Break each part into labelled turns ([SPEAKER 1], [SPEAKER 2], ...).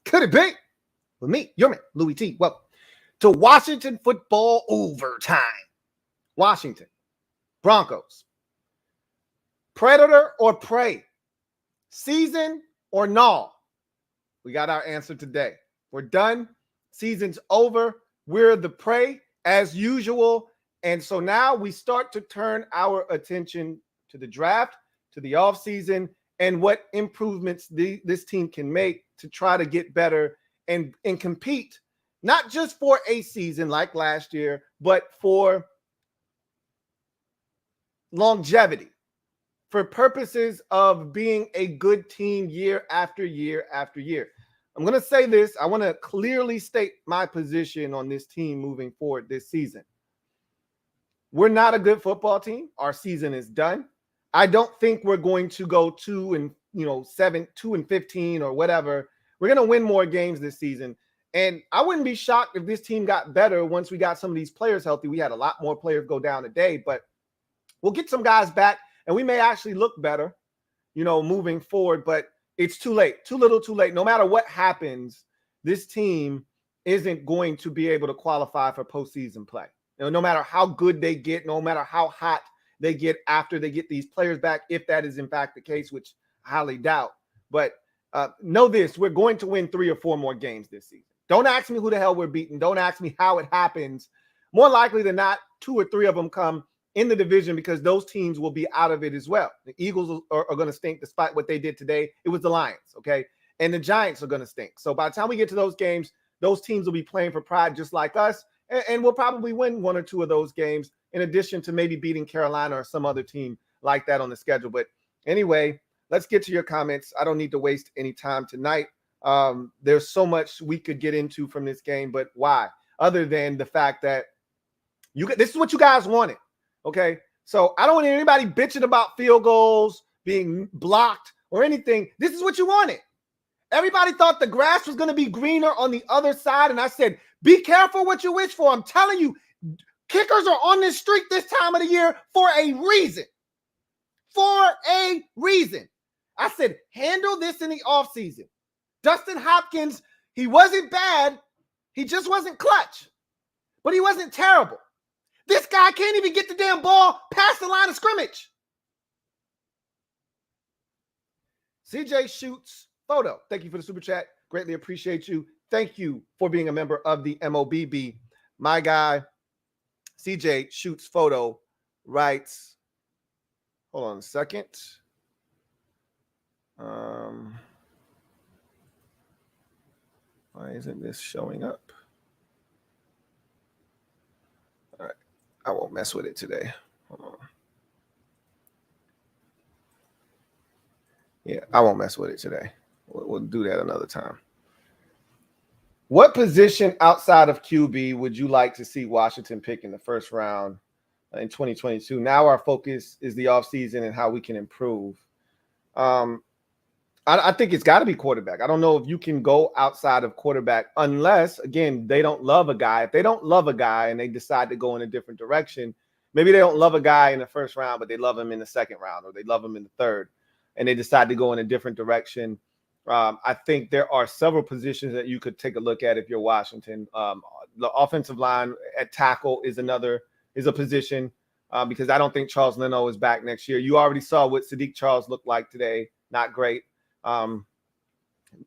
[SPEAKER 1] Could it be? With me, your man, Louie Tee. Welcome to Washington football overtime. Washington, Broncos. Predator or prey? Season or no? We got our answer today. We're done. Season's over. We're the prey as usual. And so now we start to turn our attention to the draft, to the offseason, and what improvements this team can make to try to get better and compete, not just for a season like last year, but for longevity, for purposes of being a good team year after year after year. I'm going to say this. I want to clearly state my position on this team moving forward this season. We're not a good football team. Our season is done. I don't think we're going to go 2-15 or whatever. We're going to win more games this season. And I wouldn't be shocked if this team got better once we got some of these players healthy. We had a lot more players go down today, but we'll get some guys back and we may actually look better, moving forward, but it's too late, too little, too late. No matter what happens, this team isn't going to be able to qualify for postseason play. No matter how good they get, no matter how hot they get after they get these players back, if that is in fact the case, which I highly doubt. But know this, we're going to win 3 or 4 more games this season. Don't ask me who the hell we're beating. Don't ask me how it happens. More likely than not, 2 or 3 of them come in the division because those teams will be out of it as well. The Eagles are going to stink despite what they did today. It was the Lions, okay? And the Giants are going to stink. So by the time we get to those games, those teams will be playing for pride just like us, and we'll probably win 1 or 2 of those games in addition to maybe beating Carolina or some other team like that on the schedule. But anyway, let's get to your comments. I don't need to waste any time tonight. There's so much we could get into from this game, but why? Other than the fact that this is what you guys wanted, okay? So I don't want anybody bitching about field goals being blocked or anything. This is what you wanted. Everybody thought the grass was going to be greener on the other side, and I said, be careful what you wish for. I'm telling you, kickers are on this streak this time of the year for a reason. For a reason. I said, handle this in the offseason. Dustin Hopkins, he wasn't bad. He just wasn't clutch. But he wasn't terrible. This guy can't even get the damn ball past the line of scrimmage. CJ Shoots photo. Thank you for the super chat. Greatly appreciate you. Thank you for being a member of the MOBB. My guy, CJ Shoots photo, writes, hold on a second. Why isn't this showing up? All right. I won't mess with it today. Hold on. Yeah, I won't mess with it today. We'll do that another time. What position outside of QB would you like to see Washington pick in the first round in 2022? Now our focus is the offseason and how we can improve. I think it's got to be quarterback. I don't know if you can go outside of quarterback unless, again, they don't love a guy. If they don't love a guy and they decide to go in a different direction, maybe they don't love a guy in the first round, but they love him in the second round or they love him in the third, and they decide to go in a different direction. I think there are several positions that you could take a look at if you're Washington. The offensive line at tackle is a position because I don't think Charles Leno is back next year. You already saw what Sadiq Charles looked like today. Not great.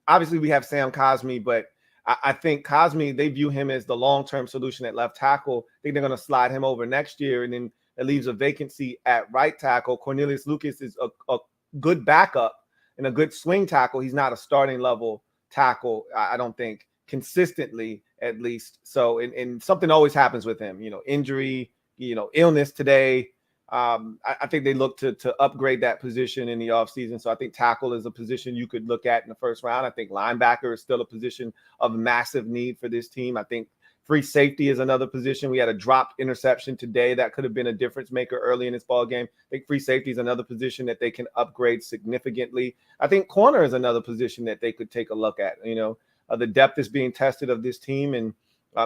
[SPEAKER 1] Obviously, we have Sam Cosmi, but I think Cosmi, they view him as the long-term solution at left tackle. I think they're going to slide him over next year, and then it leaves a vacancy at right tackle. Cornelius Lucas is a good backup and a good swing tackle. He's not a starting level tackle, I don't think, consistently at least. So, and something always happens with him, injury, illness today. I think they look to upgrade that position in the offseason. So I think tackle is a position you could look at in the first round. I think linebacker is still a position of massive need for this team. I think free safety is another position. We had a dropped interception today that could have been a difference maker early in this ball game. I think free safety is another position that they can upgrade significantly. I think corner is another position that they could take a look at. The depth is being tested of this team, and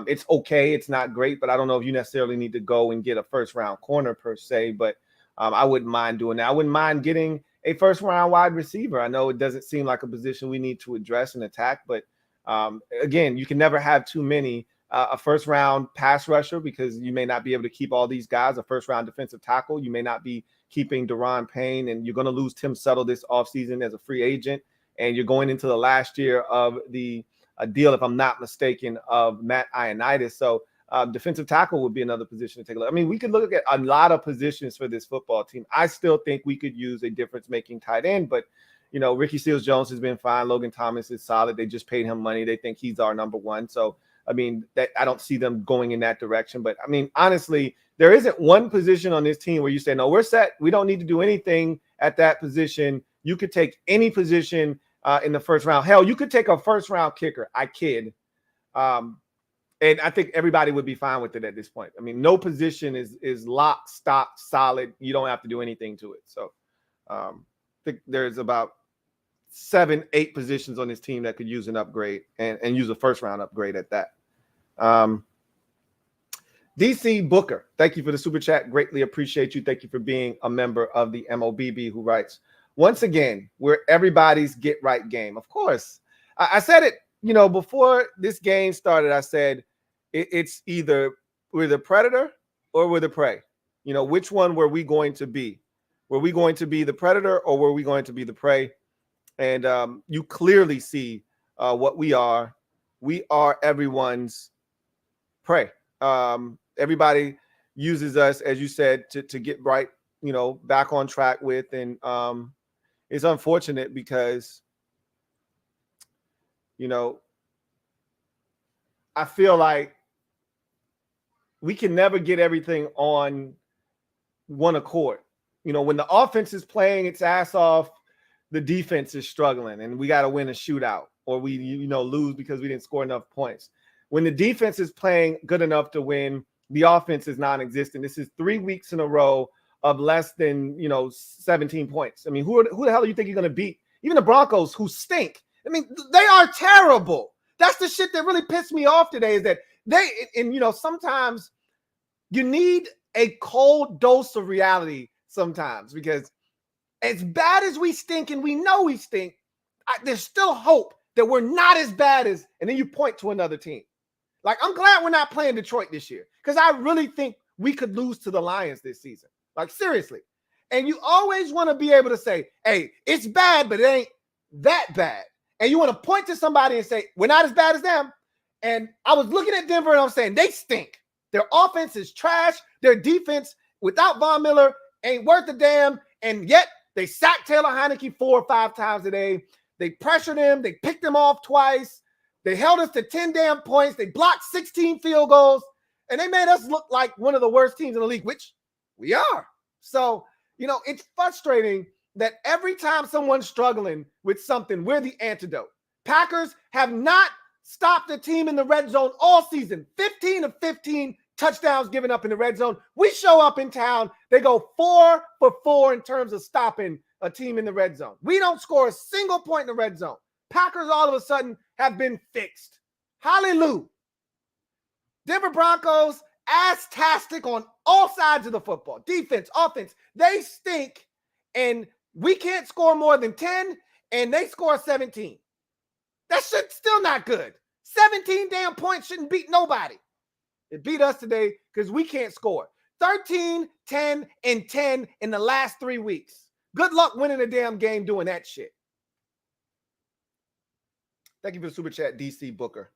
[SPEAKER 1] it's okay. It's not great, but I don't know if you necessarily need to go and get a first-round corner per se, but I wouldn't mind doing that. I wouldn't mind getting a first-round wide receiver. I know it doesn't seem like a position we need to address and attack, but Again, you can never have too many. A first-round pass rusher, because you may not be able to keep all these guys. A first-round defensive tackle, you may not be keeping Daron Payne, and you're going to lose Tim Settle this offseason as a free agent, and you're going into the last year of the deal, if I'm not mistaken, of Matt Ioannidis. So defensive tackle would be another position to take a look. I mean, we could look at a lot of positions for this football team. I still think we could use a difference-making tight end, but Ricky Seals-Jones has been fine. Logan Thomas is solid. They just paid him money. They think he's our number one. So, I mean, I don't see them going in that direction. But, I mean, honestly, there isn't one position on this team where you say, no, we're set. We don't need to do anything at that position. You could take any position in the first round. Hell, you could take a first-round kicker. I kid. And I think everybody would be fine with it at this point. I mean, no position is lock, stock, solid. You don't have to do anything to it. So I think there's about 7-8 positions on this team that could use an upgrade and use a first-round upgrade at that. DC Booker, thank you for the super chat. Greatly appreciate you. Thank you for being a member of the MOBB, who writes, once again, we're everybody's get right game. Of course. I said it, before this game started, I said it's either we're the predator or we're the prey. Which one were we going to be? Were we going to be the predator or were we going to be the prey? And you clearly see what we are. We are everyone's prey. Everybody uses us, as you said, to get right, back on track with. And it's unfortunate because, I feel like we can never get everything on one accord. When the offense is playing its ass off, the defense is struggling and we got to win a shootout, or we, lose because we didn't score enough points. When the defense is playing good enough to win, the offense is non-existent. This is 3 weeks in a row of less than, 17 points. I mean, who the hell do you think you're going to beat? Even the Broncos, who stink. I mean, they are terrible. That's the shit that really pissed me off today, is that sometimes you need a cold dose of reality sometimes, because as bad as we stink, and we know we stink, there's still hope that we're not as bad as, and then you point to another team. Like, I'm glad we're not playing Detroit this year, because I really think we could lose to the Lions this season. Like, seriously. And you always want to be able to say, hey, it's bad, but it ain't that bad. And you want to point to somebody and say, we're not as bad as them. And I was looking at Denver and I'm saying, they stink. Their offense is trash. Their defense, without Von Miller, ain't worth a damn. And yet they sacked Taylor Heineke 4 or 5 times a day. They pressured him. They picked him off twice. They held us to 10 damn points. They blocked 16 field goals. And they made us look like one of the worst teams in the league, which we are. So, it's frustrating that every time someone's struggling with something, we're the antidote. Packers have not stopped a team in the red zone all season. 15 of 15 touchdowns given up in the red zone. We show up in town. They go 4 for 4 in terms of stopping a team in the red zone. We don't score a single point in the red zone. Packers all of a sudden have been fixed. Hallelujah. Denver Broncos, ass-tastic on all sides of the football. Defense, offense, they stink, and we can't score more than 10, and they score 17. That shit's still not good. 17 damn points shouldn't beat nobody. It beat us today because we can't score. 13, 10, and 10 in the last 3 weeks. Good luck winning a damn game doing that shit. Thank you for the super chat, DC Booker.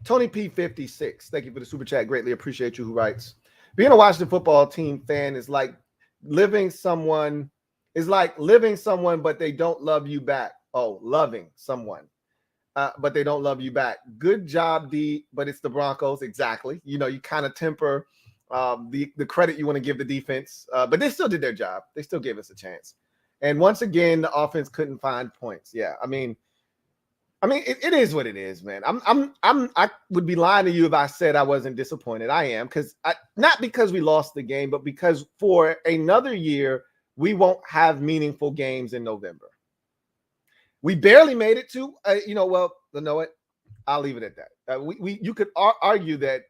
[SPEAKER 1] Tony P56, thank you for the super chat. Greatly appreciate you, who writes, being a Washington football team fan is like living someone, but they don't love you back. Oh, loving someone, but they don't love you back. Good job, D, but it's the Broncos. Exactly. You kind of temper the credit you want to give the defense, but they still did their job. They still gave us a chance. And once again, the offense couldn't find points. Yeah, I mean, it is what it is, man. I would be lying to you if I said I wasn't disappointed. I am, not because we lost the game, but because for another year, we won't have meaningful games in November. We barely made it to, you know what? I'll leave it at that. You could argue that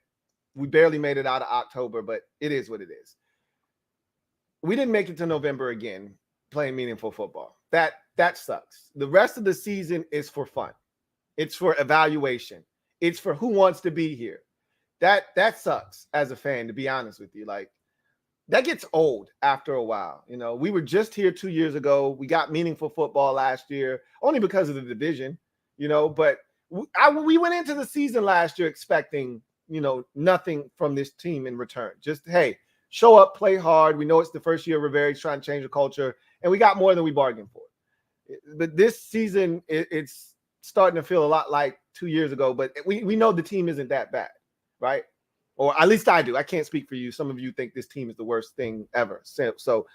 [SPEAKER 1] we barely made it out of October, but it is what it is. We didn't make it to November again playing meaningful football. That sucks. The rest of the season is for fun. It's for evaluation. It's for who wants to be here. That sucks as a fan, to be honest with you. Like, that gets old after a while. You know, we were just here 2 years ago. We got meaningful football last year, only because of the division, you know, but we went into the season last year expecting, you know, nothing from this team in return. Just, hey, show up, play hard. We know it's the first year of Rivera's trying to change the culture, and we got more than we bargained for. But this season, it's starting to feel a lot like 2 years ago, but we know the team isn't that bad, right? Or at least I do. I can't speak for you. Some of you think this team is the worst thing ever. So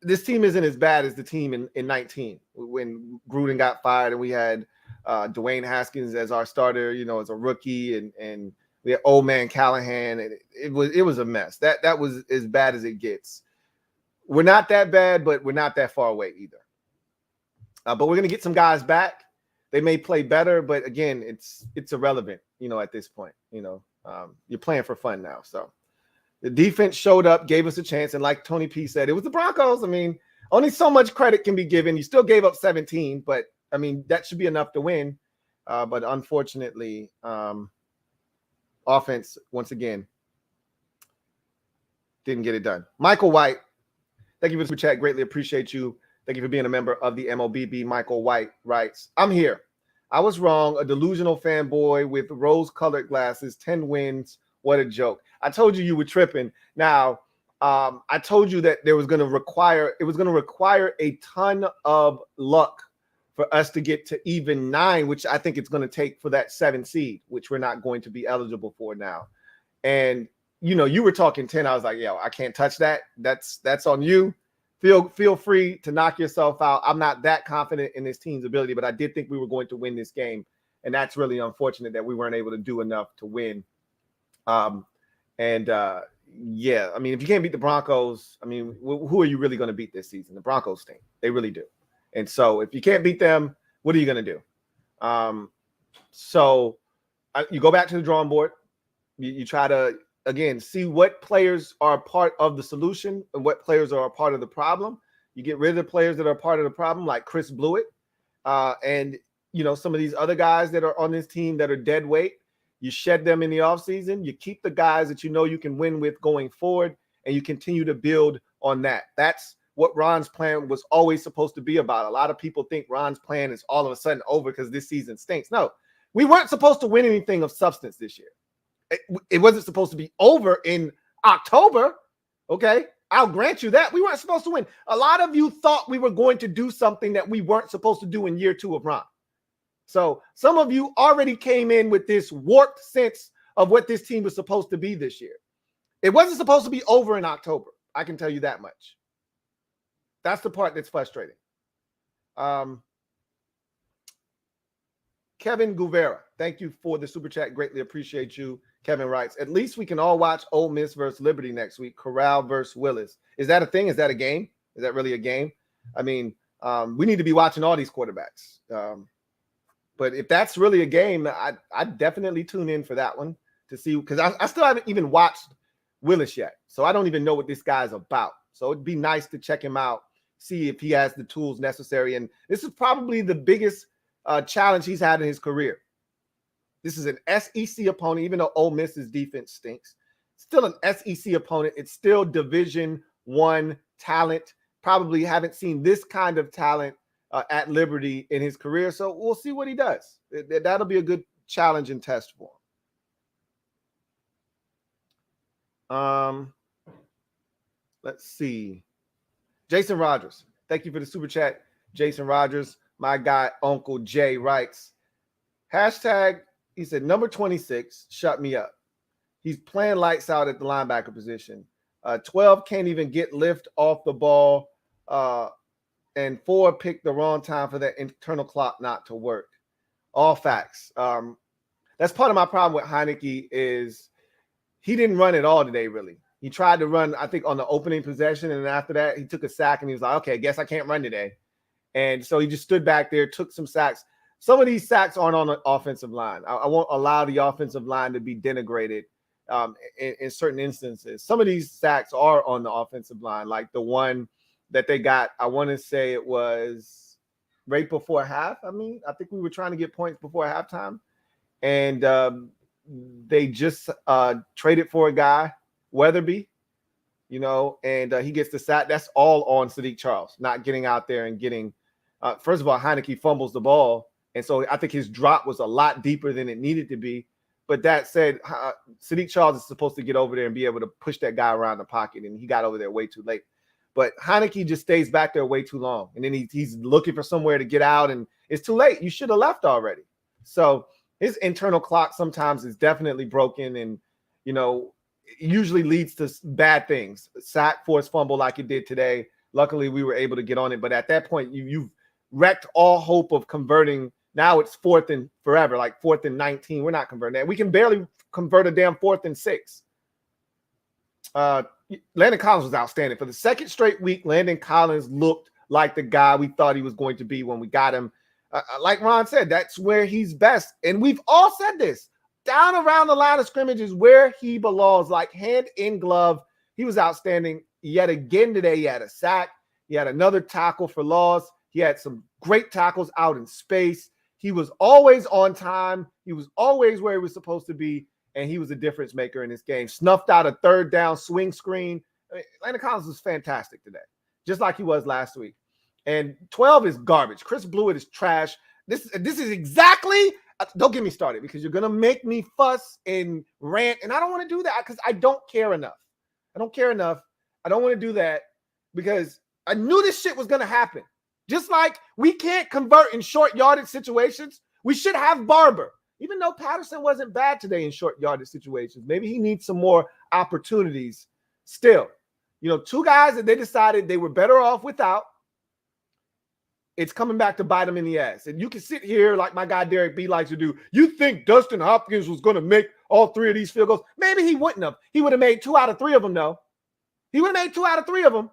[SPEAKER 1] this team isn't as bad as the team in 19 when Gruden got fired and we had Dwayne Haskins as our starter, you know, as a rookie, and we had old man Callahan. And it was a mess. That was as bad as it gets. We're not that bad, but we're not that far away either. But we're going to get some guys back. They may play better, but again, it's irrelevant, you know, at this point. You know, you're playing for fun now. So the defense showed up, gave us a chance. And like Tony P said, it was the Broncos. I mean, only so much credit can be given. You still gave up 17, but I mean, that should be enough to win. But unfortunately, offense, once again, didn't get it done. Michael White, thank you for the super chat. Greatly appreciate you. Thank you for being a member of the MOBB. Michael White writes, I'm here. I was wrong. A delusional fanboy with rose-colored glasses, 10 wins. What a joke. I told you were tripping. Now, I told you that it was going to require a ton of luck for us to get to even 9, which I think it's going to take for that 7 seed, which we're not going to be eligible for now. And, you know, you were talking 10. I was like, yo, I can't touch that. That's on you. Feel free to knock yourself out. I'm not that confident in this team's ability, but I did think we were going to win this game. And that's really unfortunate that we weren't able to do enough to win. Yeah, I mean, if you can't beat the Broncos, I mean, who are you really going to beat this season? The Broncos stink. They really do. And so if you can't beat them, what are you going to do? You go back to the drawing board. You try to, again, see what players are part of the solution and what players are a part of the problem. You get rid of the players that are part of the problem, like Chris Blewett, and, you know, some of these other guys that are on this team that are dead weight. You shed them in the offseason. You keep the guys that you know you can win with going forward, and you continue to build on that. That's what Ron's plan was always supposed to be about. A lot of people think Ron's plan is all of a sudden over because this season stinks. No, we weren't supposed to win anything of substance this year. It wasn't supposed to be over in October. Okay, I'll grant you that. We weren't supposed to win. A lot of you thought we were going to do something that we weren't supposed to do in year 2 of Ron. So some of you already came in with this warped sense of what this team was supposed to be this year. It wasn't supposed to be over in October. I can tell you that much. That's the part that's frustrating. Kevin Guvera, thank you for the super chat. Greatly appreciate you. Kevin writes, at least we can all watch Ole Miss versus Liberty next week. Corral versus Willis. Is that a thing? Is that a game? Is that really a game? I mean, we need to be watching all these quarterbacks. But if that's really a game, I'd definitely tune in for that one to see, because I still haven't even watched Willis yet. So I don't even know what this guy's about. So it'd be nice to check him out, see if he has the tools necessary. And this is probably the biggest challenge he's had in his career. This is an SEC opponent, even though Ole Miss's defense stinks. Still an SEC opponent. It's still Division I talent. Probably haven't seen this kind of talent at Liberty in his career. So we'll see what he does. That'll be a good challenge and test for him. Let's see. Jason Rogers. Thank you for the super chat. Jason Rogers, my guy, Uncle Jay writes, hashtag, he said, number 26, shut me up. He's playing lights out at the linebacker position. 12 can't even get lift off the ball. And 4 picked the wrong time for that internal clock not to work. All facts. That's part of my problem with Heineke is he didn't run at all today, really. He tried to run, I think, on the opening possession, and after that, he took a sack, and he was like, okay, I guess I can't run today. And so he just stood back there, took some sacks. Some of these sacks aren't on the offensive line. I won't allow the offensive line to be denigrated in certain instances. Some of these sacks are on the offensive line, like the one that they got, I want to say it was right before half. I mean, I think we were trying to get points before halftime, and they just traded for a guy, Weatherby, you know, and he gets the sack. That's all on Sadiq Charles, not getting out there and getting first of all, Heineke fumbles the ball, and so I think his drop was a lot deeper than it needed to be. But that said, Sadiq Charles is supposed to get over there and be able to push that guy around the pocket, and he got over there way too late. But Heineke just stays back there way too long, and then he's looking for somewhere to get out, and it's too late. You should have left already. So his internal clock sometimes is definitely broken, and you know, usually leads to bad things. Sack, forced fumble like it did today. Luckily, we were able to get on it, but at that point, you've wrecked all hope of converting. Now it's 4th and forever, like 4th and 19. We're not converting that. We can barely convert a damn 4th and 6. Landon Collins was outstanding. For the second straight week, Landon Collins looked like the guy we thought he was going to be when we got him. Like Ron said, that's where he's best. And we've all said this. Down around the line of scrimmage is where he belongs, like hand in glove. He was outstanding yet again today. He had a sack. He had another tackle for loss. He had some great tackles out in space. He was always on time. He was always where he was supposed to be, and he was a difference maker in this game. Snuffed out a 3rd down swing screen. I mean, Landon Collins was fantastic today, just like he was last week. And 12 is garbage. Chris Blewett is trash. This is exactly – don't get me started because you're going to make me fuss and rant, and I don't want to do that because I don't care enough. I don't care enough. I don't want to do that because I knew this shit was going to happen. Just like we can't convert in short yardage situations, we should have Barber. Even though Patterson wasn't bad today in short yardage situations, maybe he needs some more opportunities still. You know, 2 guys that they decided they were better off without. It's coming back to bite them in the ass. And you can sit here like my guy Derek B likes to do. You think Dustin Hopkins was going to make all 3 of these field goals? Maybe he wouldn't have. He would have made 2 out of 3 of them, though. He would have made 2 out of 3 of them.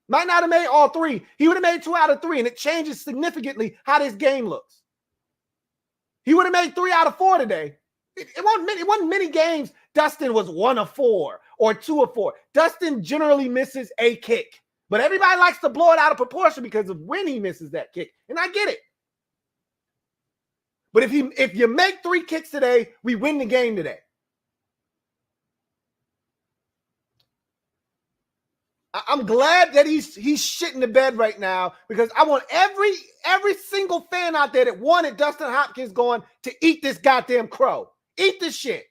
[SPEAKER 1] Might not have made all 3. He would have made 2 out of 3, and it changes significantly how this game looks. He would have made 3 out of 4 today. It wasn't many games Dustin was 1 of 4 or 2 of 4. Dustin generally misses a kick, but everybody likes to blow it out of proportion because of when he misses that kick, and I get it. But if you make 3 kicks today, we win the game today. I'm glad that he's shitting the bed right now because I want every single fan out there that wanted Dustin Hopkins going to eat this goddamn crow. Eat this shit.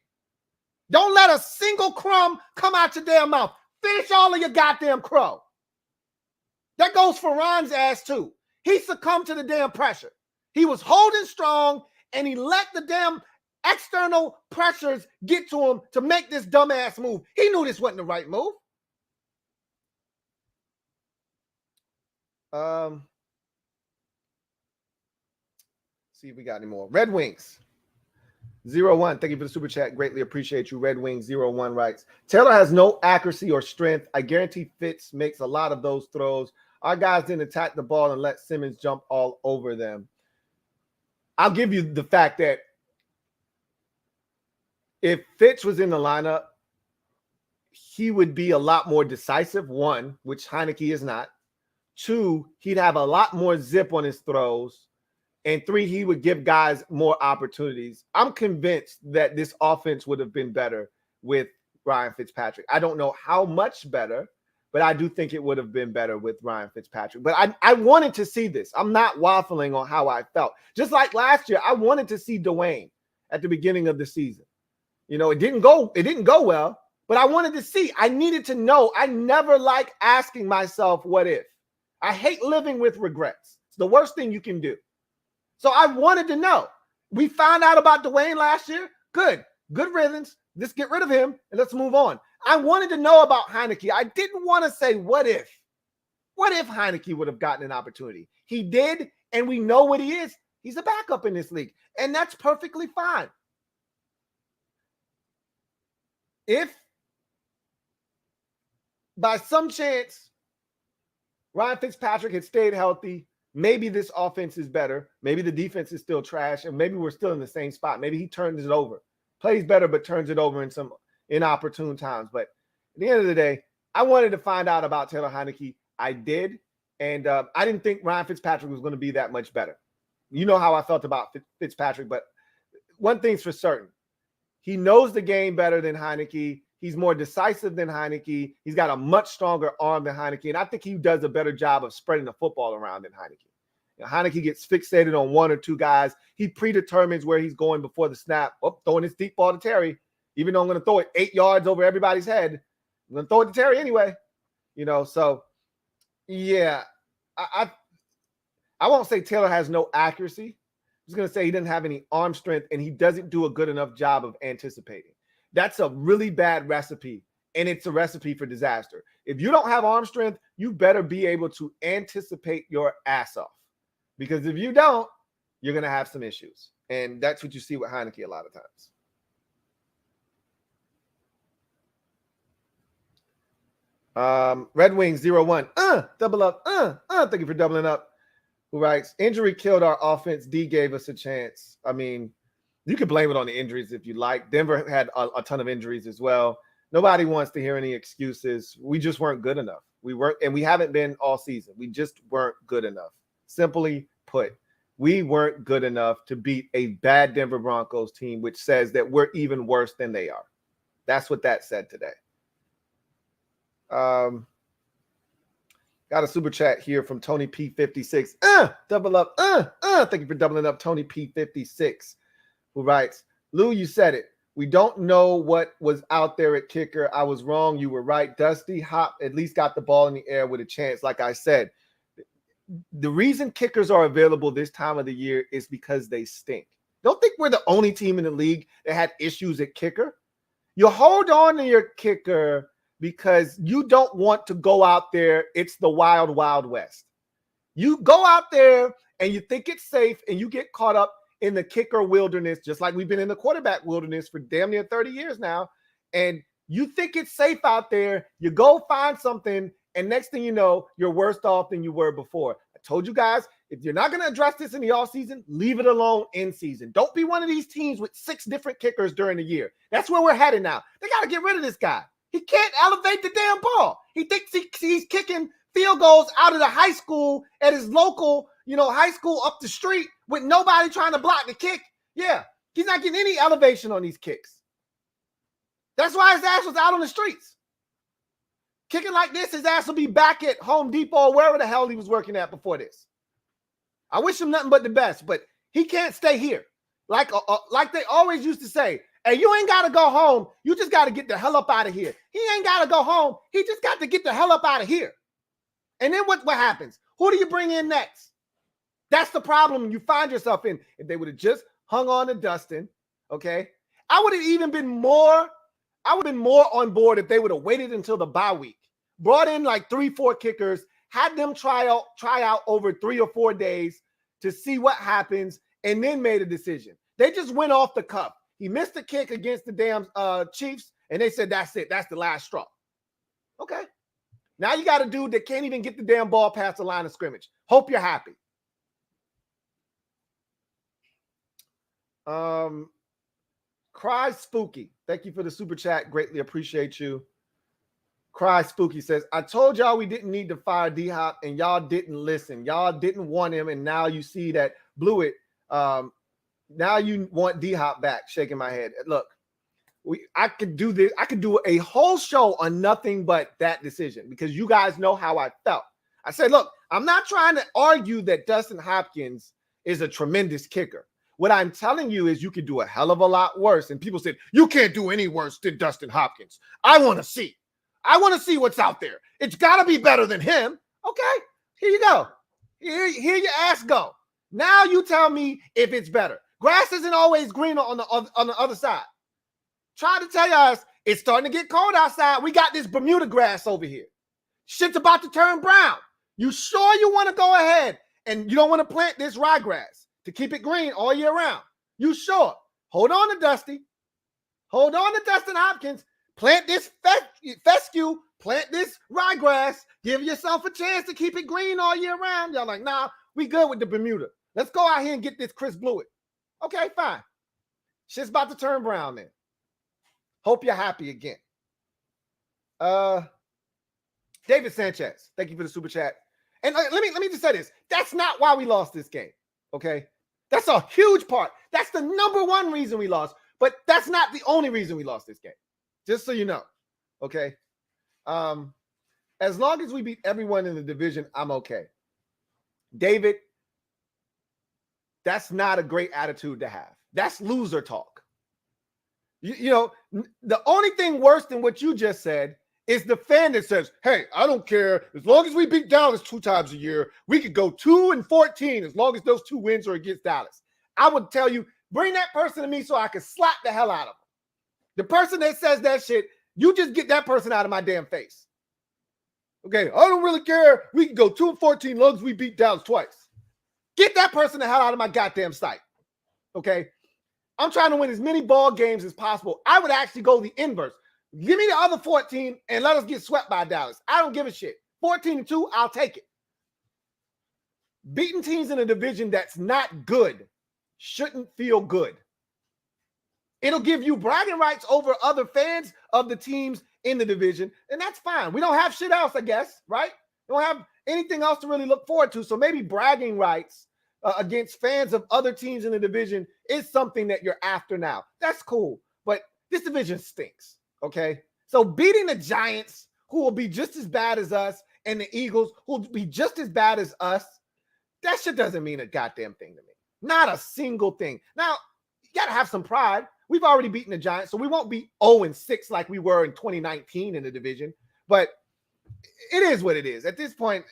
[SPEAKER 1] Don't let a single crumb come out your damn mouth. Finish all of your goddamn crow. That goes for Ron's ass too. He succumbed to the damn pressure. He was holding strong and he let the damn external pressures get to him to make this dumbass move. He knew this wasn't the right move. See if we got any more. Red Wings 01. Thank you for the super chat. Greatly appreciate you. Red Wings 01 writes, Taylor has no accuracy or strength. I guarantee Fitz makes a lot of those throws. Our guys didn't attack the ball and let Simmons jump all over them. I'll give you the fact that if Fitz was in the lineup, he would be a lot more decisive, 1, which Heineke is not. 2, he'd have a lot more zip on his throws. And 3, he would give guys more opportunities. I'm convinced that this offense would have been better with Ryan Fitzpatrick. I don't know how much better, but I do think it would have been better with Ryan Fitzpatrick. But I wanted to see this. I'm not waffling on how I felt. Just like last year, I wanted to see Dwayne at the beginning of the season. You know, it didn't go well, but I wanted to see. I needed to know. I never like asking myself, what if? I hate living with regrets. It's the worst thing you can do. So I wanted to know. We found out about Dwayne last year. Good riddance. Let's get rid of him and let's move on. I wanted to know about Heineke. I didn't want to say, what if? What if Heineke would have gotten an opportunity? He did, and we know what he is. He's a backup in this league, and that's perfectly fine. If by some chance Ryan Fitzpatrick had stayed healthy, maybe this offense is better. Maybe the defense is still trash, and maybe we're still in the same spot. Maybe he turns it over, plays better, but turns it over in some inopportune times. But at the end of the day, I wanted to find out about Taylor Heineke. I did, And I didn't think Ryan Fitzpatrick was going to be that much better. You know how I felt about Fitzpatrick, but one thing's for certain. He knows the game better than Heinicke. He's more decisive than Heinicke. He's got a much stronger arm than Heinicke. And I think he does a better job of spreading the football around than Heinicke. Heinicke gets fixated on one or two guys. He predetermines where he's going before the snap. Oh, throwing his deep ball to Terry. Even though I'm going to throw it 8 yards over everybody's head, I'm going to throw it to Terry anyway. So, yeah. I won't say Taylor has no accuracy. I'm just going to say he doesn't have any arm strength, and he doesn't do a good enough job of anticipating. That's a really bad recipe, and it's a recipe for disaster. If you don't have arm strength, you better be able to anticipate your ass off. Because if you don't, you're going to have some issues. And that's what you see with Heinicke a lot of times. Red Wings 01. Double up. Thank you for doubling up. Who writes, injury killed our offense. D gave us a chance. I mean, you could blame it on the injuries if you like. Denver had a ton of injuries as well. Nobody wants to hear any excuses. We just weren't good enough. We weren't, and we haven't been all season. We just weren't good enough. Simply put, we weren't good enough to beat a bad Denver Broncos team, which says that we're even worse than they are. That's what that said today. Got a super chat here from Tony P56. Double up. Thank you for doubling up, Tony P56, who writes, Lou, you said it. We don't know what was out there at kicker. I was wrong. You were right. Dusty Hop at least got the ball in the air with a chance. Like I said, the reason kickers are available this time of the year is because they stink. Don't think we're the only team in the league that had issues at kicker. You hold on to your kicker because you don't want to go out there. It's the wild, wild west. You go out there and you think it's safe and you get caught up in the kicker wilderness, just like we've been in the quarterback wilderness for damn near 30 years now. And you think it's safe out there. You go find something, and next thing you know, you're worse off than you were before. I told you guys, if you're not going to address this in the offseason, leave it alone in season. Don't be one of these teams with 6 different kickers during the year. That's where we're headed now. They got to get rid of this guy. He can't elevate the damn ball. He thinks he's kicking field goals out of the high school at his local, high school up the street with nobody trying to block the kick. Yeah, he's not getting any elevation on these kicks. That's why his ass was out on the streets. Kicking like this, his ass will be back at Home Depot or wherever the hell he was working at before this. I wish him nothing but the best, but he can't stay here. Like they always used to say, hey, you ain't got to go home. You just got to get the hell up out of here. He ain't got to go home. He just got to get the hell up out of here. And then what happens? Who do you bring in next? That's the problem you find yourself in. If they would have just hung on to Dustin, okay, I would have even been more on board if they would have waited until the bye week, brought in like 3-4 kickers, had them try out over 3 or 4 days to see what happens, and then made a decision. They just went off the cuff. He missed a kick against the damn Chiefs, and they said, that's it. That's the last straw. Okay. Now you got a dude that can't even get the damn ball past the line of scrimmage. Hope you're happy. Cry Spooky. Thank you for the super chat. Greatly appreciate you. Cry Spooky says, I told y'all we didn't need to fire D-Hop, and y'all didn't listen. Y'all didn't want him, and now you see that blew it. Now you want D-Hop back. Shaking my head. Look, I could do this. I could do a whole show on nothing but that decision because you guys know how I felt. I said, look, I'm not trying to argue that Dustin Hopkins is a tremendous kicker. What I'm telling you is you could do a hell of a lot worse. And people said, you can't do any worse than Dustin Hopkins. I want to see. I want to see what's out there. It's got to be better than him. Okay, here you go. Here your ass go. Now you tell me if it's better. Grass isn't always greener on the other side. Try to tell us it's starting to get cold outside. We got this Bermuda grass over here. Shit's about to turn brown. You sure you want to go ahead and you don't want to plant this ryegrass to keep it green all year round? You sure? Hold on to Dusty. Hold on to Dustin Hopkins. Plant this fescue. Plant this ryegrass. Give yourself a chance to keep it green all year round. Y'all like, nah, we good with the Bermuda. Let's go out here and get this Chris Blewett. Okay, fine. Shit's about to turn brown then. Hope you're happy again. David Sanchez, thank you for the super chat. And let me just say this. That's not why we lost this game. Okay. That's a huge part. That's the number one reason we lost. But that's not the only reason we lost this game. Just so you know. Okay. As long as we beat everyone in the division, I'm okay. David, that's not a great attitude to have. That's loser talk. You know, the only thing worse than what you just said is the fan that says, hey, I don't care. As long as we beat Dallas 2 times a year, we could go 2-14 as long as those 2 wins are against Dallas. I would tell you, bring that person to me so I can slap the hell out of them. The person that says that shit, you just get that person out of my damn face. Okay, I don't really care. We can go 2-14 as long as we beat Dallas twice. Get that person the hell out of my goddamn sight. Okay? I'm trying to win as many ball games as possible. I would actually go the inverse. Give me the other 14 and let us get swept by Dallas. I don't give a shit. 14-2, I'll take it. Beating teams in a division that's not good shouldn't feel good. It'll give you bragging rights over other fans of the teams in the division, and that's fine. We don't have shit else, I guess, right? We don't have anything else to really look forward to. So maybe bragging rights against fans of other teams in the division is something that you're after now. That's cool, but this division stinks, okay? So beating the Giants, who will be just as bad as us, and the Eagles, who will be just as bad as us, that shit doesn't mean a goddamn thing to me. Not a single thing. Now, you got to have some pride. We've already beaten the Giants, so we won't be 0-6 like we were in 2019 in the division. But it is what it is. At this point,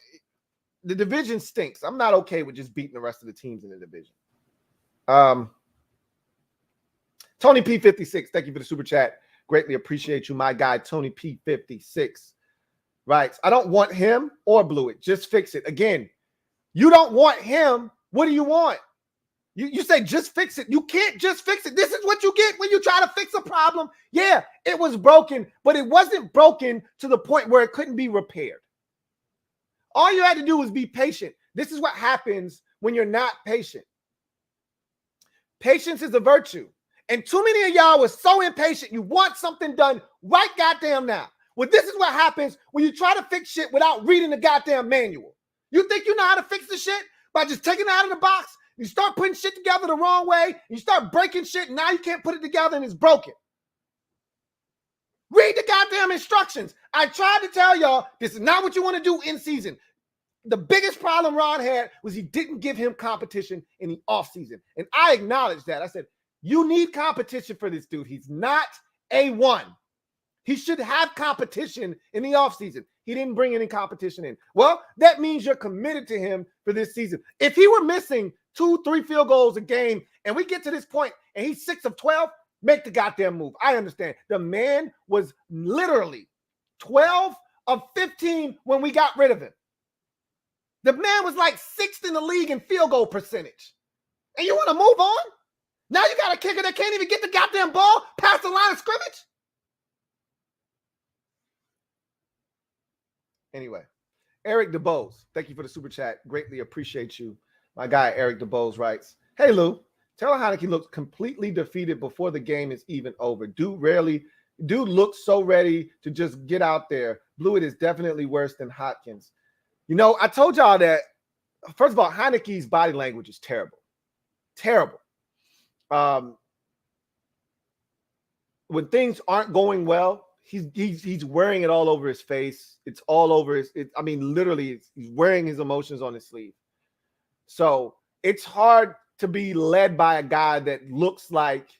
[SPEAKER 1] the division stinks. I'm not okay with just beating the rest of the teams in the division. Tony P56, thank you for the super chat. Greatly appreciate you, my guy, Tony P56. Right. I don't want him or Blewett. Just fix it. Again, you don't want him. What do you want? You say just fix it. You can't just fix it. This is what you get when you try to fix a problem. Yeah, it was broken, but it wasn't broken to the point where it couldn't be repaired. All you had to do was be patient. This is what happens when you're not patient. Patience is a virtue. And too many of y'all was so impatient. You want something done right goddamn now. Well, this is what happens when you try to fix shit without reading the goddamn manual. You think you know how to fix the shit by just taking it out of the box? You start putting shit together the wrong way. You start breaking shit, and now you can't put it together, and it's broken. Read the goddamn instructions. I tried to tell y'all this is not what you want to do in season. The biggest problem Ron had was he didn't give him competition in the offseason. And I acknowledged that. I said, you need competition for this dude. He's not A1. He should have competition in the offseason. He didn't bring any competition in. Well, that means you're committed to him for this season. If he were missing 2-3 field goals a game and we get to this point and he's 6 of 12, make the goddamn move. I understand. The man was literally 12 of 15 when we got rid of him. The man was like 6th in the league in field goal percentage. And you want to move on? Now you got a kicker that can't even get the goddamn ball past the line of scrimmage? Anyway, Eric DeBose, thank you for the super chat. Greatly appreciate you. My guy, Eric DeBose, writes, hey, Lou, Taylor Heineke looks completely defeated before the game is even over. Dude looks so ready to just get out there. Blewett is definitely worse than Hopkins. You know, I told y'all that, first of all, Heineke's body language is terrible. Terrible. When things aren't going well, he's wearing it all over his face. It's all over his. Literally, he's wearing his emotions on his sleeve. So it's hard to be led by a guy that looks like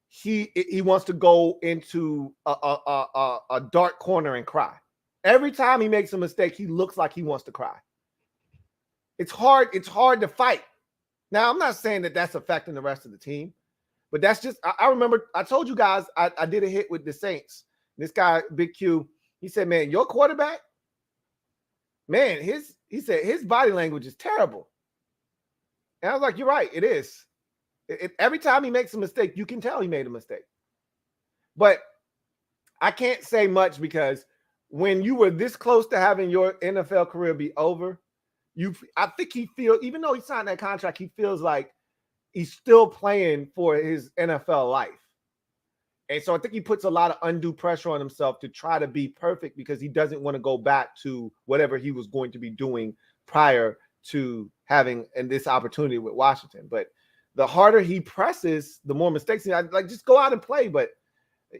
[SPEAKER 1] he wants to go into a dark corner and cry. Every time he makes a mistake, he looks like he wants to cry. It's hard. It's hard to fight. Now, I'm not saying that that's affecting the rest of the team, but that's just, I remember, I told you guys, I did a hit with the Saints. This guy, Big Q, he said, man, your quarterback, man, he said his body language is terrible. And I was like, you're right, it is. Every time he makes a mistake, you can tell he made a mistake. But I can't say much because when you were this close to having your NFL career be over, I think he feels, even though he signed that contract, he feels like he's still playing for his NFL life. And so I think he puts a lot of undue pressure on himself to try to be perfect because he doesn't want to go back to whatever he was going to be doing prior to having this opportunity with Washington. But the harder he presses, the more mistakes. Like, just go out and play. But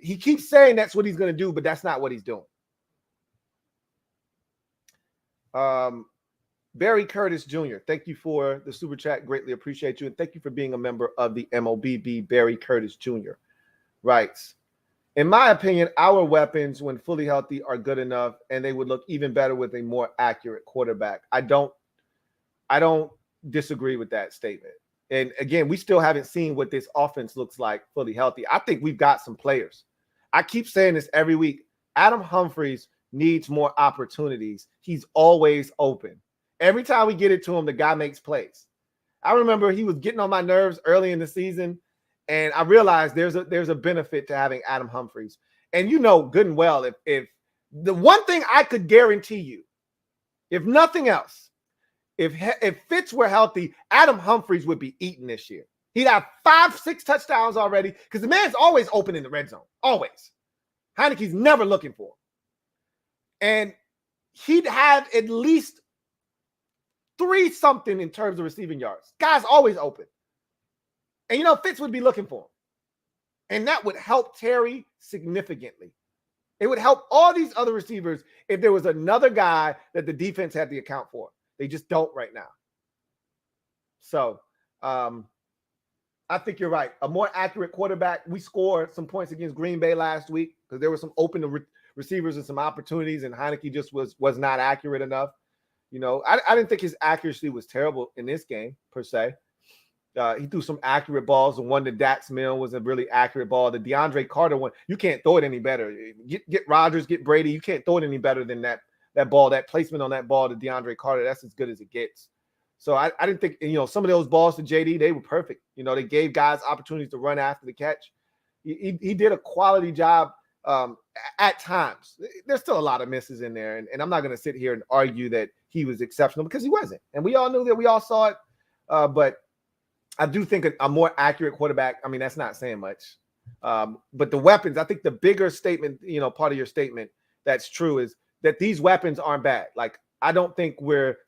[SPEAKER 1] he keeps saying that's what he's going to do, but that's not what he's doing. Barry Curtis Jr., thank you for the super chat. Greatly appreciate you. And thank you for being a member of the MOBB. Barry Curtis Jr. writes, in my opinion, our weapons, when fully healthy, are good enough, and they would look even better with a more accurate quarterback. I don't disagree with that statement. And again, we still haven't seen what this offense looks like fully healthy. I think we've got some players. I keep saying this every week. Adam Humphries needs more opportunities. He's always open. Every time we get it to him, the guy makes plays. I remember he was getting on my nerves early in the season, and I realized there's a benefit to having Adam Humphries. And you know good and well, if the one thing I could guarantee you, if nothing else, if Fitz were healthy, Adam Humphries would be eating this year. He'd have 5-6 touchdowns already because the man's always open in the red zone. Always. Heineke's never looking for him. And he'd have at least 3 something in terms of receiving yards. Guy's always open. And, Fitz would be looking for him. And that would help Terry significantly. It would help all these other receivers if there was another guy that the defense had to account for. They just don't right now. So, I think you're right. A more accurate quarterback. We scored some points against Green Bay last week because there were some open receivers and some opportunities, and Heineke just was not accurate enough. I didn't think his accuracy was terrible in this game, per se. He threw some accurate balls. The one to Dax Milne was a really accurate ball. The DeAndre Carter one, you can't throw it any better. Get Rodgers, get Brady. You can't throw it any better than that ball, that placement on that ball to DeAndre Carter. That's as good as it gets. So I didn't think, some of those balls to JD, they were perfect. They gave guys opportunities to run after the catch. He did a quality job at times. There's still a lot of misses in there. And I'm not going to sit here and argue that he was exceptional because he wasn't. And we all knew that. We all saw it. But I do think a more accurate quarterback, I mean, that's not saying much. But the weapons, I think the bigger statement, part of your statement that's true is that these weapons aren't bad. Like, I don't think we're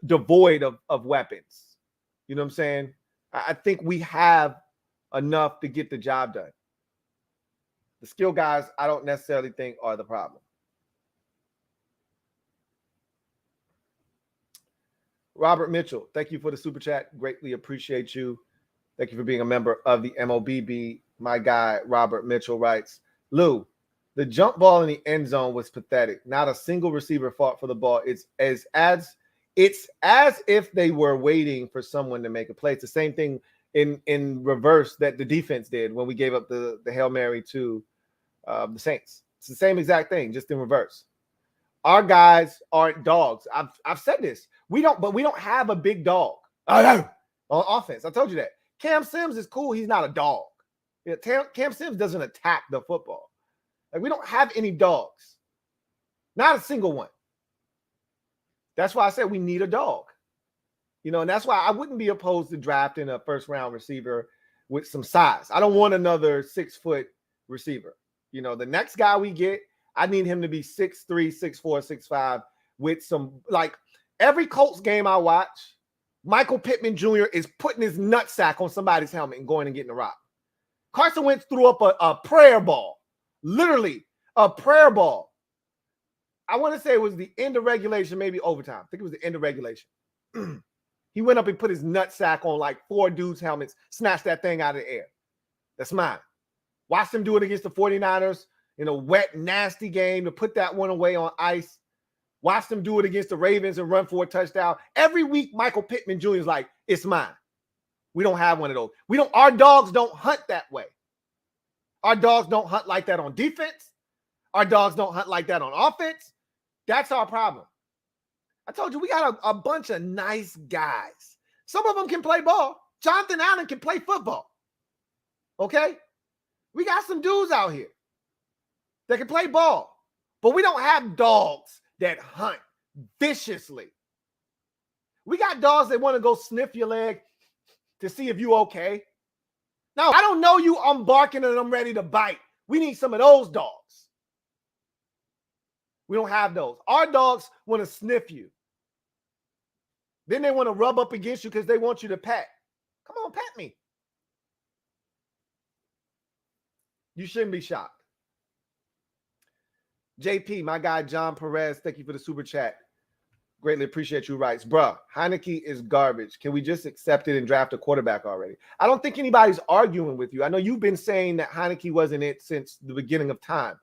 [SPEAKER 1] devoid of weapons. You know what I'm saying? I think we have enough to get the job done. The skill guys, I don't necessarily think are the problem. Robert Mitchell, thank you for the super chat. Greatly appreciate you. Thank you for being a member of the MOBB. My guy, Robert Mitchell, writes, Lou, the jump ball in the end zone was pathetic. Not a single receiver fought for the ball. It's as if they were waiting for someone to make a play. It's the same thing in reverse that the defense did when we gave up the Hail Mary to the Saints. It's the same exact thing, just in reverse. Our guys aren't dogs. I've said this. We don't have a big dog on offense. I told you that. Cam Sims is cool. He's not a dog. Cam Sims doesn't attack the football. Like, we don't have any dogs. Not a single one. That's why I said we need a dog. And that's why I wouldn't be opposed to drafting a first-round receiver with some size. I don't want another 6-foot receiver. The next guy we get, I need him to be 6'3", 6'4", 6'5", with some, like, every Colts game I watch, Michael Pittman Jr. is putting his nutsack on somebody's helmet and going and getting a rock. Carson Wentz threw up a prayer ball. Literally, a prayer ball. I want to say it was the end of regulation, maybe overtime. I think it was the end of regulation. He went up and put his nutsack on like 4 dudes' helmets, snatched that thing out of the air. That's mine. Watched him do it against the 49ers in a wet, nasty game to put that one away on ice. Watched him do it against the Ravens and run for a touchdown. Every week, Michael Pittman Jr. is like, it's mine. We don't have one of those. Our dogs don't hunt that way. Our dogs don't hunt like that on defense. Our dogs don't hunt like that on offense. That's our problem. I told you, we got a bunch of nice guys. Some of them can play ball. Jonathan Allen can play football. Okay? We got some dudes out here that can play ball. But we don't have dogs that hunt viciously. We got dogs that want to go sniff your leg to see if you okay. No, I don't know you. I'm barking and I'm ready to bite. We need some of those dogs. We don't have those. Our dogs want to sniff you. Then they want to rub up against you because they want you to pet. Come on, pet me. You shouldn't be shocked. JP, my guy John Perez, thank you for the super chat. Greatly appreciate you. Writes, bruh, Heineke is garbage. Can we just accept it and draft a quarterback already? I don't think anybody's arguing with you. I know you've been saying that Heineke wasn't it since the beginning of time.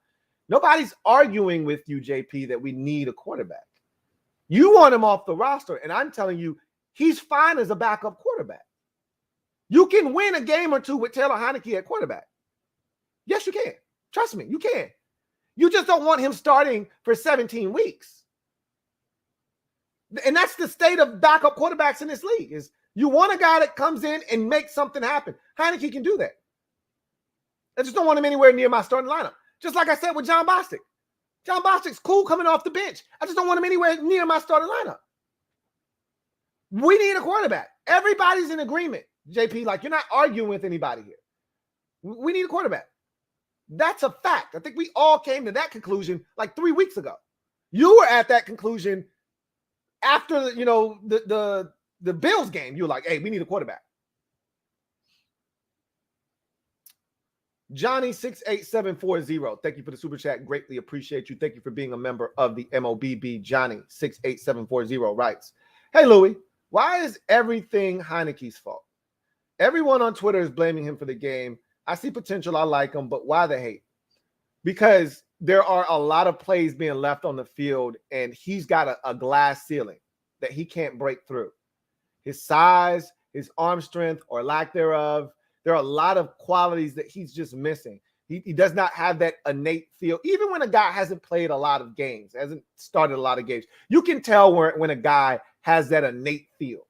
[SPEAKER 1] Nobody's arguing with you, JP, that we need a quarterback. You want him off the roster, and I'm telling you, he's fine as a backup quarterback. You can win a game or two with Taylor Heineke at quarterback. Yes, you can. Trust me, you can. You just don't want him starting for 17 weeks. And that's the state of backup quarterbacks in this league, is you want a guy that comes in and makes something happen. Heineke can do that. I just don't want him anywhere near my starting lineup. Just like I said with John Bostic. John Bostic's cool coming off the bench. I just don't want him anywhere near my starting lineup. We need a quarterback. Everybody's in agreement, JP. Like, you're not arguing with anybody here. We need a quarterback. That's a fact. I think we all came to that conclusion like 3 weeks ago. You were at that conclusion after the Bills game. You were like, hey, we need a quarterback. Johnny68740, thank you for the super chat. Greatly appreciate you. Thank you for being a member of the MOBB. Johnny68740 writes, hey, Louie, why is everything Heineke's fault? Everyone on Twitter is blaming him for the game. I see potential. I like him, but why the hate? Because there are a lot of plays being left on the field, and he's got a glass ceiling that he can't break through. His size, his arm strength, or lack thereof. There are a lot of qualities that he's just missing. He does not have that innate feel. Even when a guy hasn't played a lot of games, hasn't started a lot of games, you can tell when a guy has that innate feel,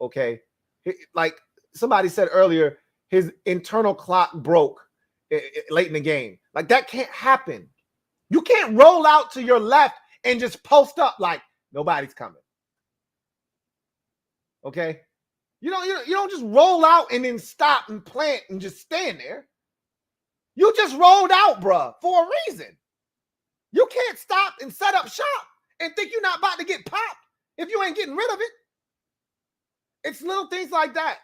[SPEAKER 1] okay? Like somebody said earlier, his internal clock broke late in the game. Like, that can't happen. You can't roll out to your left and just post up like nobody's coming, okay? You don't just roll out and then stop and plant and just stand there. You just rolled out, bruh, for a reason. You can't stop and set up shop and think you're not about to get popped if you ain't getting rid of it. It's little things like that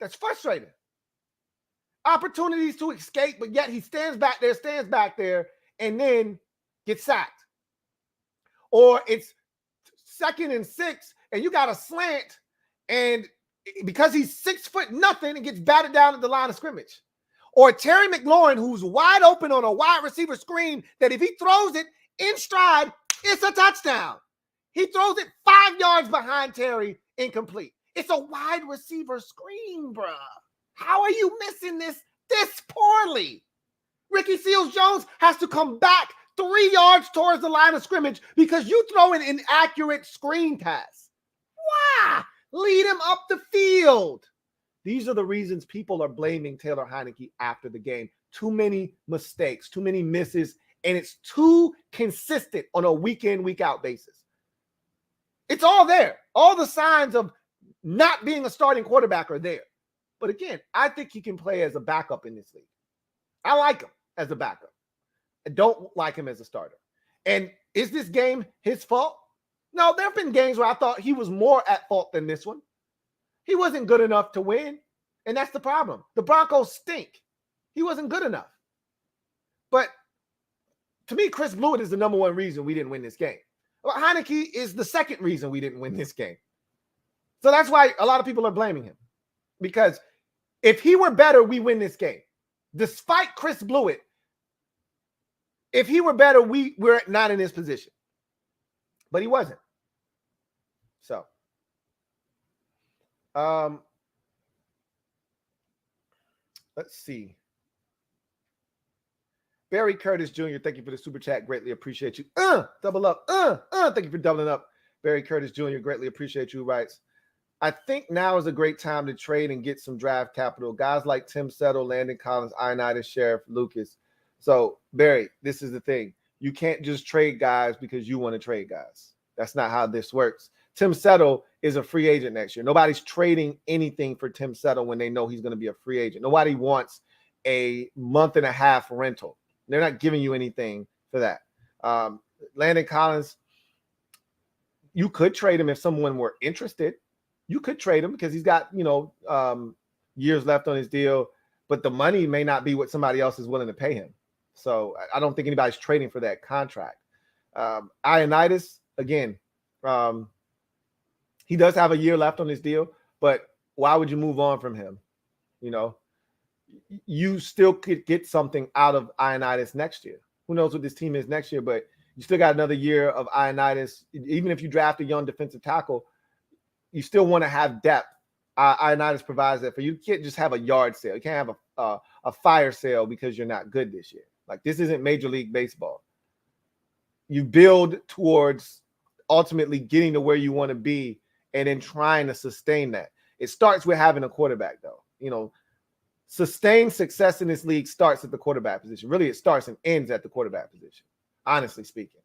[SPEAKER 1] that's frustrating. Opportunities to escape, but yet he stands back there, and then gets sacked. Or it's 2nd and 6, and you got a slant, and because he's 6'0" and gets batted down at the line of scrimmage. Or Terry McLaurin, who's wide open on a wide receiver screen, that if he throws it in stride, it's a touchdown. He throws it 5 yards behind Terry, incomplete. It's a wide receiver screen, bruh. How are you missing this poorly? Ricky Seals-Jones has to come back 3 yards towards the line of scrimmage because you throw an inaccurate screen pass. Why? Lead him up the field. These are the reasons people are blaming Taylor Heineke after the game. Too many mistakes, too many misses, and it's too consistent on a week-in, week-out basis. It's all there. All the signs of not being a starting quarterback are there. But again, I think he can play as a backup in this league. I like him as a backup. I don't like him as a starter. And is this game his fault? No, there have been games where I thought he was more at fault than this one. He wasn't good enough to win, and that's the problem. The Broncos stink. He wasn't good enough. But to me, Chris Blewett is the number one reason we didn't win this game. Well, Heineke is the second reason we didn't win this game. So that's why a lot of people are blaming him. Because if he were better, we win this game. Despite Chris Blewett, if he were better, we're not in this position. But he wasn't. So, let's see. Barry Curtis Jr., thank you for the super chat. Greatly appreciate you. Double up. Thank you for doubling up. Barry Curtis Jr., greatly appreciate you. Writes, I think now is a great time to trade and get some draft capital. Guys like Tim Settle, Landon Collins, Ioannidis, Sheriff, Lucas. So, Barry, this is the thing. You can't just trade guys because you want to trade guys. That's not how this works. Tim Settle is a free agent next year. Nobody's trading anything for Tim Settle when they know he's going to be a free agent. Nobody wants a month and a half rental. They're not giving you anything for that. Landon Collins, you could trade him if someone were interested. You could trade him because he's got, years left on his deal, but the money may not be what somebody else is willing to pay him. So I don't think anybody's trading for that contract. Ioannidis, again, he does have a year left on his deal, but why would you move on from him? You still could get something out of Ioannidis next year. Who knows what this team is next year, but you still got another year of Ioannidis. Even if you draft a young defensive tackle, you still want to have depth. Ioannidis provides that for you. You can't just have a yard sale. You can't have a fire sale because you're not good this year. Like, this isn't Major League Baseball. You build towards ultimately getting to where you want to be and then trying to sustain that. It starts with having a quarterback, though. Sustained success in this league starts at the quarterback position. Really, it starts and ends at the quarterback position, honestly speaking.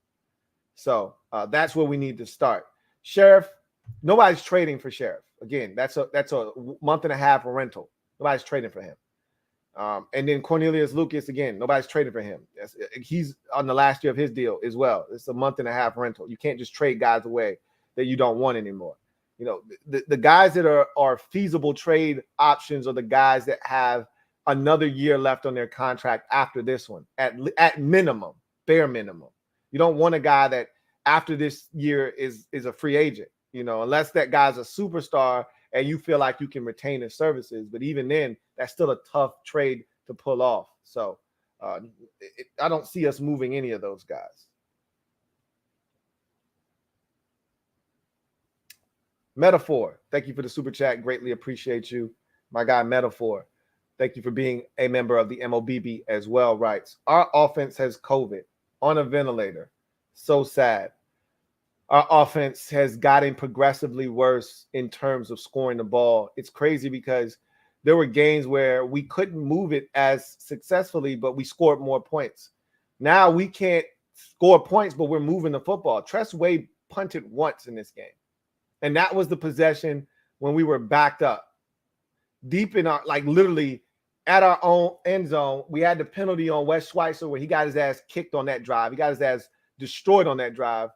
[SPEAKER 1] So that's where we need to start. Sheriff, nobody's trading for Sheriff. Again, that's a month and a half rental. Nobody's trading for him. And then Cornelius Lucas, again, nobody's trading for him. He's on the last year of his deal as well. It's a month and a half rental. You can't just trade guys away that you don't want anymore. The guys that are feasible trade options are the guys that have another year left on their contract after this one, at minimum, bare minimum. You don't want a guy that after this year is a free agent, unless that guy's a superstar and you feel like you can retain his services. But even then, that's still a tough trade to pull off. So I don't see us moving any of those guys. Metaphor, thank you for the super chat. Greatly appreciate you. My guy, Metaphor, thank you for being a member of the MOBB as well. Writes, our offense has COVID on a ventilator. So sad. Our offense has gotten progressively worse in terms of scoring the ball. It's crazy because there were games where we couldn't move it as successfully, but we scored more points. Now we can't score points, but we're moving the football. Tress Way punted once in this game. And that was the possession when we were backed up. Deep in our, literally at our own end zone, we had the penalty on Wes Schweitzer where he got his ass kicked on that drive. He got his ass destroyed on that drive.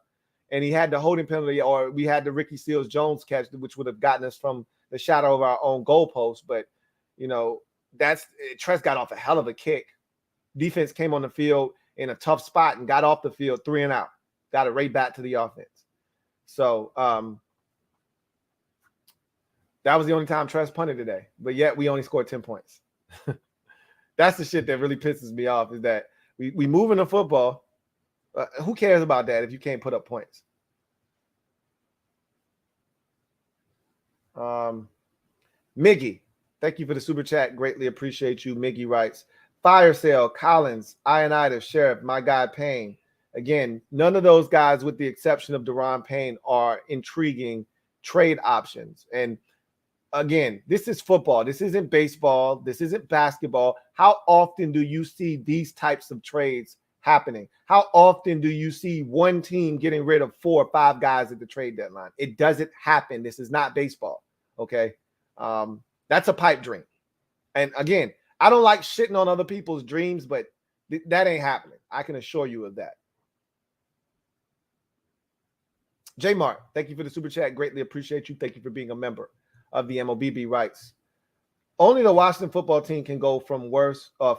[SPEAKER 1] And he had the holding penalty, or we had the Ricky Seals-Jones catch, which would have gotten us from the shadow of our own goalpost. But, Tress got off a hell of a kick. Defense came on the field in a tough spot and got off the field 3 and out. Got it right back to the offense. So that was the only time Tress punted today. But yet we only scored 10 points. That's the shit that really pisses me off, is that we moving the football. Who cares about that if you can't put up points? Miggy, thank you for the super chat. Greatly appreciate you. Miggy writes, fire sale, Collins, Ioannidis, Sheriff, my guy Payne. Again, none of those guys, with the exception of Daron Payne, are intriguing trade options. And again, this is football. This isn't baseball. This isn't basketball. How often do you see these types of trades happening? How often do you see one team getting rid of 4 or 5 guys at the trade deadline? It doesn't happen. This is not baseball. Okay. That's a pipe dream. And again, I don't like shitting on other people's dreams, but that ain't happening. I can assure you of that. J Mart, thank you for the super chat. Greatly appreciate you. Thank you for being a member of the MOBB. Writes, only the Washington football team can go from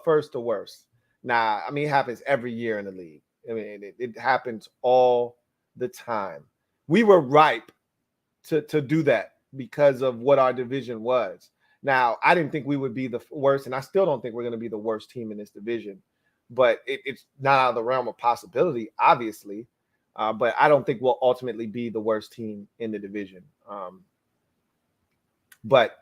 [SPEAKER 1] first to worst. Nah, I mean, it happens every year in the league. I mean, it happens all the time. We were ripe to do that because of what our division was. Now, I didn't think we would be the worst, and I still don't think we're going to be the worst team in this division. But it's not out of the realm of possibility, obviously. But I don't think we'll ultimately be the worst team in the division. But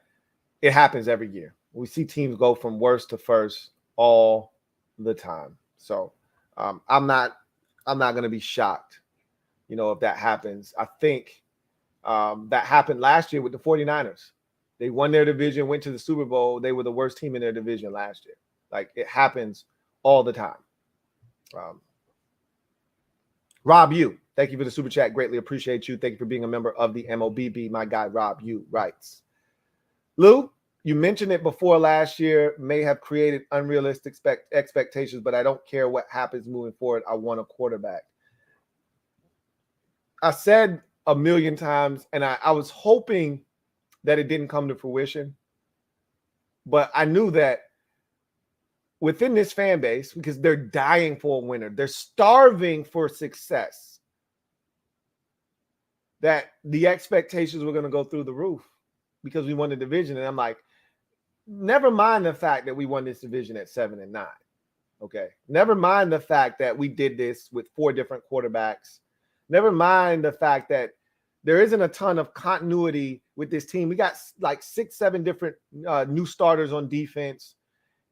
[SPEAKER 1] it happens every year. We see teams go from worst to first all the time. So I'm not going to be shocked, if that happens. I think that happened last year with the 49ers. They won their division, went to the Super Bowl. They were the worst team in their division last year. Like, it happens all the time. Rob, Thank you for the super chat. Greatly appreciate you. Thank you for being a member of the MOBB. My guy, Rob, you writes. Lou, you mentioned it before last year, may have created unrealistic expectations, but I don't care what happens moving forward. I want a quarterback. I said a million times, and I was hoping that it didn't come to fruition, but I knew that within this fan base, because they're dying for a winner, they're starving for success, that the expectations were going to go through the roof because we won the division. And I'm like, never mind the fact that we won this division at 7-9. Okay. Never mind the fact that we did this with 4 different quarterbacks. Never mind the fact that there isn't a ton of continuity with this team. We got like 6-7 different new starters on defense,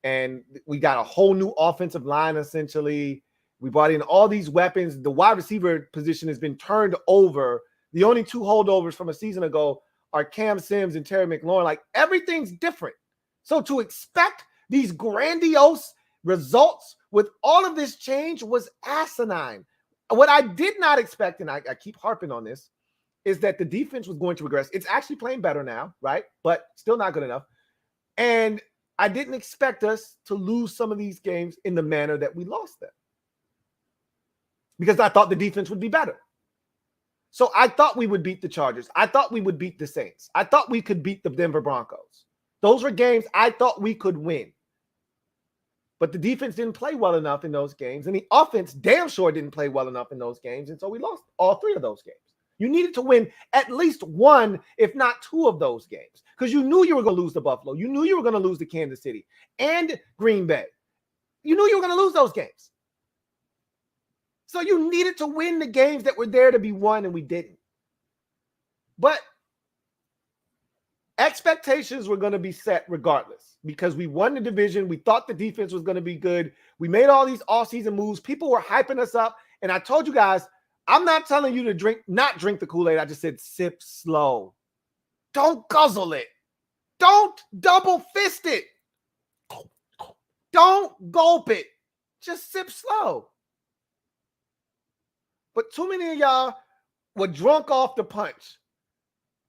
[SPEAKER 1] and we got a whole new offensive line essentially. We brought in all these weapons. The wide receiver position has been turned over. The only 2 holdovers from a season ago are Cam Sims and Terry McLaurin. Like, everything's different. So to expect these grandiose results with all of this change was asinine. What I did not expect, and I keep harping on this, is that the defense was going to regress. It's actually playing better now, right? But still not good enough. And I didn't expect us to lose some of these games in the manner that we lost them, because I thought the defense would be better. So I thought we would beat the Chargers. I thought we would beat the Saints. I thought we could beat the Denver Broncos. Those were games I thought we could win. But the defense didn't play well enough in those games, and the offense damn sure didn't play well enough in those games, and so we lost all 3 of those games. You needed to win at least 1, if not 2 of those games, because you knew you were going to lose to Buffalo. You knew you were going to lose to Kansas City and Green Bay. You knew you were going to lose those games. So you needed to win the games that were there to be won, and we didn't. But expectations were going to be set regardless, because we won the division. We thought the defense was going to be good. We made all these offseason moves. People were hyping us up, and I told you guys, I'm not telling you to not drink the Kool-Aid. I just said sip slow. Don't guzzle it. Don't double fist it. Don't gulp it. Just sip slow. But too many of y'all were drunk off the punch.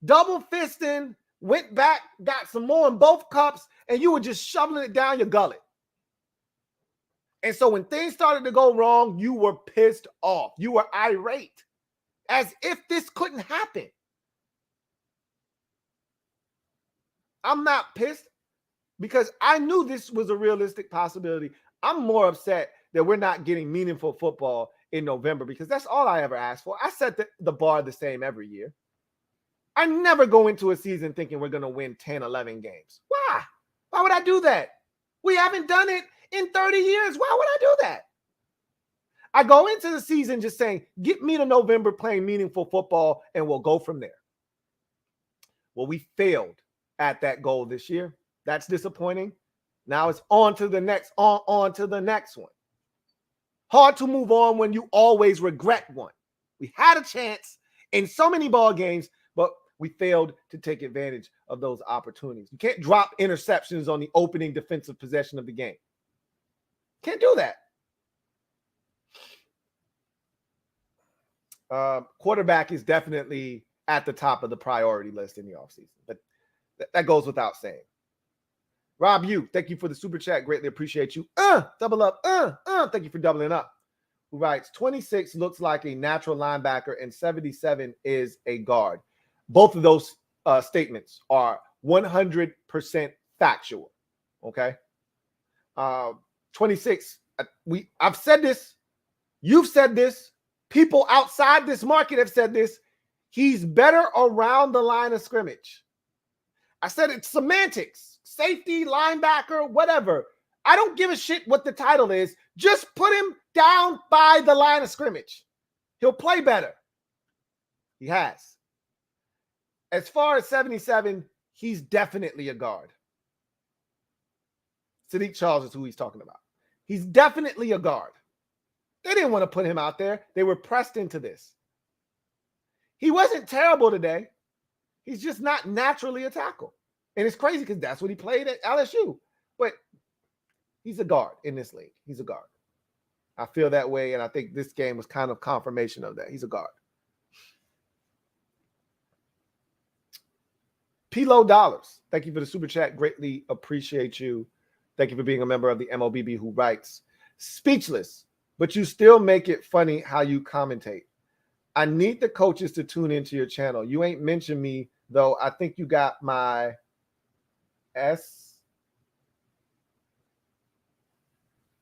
[SPEAKER 1] Double fisting, went back, got some more in both cups, and you were just shoveling it down your gullet. And so when things started to go wrong, you were pissed off. You were irate, as if this couldn't happen. I'm not pissed because I knew this was a realistic possibility. I'm more upset that we're not getting meaningful football in November, because that's all I ever asked for. I set the bar the same every year. I never go into a season thinking we're going to win 10, 11 games. Why? Why would I do that? We haven't done it in 30 years. Why would I do that? I go into the season just saying, get me to November playing meaningful football, and we'll go from there. Well, we failed at that goal this year. That's disappointing. Now it's on to the next one. Hard to move on when you always regret one. We had a chance in so many ball games, but we failed to take advantage of those opportunities. You can't drop interceptions on the opening defensive possession of the game. Can't do that. Quarterback is definitely at the top of the priority list in the offseason, but that goes without saying. Rob, thank you for the super chat. Greatly appreciate you. Double up. Thank you for doubling up. Who writes, 26 looks like a natural linebacker and 77 is a guard. Both of those statements are 100% factual. Okay. 26. I've said this. You've said this. People outside this market have said this. He's better around the line of scrimmage. I said it's semantics, safety, linebacker, whatever. I don't give a shit what the title is. Just put him down by the line of scrimmage. He'll play better. He has. As far as 77, he's definitely a guard. Sadiq Charles is who he's talking about. He's definitely a guard. They didn't want to put him out there. They were pressed into this. He wasn't terrible today. He's just not naturally a tackle. And it's crazy because that's what he played at LSU. But he's a guard in this league. He's a guard. I feel that way, and I think this game was kind of confirmation of that. He's a guard. P-Low Dollars, thank you for the super chat. Greatly appreciate you. Thank you for being a member of the MOBB who writes, speechless, but you still make it funny how you commentate. I need the coaches to tune into your channel. You ain't mentioned me, though. I think you got my S.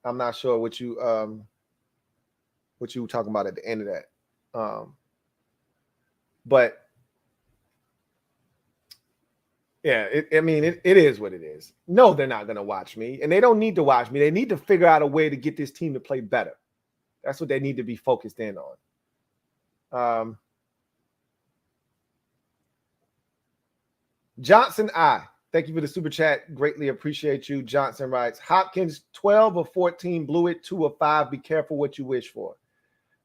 [SPEAKER 1] I'm not sure what you were talking about at the end of that. But yeah, it is what it is. No, they're not going to watch me, and they don't need to watch me. They need to figure out a way to get this team to play better. That's what they need to be focused in on. Johnson, thank you for the super chat. Greatly appreciate you. Johnson writes, Hopkins, 12 of 14, blew it, 2 of 5. Be careful what you wish for.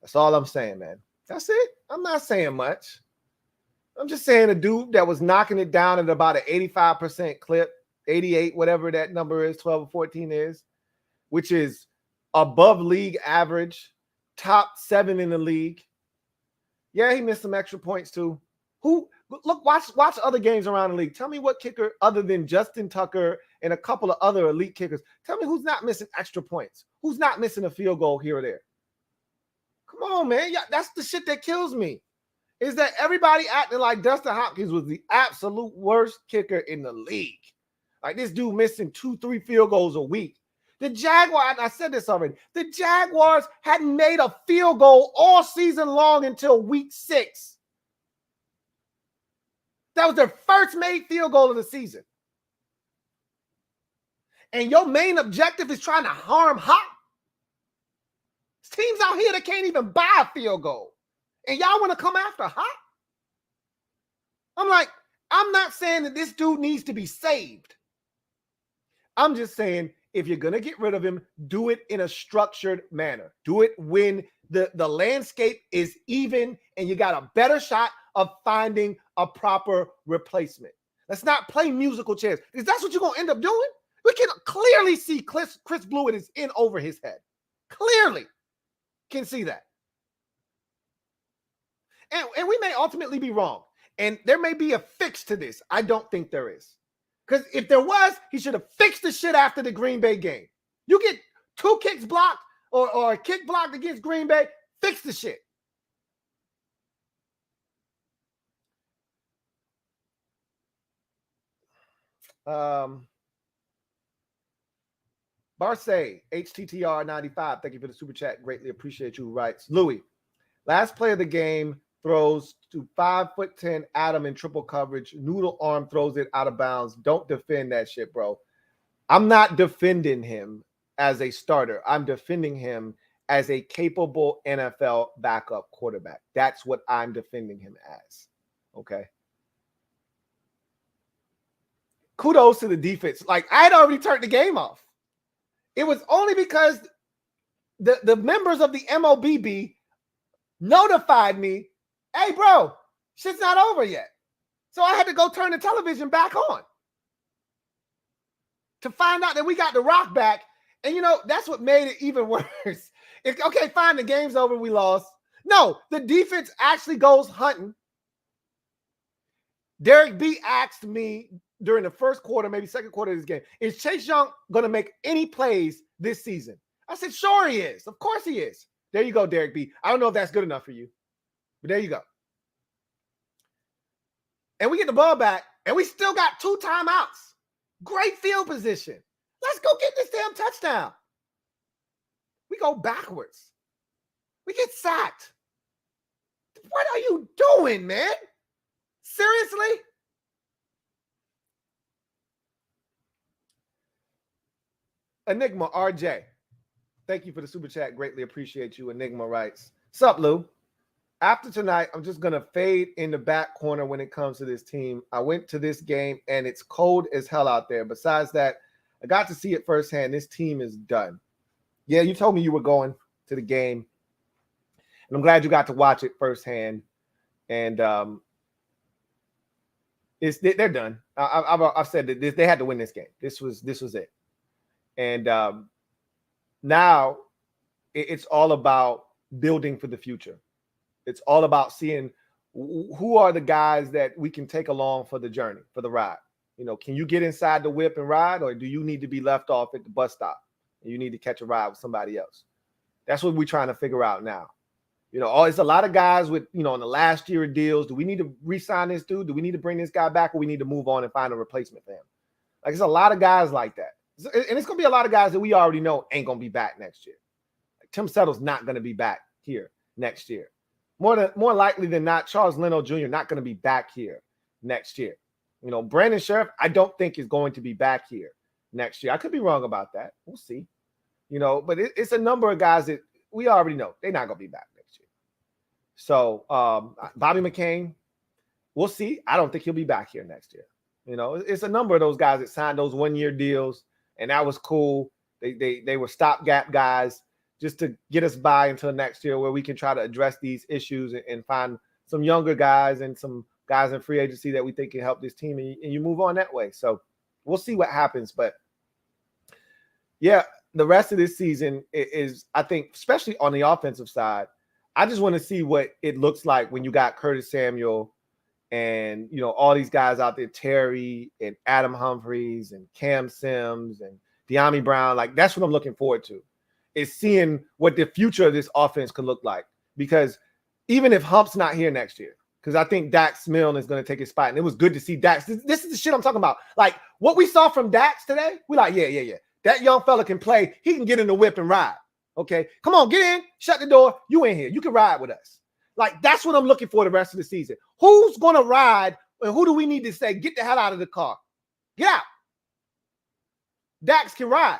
[SPEAKER 1] That's all I'm saying, man. That's it. I'm not saying much. I'm just saying a dude that was knocking it down at about an 85% clip, 88, whatever that number is, 12 or 14 is, which is above league average, top 7 in the league. Yeah, he missed some extra points too. Watch other games around the league. Tell me what kicker other than Justin Tucker and a couple of other elite kickers. Tell me who's not missing extra points. Who's not missing a field goal here or there. Come on, man. Yeah, that's the shit that kills me. Is that everybody acting like Dustin Hopkins was the absolute worst kicker in the league. Like this dude missing 2-3 field goals a week. The Jaguars, I said this already, the Jaguars hadn't made a field goal all season long until week 6. That was their first made field goal of the season. And your main objective is trying to harm Hop. There's teams out here that can't even buy a field goal. And y'all want to come after Hop? I'm like, I'm not saying that this dude needs to be saved. I'm just saying if you're going to get rid of him, do it in a structured manner. Do it when the landscape is even and you got a better shot of finding a proper replacement. Let's not play musical chairs because that's what you're going to end up doing. We can clearly see Chris Blewett is in over his head. Clearly can see that. And we may ultimately be wrong. And there may be a fix to this. I don't think there is. Because if there was, he should have fixed the shit after the Green Bay game. You get 2 kicks blocked or a kick blocked against Green Bay, fix the shit. Barce, HTTR95, thank you for the super chat. Greatly appreciate you. Writes, Louie, last play of the game, throws to 5'10" Adam in triple coverage. Noodle arm throws it out of bounds. Don't defend that shit, bro. I'm not defending him as a starter. I'm defending him as a capable NFL backup quarterback. That's what I'm defending him as. Okay. Kudos to the defense. Like, I had already turned the game off. It was only because the members of the MOBB notified me, hey, bro, shit's not over yet. So I had to go turn the television back on to find out that we got the rock back. And, you know, that's what made it even worse. Okay, fine, the game's over, we lost. No, the defense actually goes hunting. Derek B asked me during the first quarter, maybe second quarter of this game, is Chase Young going to make any plays this season? I said, sure he is. Of course he is. There you go, Derek B. I don't know if that's good enough for you, but there you go. And we get the ball back, and we still got 2 timeouts. Great field position. Let's go get this damn touchdown. We go backwards. We get sacked. What are you doing, man? Seriously? Enigma RJ. Thank you for the super chat. Greatly appreciate you. Enigma writes, sup, Lou? After tonight, I'm just going to fade in the back corner when it comes to this team. I went to this game, and it's cold as hell out there. Besides that, I got to see it firsthand. This team is done. Yeah, you told me you were going to the game, and I'm glad you got to watch it firsthand. And they're done. I've said that they had to win this game. This was it. And now it's all about building for the future. It's all about seeing who are the guys that we can take along for the journey, for the ride. You know, can you get inside the whip and ride, or do you need to be left off at the bus stop and you need to catch a ride with somebody else? That's what we're trying to figure out now. You know, it's a lot of guys with, you know, in the last year of deals. Do we need to re-sign this dude? Do we need to bring this guy back, or we need to move on and find a replacement for him? Like, it's a lot of guys like that. And it's going to be a lot of guys that we already know ain't going to be back next year. Like, Tim Settle's not going to be back here next year. More likely than not, Charles Leno Jr. not going to be back here next year. You know, Brandon Sheriff, I don't think is going to be back here next year. I could be wrong about that. We'll see. You know, but it's a number of guys that we already know they're not going to be back next year. So Bobby McCain, we'll see. I don't think he'll be back here next year. You know, it's a number of those guys that signed those one-year deals, and that was cool. They were stopgap guys just to get us by until next year, where we can try to address these issues and find some younger guys and some guys in free agency that we think can help this team, and you move on that way. So we'll see what happens. But yeah, the rest of this season is, I think, especially on the offensive side, I just want to see what it looks like when you got Curtis Samuel and, you know, all these guys out there, Terry and Adam Humphries and Cam Sims and De'Ami Brown. Like, that's what I'm looking forward to, is seeing what the future of this offense could look like. Because even if Hump's not here next year, because I think Dax Milne is going to take his spot, and it was good to see Dax. This is the shit I'm talking about. Like, what we saw from Dax today, we like, yeah. That young fella can play. He can get in the whip and ride. Okay, come on, get in, shut the door. You in here. You can ride with us. Like, that's what I'm looking for the rest of the season. Who's going to ride, and who do we need to say, get the hell out of the car? Get out. Dax can ride.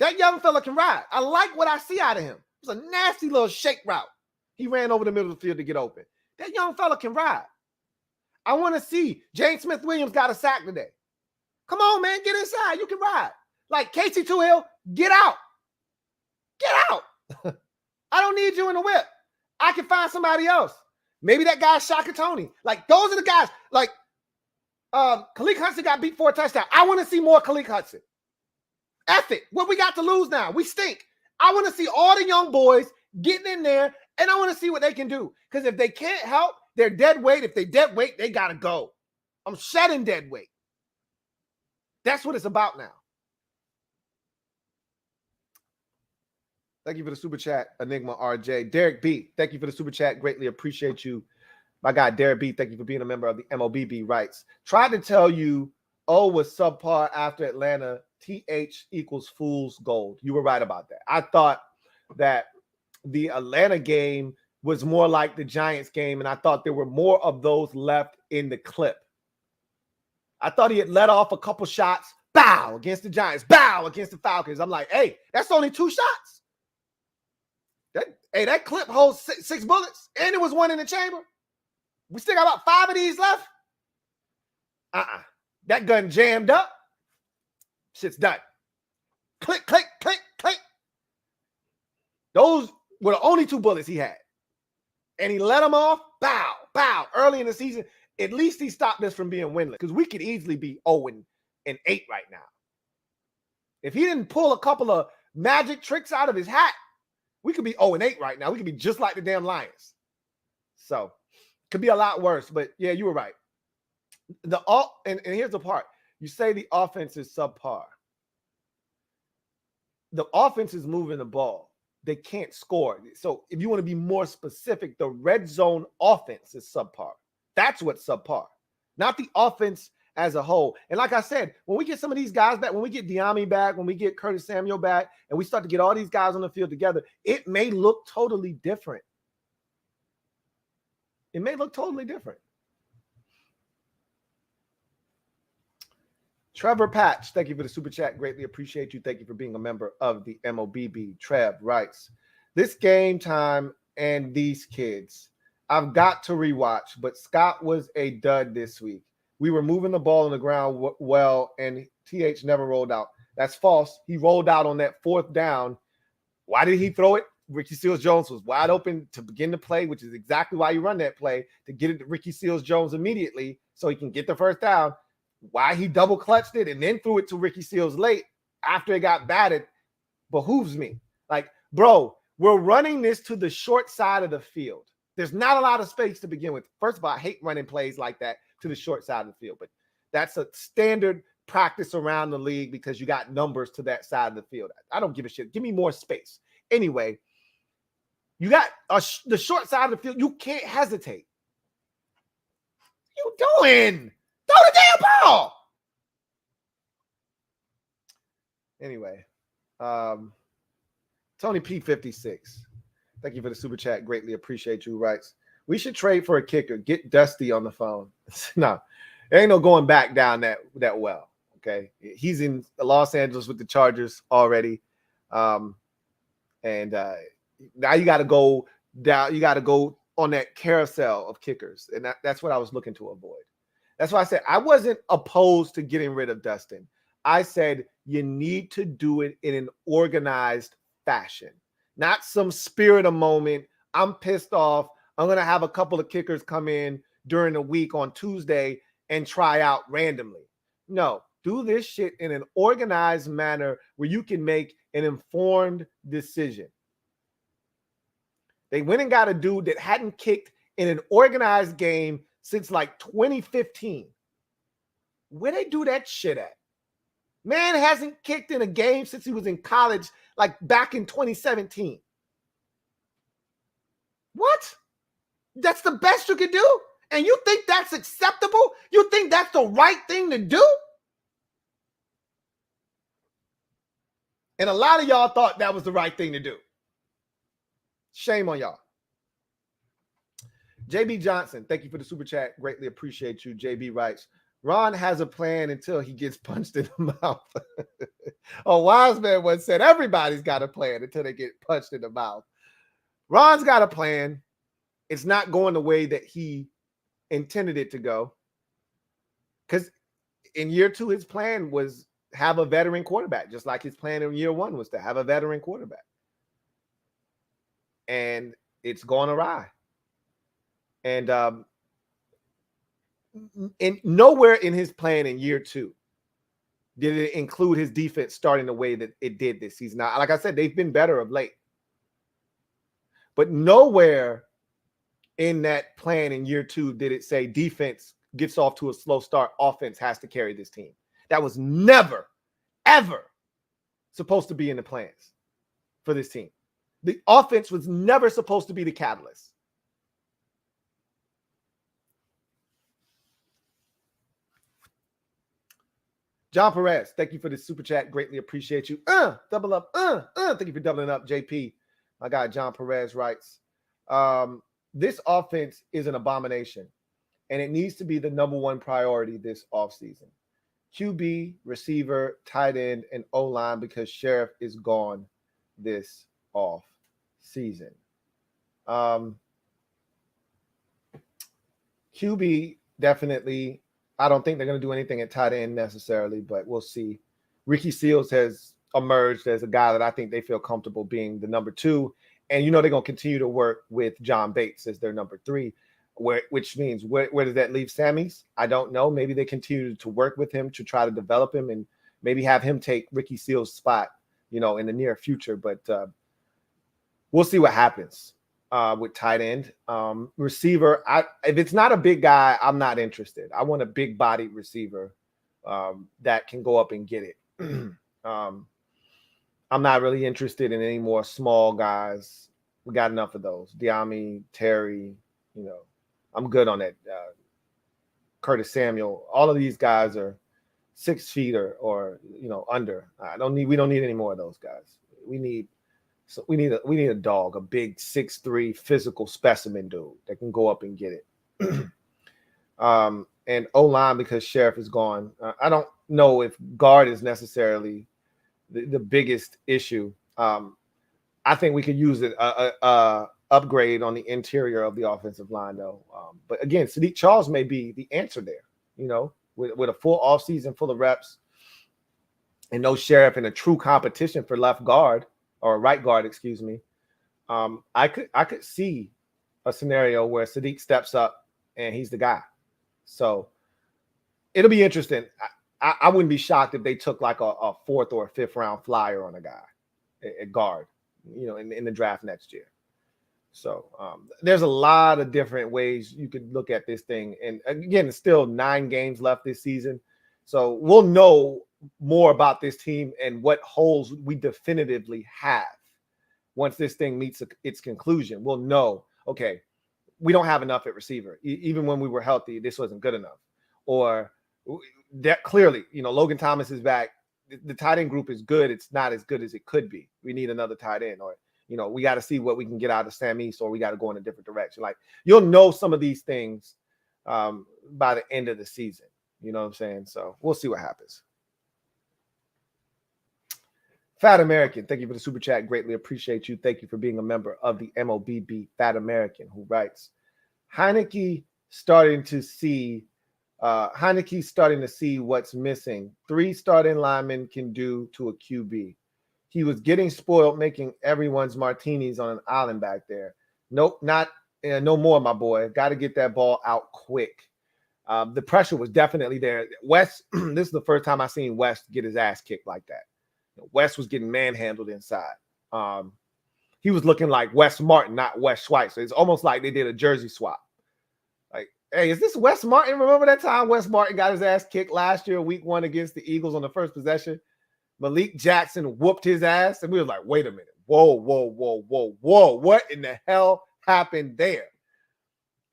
[SPEAKER 1] That young fella can ride. I like what I see out of him. It was a nasty little shake route. He ran over the middle of the field to get open. That young fella can ride. I want to see James Smith-Williams got a sack today. Come on, man, get inside. You can ride. Like, Casey Toohill, get out. Get out. I don't need you in the whip. I can find somebody else. Maybe that guy Shaka Tony. Like, those are the guys. Like, Khaleke Hudson got beat for a touchdown. I want to see more Khaleke Hudson. F it. What we got to lose now? We stink. I want to see all the young boys getting in there, and I want to see what they can do. Because if they can't help, they're dead weight. If they dead weight, they got to go. I'm shedding dead weight. That's what it's about now. Thank you for the super chat, Enigma RJ. Derek B, thank you for the super chat. Greatly appreciate you. My guy, Derek B, thank you for being a member of the MOBB Rights. Tried to tell you O was subpar after Atlanta. TH equals fool's gold. You were right about that. I thought that the Atlanta game was more like the Giants game, and I thought there were more of those left in the clip. I thought he had let off a couple shots, bow, against the Giants, bow, against the Falcons. I'm like, hey, that's only 2 shots. That clip holds 6 bullets, and there was 1 in the chamber. We still got about 5 of these left. That gun jammed up. Shit's done. Click, click, click, click. Those were the only 2 bullets he had. And he let them off, bow, bow, early in the season. At least he stopped us from being winless, because we could easily be 0-8 right now. If he didn't pull a couple of magic tricks out of his hat, we could be 0-8 right now. We could be just like the damn Lions. So, could be a lot worse. But, yeah, you were right. And here's the part. You say the offense is subpar. The offense is moving the ball. They can't score. So, if you want to be more specific, the red zone offense is subpar. That's what's subpar, not the offense as a whole. And like I said, when we get some of these guys back, when we get De'Ami back, when we get Curtis Samuel back, and we start to get all these guys on the field together, it may look totally different. It may look totally different. Trevor Patch, thank you for the super chat. Greatly appreciate you. Thank you for being a member of the MOBB. Trev writes, this game time and these kids, I've got to rewatch, but Scott was a dud this week. We were moving the ball on the ground well, and TH never rolled out. That's false. He rolled out on that 4th down. Why did he throw it? Ricky Seals-Jones was wide open to begin the play, which is exactly why you run that play, to get it to Ricky Seals-Jones immediately so he can get the 1st down. Why he double clutched it and then threw it to Ricky Seals late after it got batted behooves me. Like, Bro, we're running this to the short side of the field. There's not a lot of space to begin with. First of all, I hate running plays like that to the short side of the field, but that's a standard practice around the league because you got numbers to that side of the field. I don't give a shit. Give me more space. Anyway, you got the short side of the field. You can't hesitate. What you doing? Throw the damn ball. Anyway, Tony P56. Thank you for the super chat. Greatly appreciate you. Writes, we should trade for a kicker. Get Dusty on the phone. No, there ain't no going back down that well. Okay, he's in Los Angeles with the Chargers already, and now you got to go down. You got to go on that carousel of kickers, and that's what I was looking to avoid. That's why I said I wasn't opposed to getting rid of Dustin. I said you need to do it in an organized fashion, not some spirit of moment. I'm pissed off. I'm going to have a couple of kickers come in during the week on Tuesday and try out randomly. No, do this shit in an organized manner where you can make an informed decision. They went and got a dude that hadn't kicked in an organized game since like 2015. Where they do that shit at? Man hasn't kicked in a game since he was in college, like back in 2017. What? That's the best you could do? And you think that's acceptable? You think that's the right thing to do? And a lot of y'all thought that was the right thing to do. Shame on y'all. JB Johnson, thank you for the super chat. Greatly appreciate you. JB writes, Ron has a plan until he gets punched in the mouth. A wise man once said, everybody's got a plan until they get punched in the mouth. Ron's got a plan. It's not going the way that he intended it to go. Because in year 2, his plan was have a veteran quarterback, just like his plan in year 1 was to have a veteran quarterback. And it's gone awry. And nowhere in his plan in year 2 did it include his defense starting the way that it did this season. Now, like I said, they've been better of late. But nowhere in that plan in year 2 did it say defense gets off to a slow start, offense has to carry this team. That was never, ever supposed to be in the plans for this team. The offense was never supposed to be the catalyst. John Perez, thank you for the super chat. Greatly appreciate you. Double up. Thank you for doubling up, JP. My guy John Perez writes, this offense is an abomination, and it needs to be the number 1 priority this offseason. QB, receiver, tight end, and O-line because Sheriff is gone this off season. QB, definitely. I don't think they're going to do anything at tight end necessarily, but we'll see. Ricky Seals has emerged as a guy that I think they feel comfortable being the number 2. And, they're going to continue to work with John Bates as their number 3, which means where does that leave Sammy's? I don't know. Maybe they continue to work with him to try to develop him and maybe have him take Ricky Seals' spot, in the near future. But we'll see what happens with tight end. Receiver, if it's not a big guy, I'm not interested. I want a big-bodied receiver that can go up and get it. I'm not really interested in any more small guys. We got enough of those. Diami, Terry, I'm good on that. Curtis Samuel, all of these guys are 6 feet or under. We don't need any more of those guys. We need a dog, a big 6'3" physical specimen dude that can go up and get it. And O-line because Sheriff is gone. I don't know if guard is necessarily the biggest issue. I think we could use it upgrade on the interior of the offensive line, though. But again, Sadiq Charles may be the answer there. With a full offseason full of reps and no Sheriff in a true competition for left guard or right guard, excuse me. I could see a scenario where Sadiq steps up and he's the guy. So it'll be interesting. I wouldn't be shocked if they took like a 4th or a 5th round flyer on a guy at guard. in the draft next year. So there's a lot of different ways you could look at this thing. And again, it's still 9 games left this season. So we'll know more about this team and what holes we definitively have once this thing meets its conclusion. We'll know, okay, we don't have enough at receiver. Even when we were healthy, this wasn't good enough. Or that clearly, Logan Thomas is back. The tight end group is good. It's not as good as it could be. We need another tight end. Or, we got to see what we can get out of Sam East, or we got to go in a different direction. Like, you'll know some of these things by the end of the season. You know what I'm saying? So we'll see what happens. Fat American, thank you for the super chat. Greatly appreciate you. Thank you for being a member of the MOBB. Fat American, who writes, Heineke's starting to see what's missing. 3 starting linemen can do to a QB. He was getting spoiled, making everyone's martinis on an island back there. Nope, no more, my boy. Got to get that ball out quick. The pressure was definitely there. West, this is the first time I've seen West get his ass kicked like that. West was getting manhandled inside. He was looking like Wes Martin, not Wes Schweitzer. It's almost like they did a jersey swap. Like, hey, is this Wes Martin? Remember that time Wes Martin got his ass kicked last year, week 1 against the Eagles on the first possession? Malik Jackson whooped his ass, and we were like, wait a minute. Whoa. What in the hell happened there?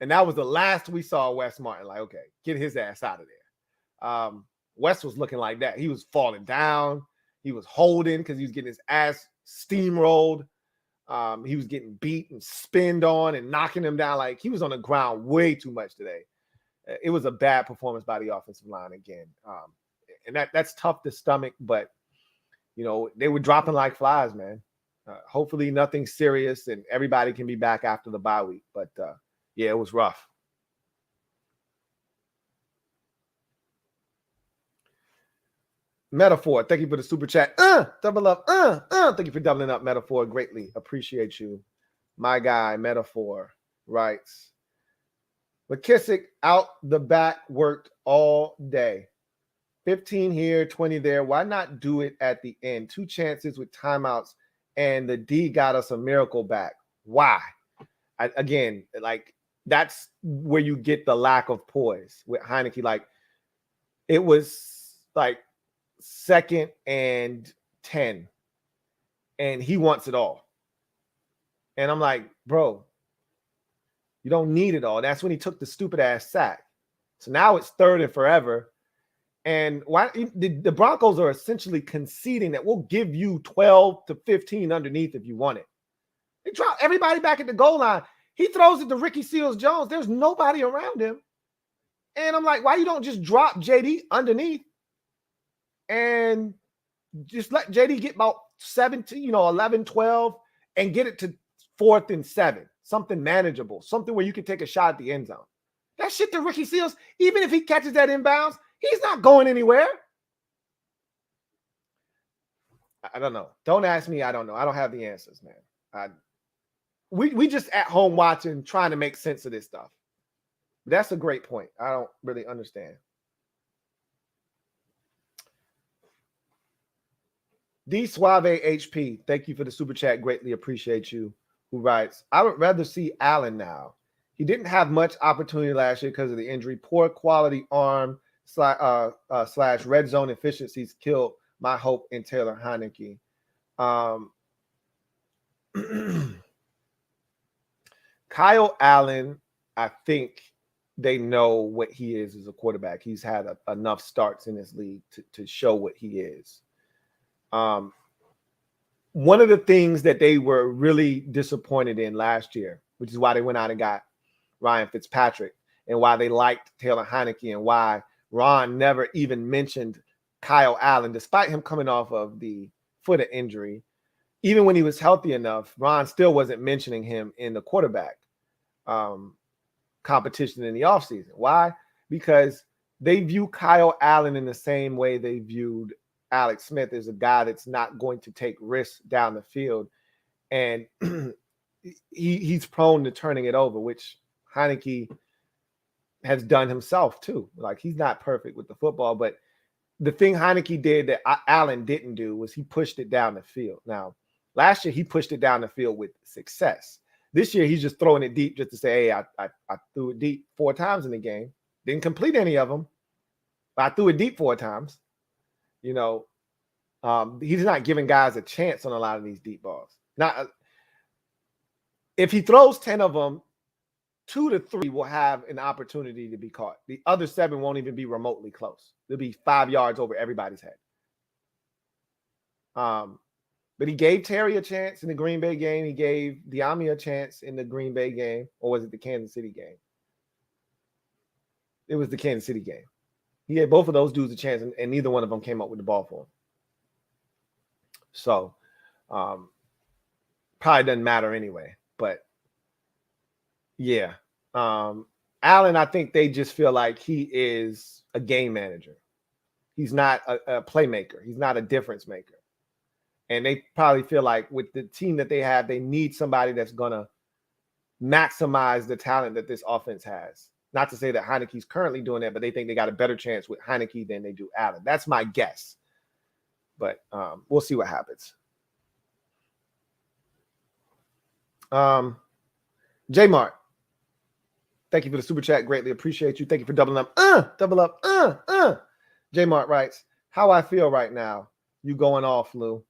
[SPEAKER 1] And that was the last we saw Wes Martin. Like, okay, get his ass out of there. Wes was looking like that. He was falling down. He was holding because he was getting his ass steamrolled. He was getting beat and spinned on and knocking him down. Like, he was on the ground way too much today. It was a bad performance by the offensive line again. And that's tough to stomach, but, they were dropping like flies, man. Hopefully nothing serious and everybody can be back after the bye week. But, yeah, it was rough. Metaphor, thank you for the super chat. Double up. Thank you for doubling up, Metaphor. Greatly appreciate you. My guy, Metaphor, writes, McKissick out the back worked all day. 15 here, 20 there. Why not do it at the end? 2 chances with timeouts, and the D got us a miracle back. Why? Again, that's where you get the lack of poise with Heinicke. Like, it was like 2nd and 10, and he wants it all. And I'm like, bro, you don't need it all. That's when he took the stupid ass sack. So now it's 3rd and forever. And why the Broncos are essentially conceding that we'll give you 12 to 15 underneath if you want it. They drop everybody back at the goal line. He throws it to Ricky Seals-Jones. There's nobody around him. And I'm like, why you don't just drop JD underneath and just let JD get about 17, 11, 12, and get it to 4th and 7, something manageable, something where you can take a shot at the end zone. That shit to Ricky Seals, even if he catches that inbounds, he's not going anywhere. I don't know. Don't ask me. I don't know. I don't have the answers, man. We just at home watching, trying to make sense of this stuff. That's a great point. I don't really understand. D Suave HP, thank you for the super chat. Greatly appreciate you. Who writes, I would rather see Allen now. He didn't have much opportunity last year because of the injury. Poor quality arm slash red zone efficiencies killed my hope in Taylor Heinicke. Kyle Allen, I think they know what he is as a quarterback. He's had enough starts in this league to show what he is. One of the things that they were really disappointed in last year, which is why they went out and got Ryan Fitzpatrick, and why they liked Taylor Heinicke, and why Ron never even mentioned Kyle Allen, despite him coming off of the foot injury. Even when he was healthy enough, Ron still wasn't mentioning him in the quarterback competition in the offseason. Why? Because they view Kyle Allen in the same way they viewed Alex Smith, as a guy that's not going to take risks down the field. And he's prone to turning it over, which Heinicke has done himself too. Like, he's not perfect with the football, but the thing Heinicke did that Allen didn't do was he pushed it down the field. Now, Last year, he pushed it down the field with success. This year, he's just throwing it deep just to say, hey, I threw it deep 4 times in the game. Didn't complete any of them, but I threw it deep 4 times. You know, he's not giving guys a chance on a lot of these deep balls. Not if he throws 10 of them, 2 to 3 will have an opportunity to be caught. The other 7 won't even be remotely close. They'll be 5 yards over everybody's head. But he gave Terry a chance in the Green Bay game. He gave Diami a chance in the Green Bay game. Or was it the Kansas City game? It was the Kansas City game. He gave both of those dudes a chance, and neither one of them came up with the ball for him. So, probably doesn't matter anyway. But, yeah. Allen, I think they just feel like he is a game manager. He's not a playmaker. He's not a difference maker. And they probably feel like with the team that they have, they need somebody that's going to maximize the talent that this offense has. Not to say that Heineke's currently doing that, but they think they got a better chance with Heineke than they do Allen. That's my guess. But we'll see what happens. J-Mart, thank you for the super chat. Greatly appreciate you. Thank you for doubling up. Double up. J-Mart writes, how I feel right now. You going off, Lou.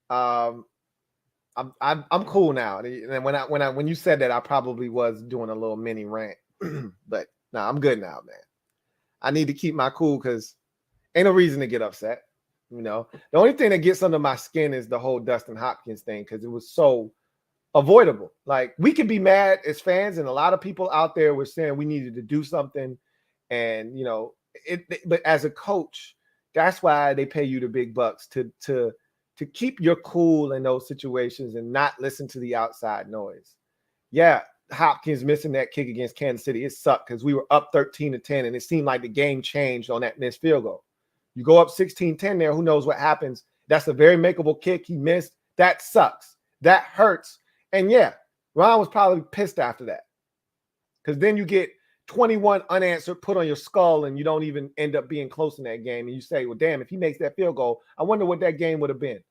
[SPEAKER 1] I'm cool now. And when you said that, I probably was doing a little mini rant, but no, I'm good now, man. I need to keep my cool because ain't no reason to get upset. You know, the only thing that gets under my skin is the whole Dustin Hopkins thing because it was so avoidable. Like we could be mad as fans, and a lot of people out there were saying we needed to do something, and you know, but as a coach, that's why they pay you the big bucks to keep your cool in those situations and not listen to the outside noise. Yeah, Hopkins missing that kick against Kansas City, it sucked because we were up 13-10, and it seemed like the game changed on that missed field goal. You go up 16-10 there, who knows what happens? That's a very makeable kick. He missed. That sucks. That hurts. And yeah, Ron was probably pissed after that because then you get 21 unanswered put on your skull and you don't even end up being close in that game. And you say, well, damn, if he makes that field goal, I wonder what that game would have been.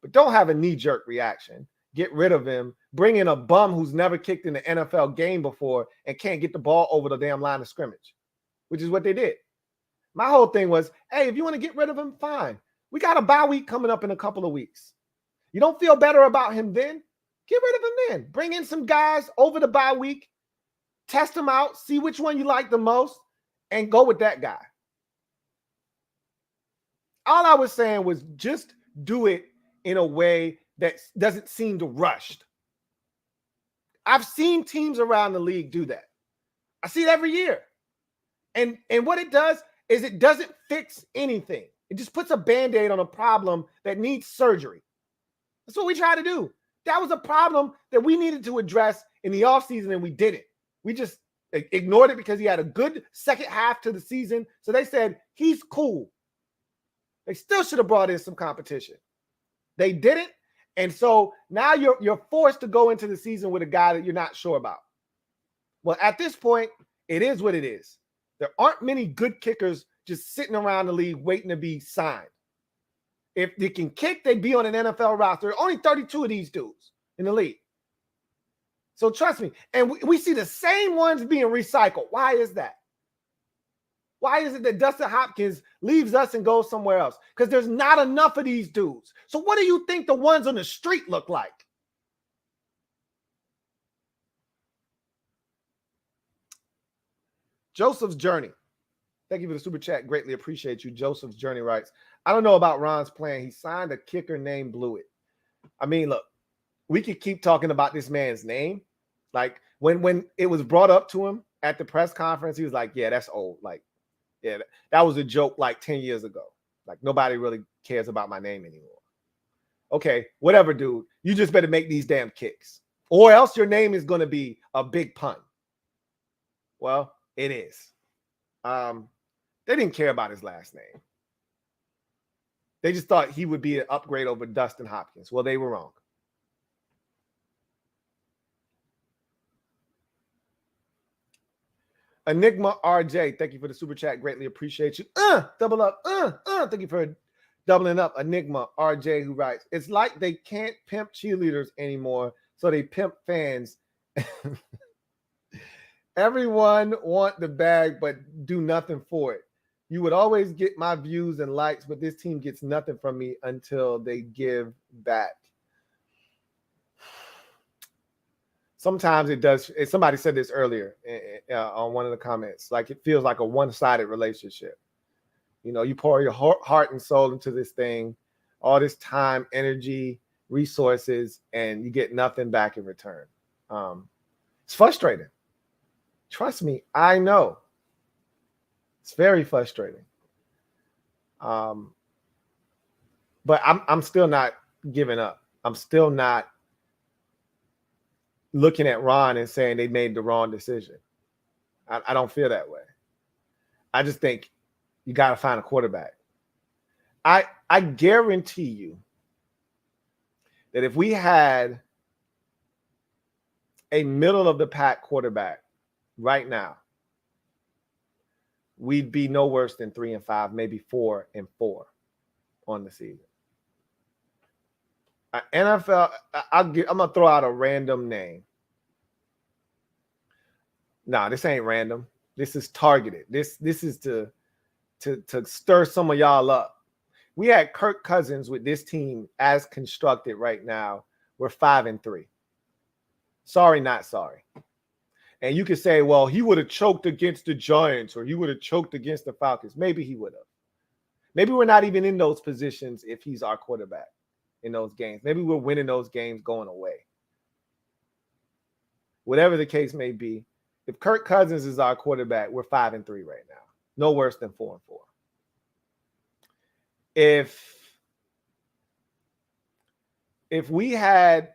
[SPEAKER 1] But don't have a knee-jerk reaction. Get rid of him. Bring in a bum who's never kicked in the NFL game before and can't get the ball over the damn line of scrimmage, which is what they did. My whole thing was, hey, if you want to get rid of him, fine. We got a bye week coming up in a couple of weeks. You don't feel better about him then? Get rid of him then. Bring in some guys over the bye week. Test them out. See which one you like the most and go with that guy. All I was saying was just do it in a way that doesn't seem to rushed. I've seen teams around the league do that. I see it every year. And what it does is it doesn't fix anything. It just puts a Band-Aid on a problem that needs surgery. That's what we try to do. That was a problem that we needed to address in the offseason, and we didn't. We just ignored it because he had a good second half to the season. So they said, he's cool. They still should have brought in some competition. They didn't. And so now you're forced to go into the season with a guy that you're not sure about. Well, at this point, it is what it is. There aren't many good kickers just sitting around the league waiting to be signed. If they can kick, they'd be on an NFL roster. There are only 32 of these dudes in the league. So trust me. And we see the same ones being recycled. Why is that? Why is it that Dustin Hopkins leaves us and goes somewhere else? Because there's not enough of these dudes. So what do you think the ones on the street look like? Joseph's Journey. Thank you for the super chat. Greatly appreciate you. Joseph's Journey writes, I don't know about Ron's plan. He signed a kicker named Blewitt. I mean, look, we could keep talking about this man's name. Like when it was brought up to him at the press conference, he was like, yeah, that's old. Like, yeah, that was a joke like 10 years ago. Like nobody really cares about my name anymore. Okay, whatever, dude. You just better make these damn kicks. Or else your name is going to be a big pun. Well, it is. They didn't care about his last name. They just thought he would be an upgrade over Dustin Hopkins. Well, they were wrong. Enigma RJ, thank you for the super chat. Greatly appreciate you. Double up. Thank you for Doubling up, Enigma, RJ, who writes, it's like they can't pimp cheerleaders anymore, so they pimp fans. Everyone want the bag, but do nothing for it. You would always get my views and likes, but this team gets nothing from me until they give back. Sometimes it does. Somebody said this earlier on one of the comments. Like, it feels like a one-sided relationship. You know, you pour your heart and soul into this thing, all this time, energy, resources, and you get nothing back in return. It's frustrating. Trust me, I know. It's very frustrating. But I'm still not giving up. I'm still not looking at Ron and saying they made the wrong decision. I don't feel that way. I just think you got to find a quarterback. I guarantee you that if we had a middle of the pack quarterback right now, we'd be no worse than 3-5, maybe 4-4 on the season. NFL, I'm gonna throw out a random name. No, this ain't random. This is targeted. This is to stir some of y'all up. We had Kirk Cousins with this team as constructed right now. We're 5-3. Sorry, not sorry. And you could say, well, he would have choked against the Giants or he would have choked against the Falcons. Maybe he would have. Maybe we're not even in those positions if he's our quarterback in those games. Maybe we're winning those games going away. Whatever the case may be, if Kirk Cousins is our quarterback, we're 5-3 right now. No worse than 4-4. If we had,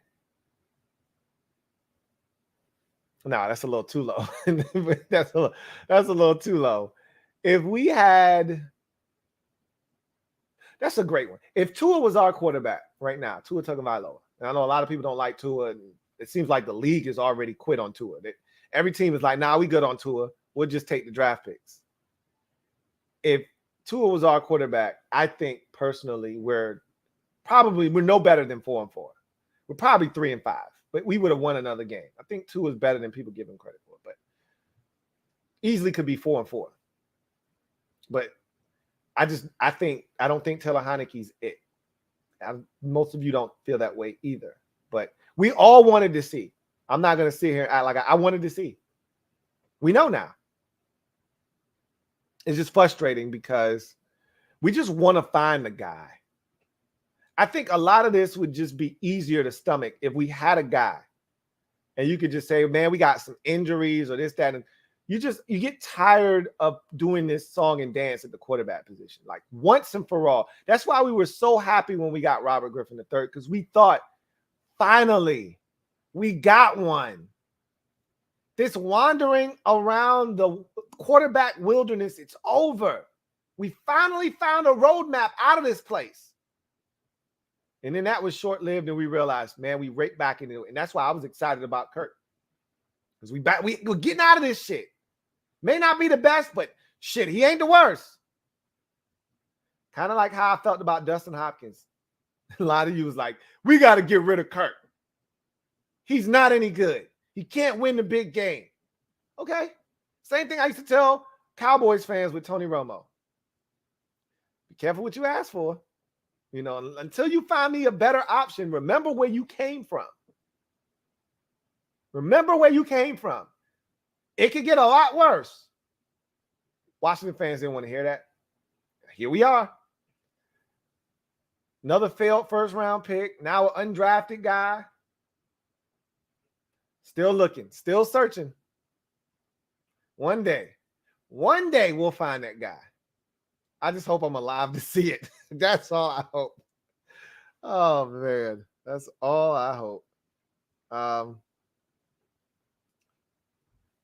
[SPEAKER 1] no, that's a little too low. that's a little too low. If we had, that's a great one. If Tua was our quarterback right now, Tua Tagovailoa, and I know a lot of people don't like Tua, and it seems like the league has already quit on Tua. Every team is like, nah, we good on Tua. We'll just take the draft picks. If Tua was our quarterback, I think personally we're no better than 4-4. We're probably 3-5, but we would have won another game. I think Tua is better than people give him credit for, but easily could be 4-4. But I don't think Taylor Heineke's it. Most of you don't feel that way either, but we all wanted to see. I'm not going to sit here and act like I wanted to see. We know now. It's just frustrating because we just want to find the guy. I think a lot of this would just be easier to stomach if we had a guy and you could just say, man, we got some injuries or this, that, and you get tired of doing this song and dance at the quarterback position, like once and for all. That's why we were so happy when we got Robert Griffin III, because we thought, finally, we got one. This wandering around the quarterback wilderness, it's over. We finally found a roadmap out of this place. And then that was short-lived, and we realized, man, we right back into it. And that's why I was excited about Kirk. Because we're getting out of this shit. May not be the best, but shit, he ain't the worst. Kind of like how I felt about Dustin Hopkins. A lot of you was like, we got to get rid of Kirk. He's not any good. He can't win the big game. Okay. Same thing I used to tell Cowboys fans with Tony Romo. Be careful what you ask for. You know, until you find me a better option, remember where you came from. Remember where you came from. It could get a lot worse. Washington fans didn't want to hear that. Here we are. Another failed first-round pick. Now an undrafted guy. Still looking. Still searching. One day we'll find that guy. I just hope I'm alive to see it. That's all I hope. Oh, man. That's all I hope.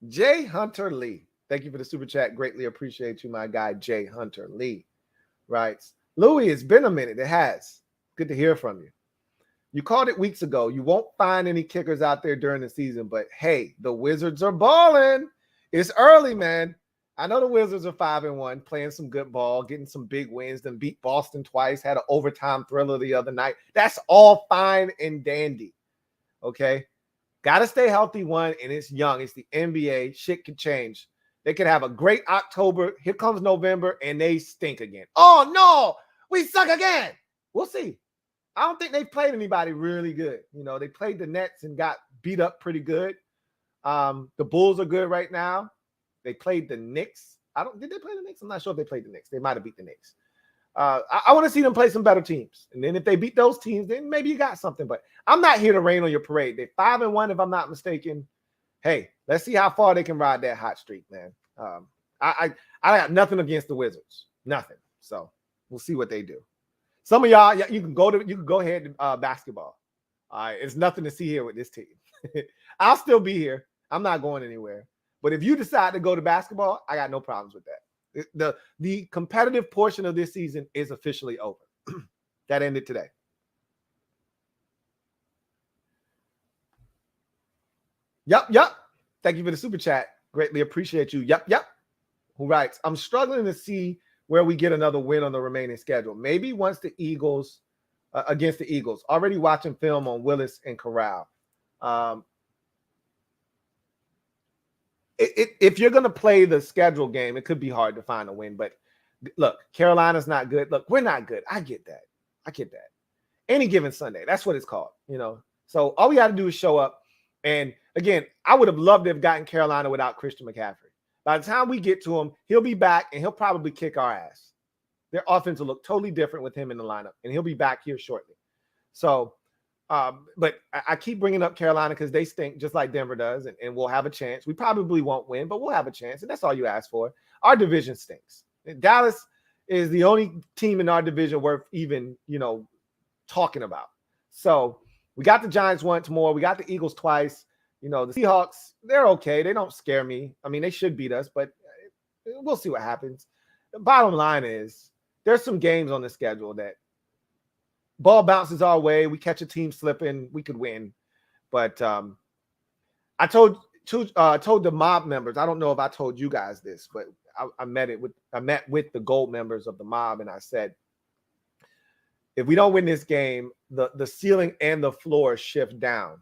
[SPEAKER 1] Jay Hunter Lee. Thank you for the super chat. Greatly appreciate you, my guy, Jay Hunter Lee. Writes, Louie, it's been a minute. It has. Good to hear from you. You called it weeks ago. You won't find any kickers out there during the season, but hey, the Wizards are balling. It's early, man. I know the Wizards are 5-1, playing some good ball, getting some big wins, then beat Boston twice, had an overtime thriller the other night. That's all fine and dandy. Okay. Got to stay healthy, one, and it's young. It's the NBA. Shit could change. They could have a great October. Here comes November, and they stink again. Oh, no, we suck again. We'll see. I don't think they've played anybody really good. You know, they played the Nets and got beat up pretty good. The Bulls are good right now. They played the Knicks. Did they play the Knicks? I'm not sure if they played the Knicks. They might have beat the Knicks. I want to see them play some better teams. And then if they beat those teams, then maybe you got something. But I'm not here to rain on your parade. They're 5-1, if I'm not mistaken. Hey, let's see how far they can ride that hot streak, man. I got nothing against the Wizards. Nothing. So we'll see what they do. Some of y'all, you can go ahead to basketball. All right. It's nothing to see here with this team. I'll still be here. I'm not going anywhere. But if you decide to go to basketball, I got no problems with that. The competitive portion of this season is officially over. That ended today. Yep. Thank you for the super chat. Greatly appreciate you. Yep. Who writes, I'm struggling to see where we get another win on the remaining schedule. Maybe once the Eagles, against the Eagles. Already watching film on Willis and Corral. If you're going to play the schedule game, it could be hard to find a win. But look, Carolina's not good. Look, we're not good. I get that. Any given Sunday, that's what it's called, you know. So all we got to do is show up. And again, I would have loved to have gotten Carolina without Christian McCaffrey. By the time we get to him, he'll be back and he'll probably kick our ass. Their offense will look totally different with him in the lineup, and he'll be back here shortly. So, but I keep bringing up Carolina because they stink just like Denver does, and we'll have a chance. We probably won't win, but we'll have a chance, and that's all you ask for. Our division stinks. Dallas is the only team in our division worth even, talking about. So we got the Giants once more. We got the Eagles twice. The Seahawks, they're okay. They don't scare me. I mean, they should beat us, but we'll see what happens. The bottom line is there's some games on the schedule that ball bounces our way. We catch a team slipping, we could win. But I told the mob members, I don't know if I told you guys this, but I met with the gold members of the mob, and I said, if we don't win this game, the ceiling and the floor shift down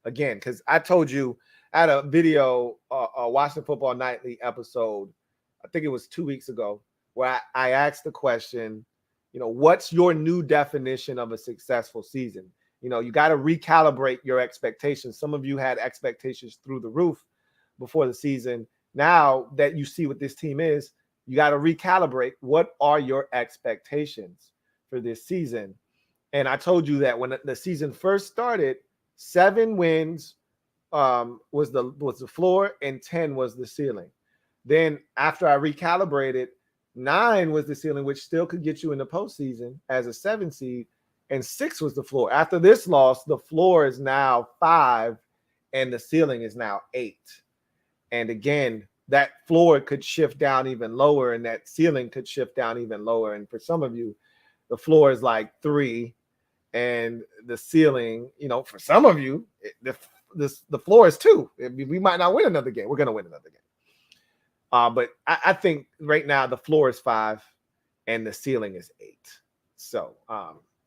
[SPEAKER 1] again. Because I told you I had a video, Washington Football Nightly episode, I think it was 2 weeks ago, where I asked the question, what's your new definition of a successful season? You got to recalibrate your expectations. Some of you had expectations through the roof before the season. Now that you see what this team is, you got to recalibrate. What are your expectations for this season? And I told you that when the season first started, 7 wins was the floor and 10 was the ceiling. Then after I recalibrated, 9 was the ceiling, which still could get you in the postseason as a 7 seed, and 6 was the floor. After this loss, the floor is now 5 and the ceiling is now 8. And again, that floor could shift down even lower and that ceiling could shift down even lower. And for some of you, the floor is like 3 and the ceiling, for some of you, the floor is 2. We might not win another game. We're going to win another game. But I think right now the floor is 5 and the ceiling is 8. So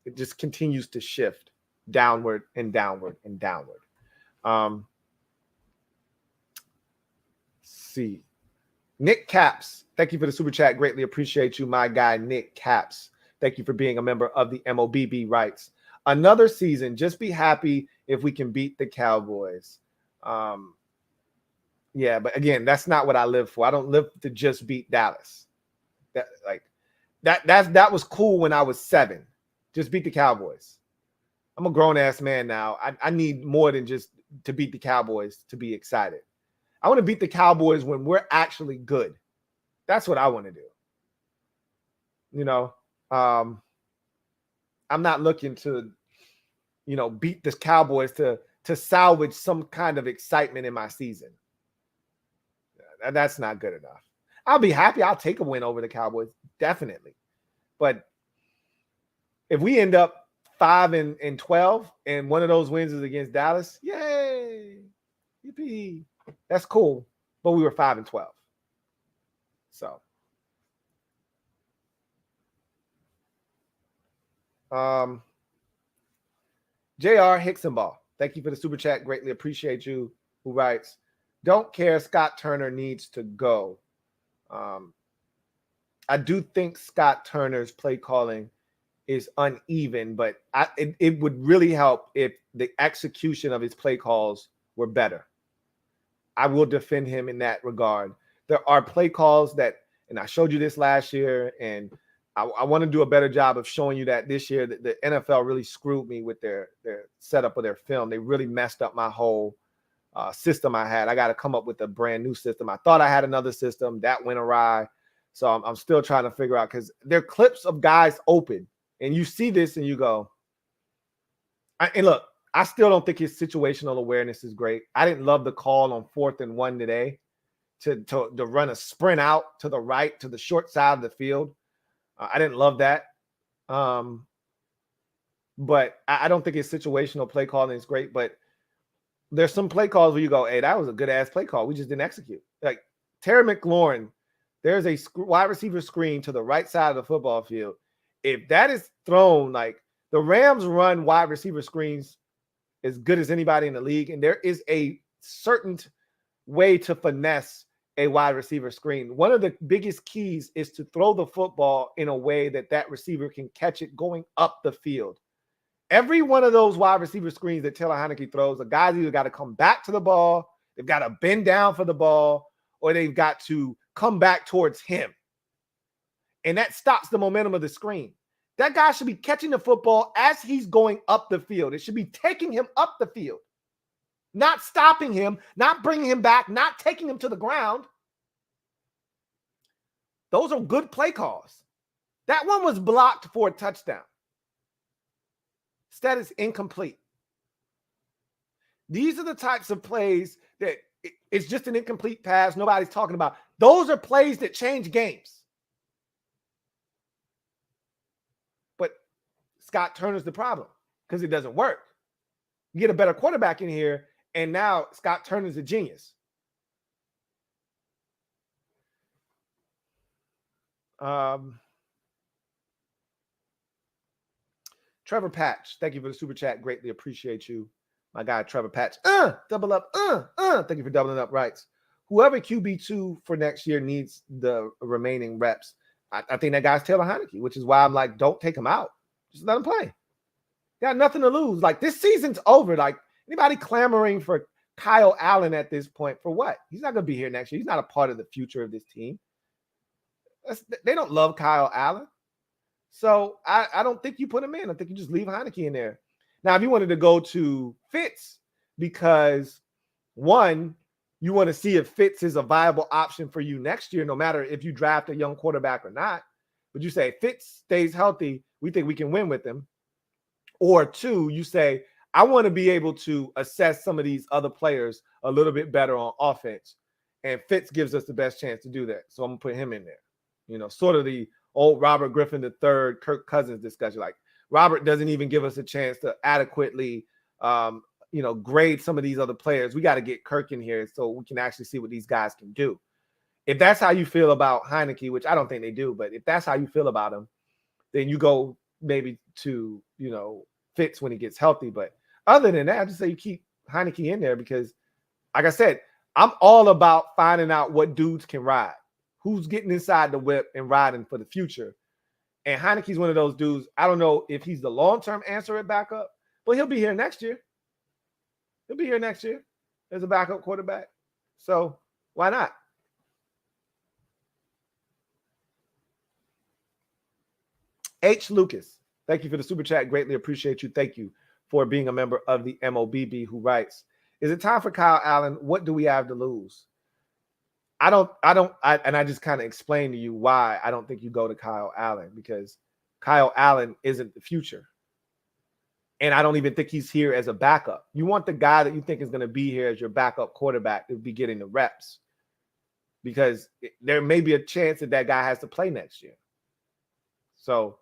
[SPEAKER 1] it just continues to shift downward and downward and downward. See. Nick Caps, thank you for the super chat. Greatly appreciate you, my guy, Nick Caps. Thank you for being a member of the MOBB Rights. Another season. Just be happy if we can beat the Cowboys. Yeah, but again, that's not what I live for. I don't live to just beat Dallas. That was cool when I was 7. Just beat the Cowboys. I'm a grown-ass man now. I need more than just to beat the Cowboys to be excited. I want to beat the Cowboys when we're actually good. That's what I want to do. I'm not looking to, beat the Cowboys to salvage some kind of excitement in my season. That's not good enough. I'll be happy. I'll take a win over the Cowboys, definitely. But if we end up 5-12 and one of those wins is against Dallas, yay, yippee, that's cool. But we were 5-12. So, J.R. Hicksonball, thank you for the super chat. Greatly appreciate you. Who writes, don't care. Scott Turner needs to go. I do think Scott Turner's play calling is uneven, but it would really help if the execution of his play calls were better. I will defend him in that regard. There are play calls that, and I showed you this last year, and I want to do a better job of showing you that this year. The NFL really screwed me with their setup of their film. They really messed up my whole system I had. I got to come up with a brand new system. I thought I had another system that went awry. So I'm still trying to figure out, because there are clips of guys open, and you see this and you go, and look, I still don't think his situational awareness is great. I didn't love the call on 4th and 1 today to run a sprint out to the right, to the short side of the field. I didn't love that. But I don't think his situational play calling is great. But there's some play calls where you go, hey, that was a good-ass play call. We just didn't execute. Like Terry McLaurin, there's a wide receiver screen to the right side of the football field. If that is thrown, like the Rams run wide receiver screens as good as anybody in the league, and there is a certain way to finesse a wide receiver screen. One of the biggest keys is to throw the football in a way that receiver can catch it going up the field. Every one of those wide receiver screens that Taylor Heinicke throws, a guy's either got to come back to the ball, they've got to bend down for the ball, or they've got to come back towards him. And that stops the momentum of the screen. That guy should be catching the football as he's going up the field. It should be taking him up the field, not stopping him, not bringing him back, not taking him to the ground. Those are good play calls. That one was blocked for a touchdown. Instead, it's incomplete. These are the types of plays that it's just an incomplete pass. Nobody's talking about. Those are plays that change games. But Scott Turner's the problem because it doesn't work. You get a better quarterback in here, and now Scott Turner's a genius. Trevor Patch, thank you for the super chat. Greatly appreciate you. My guy, Trevor Patch. Double up. Thank you for doubling up rights. Whoever QB2 for next year needs the remaining reps. I think that guy's Taylor Heinicke, which is why I'm like, don't take him out. Just let him play. Got nothing to lose. Like, this season's over. Like, anybody clamoring for Kyle Allen at this point, for what? He's not going to be here next year. He's not a part of the future of this team. They don't love Kyle Allen. So I don't think you put him in. I think you just leave Heinicke in there. Now, if you wanted to go to Fitz, because one, you want to see if Fitz is a viable option for you next year, no matter if you draft a young quarterback or not. But you say Fitz stays healthy, we think we can win with him. Or two, you say, I want to be able to assess some of these other players a little bit better on offense. And Fitz gives us the best chance to do that. So I'm going to put him in there. You know, sort of the old Robert Griffin III, Kirk Cousins discussion. Like, Robert doesn't even give us a chance to adequately, grade some of these other players. We got to get Kirk in here so we can actually see what these guys can do. If that's how you feel about Heinicke, which I don't think they do, but if that's how you feel about him, then you go maybe to, Fitz when he gets healthy. But other than that, I just say you keep Heinicke in there because, like I said, I'm all about finding out what dudes can ride. Who's getting inside the whip and riding for the future. And Heinicke's one of those dudes. I don't know if he's the long-term answer at backup, but he'll be here next year. He'll be here next year as a backup quarterback. So why not? H. Lucas, thank you for the super chat. Greatly appreciate you. Thank you for being a member of the MOBB, who writes, is it time for Kyle Allen? What do we have to lose? I just kind of explained to you why I don't think you go to Kyle Allen, because Kyle Allen isn't the future. And I don't even think he's here as a backup. You want the guy that you think is going to be here as your backup quarterback to be getting the reps, because there may be a chance that guy has to play next year. So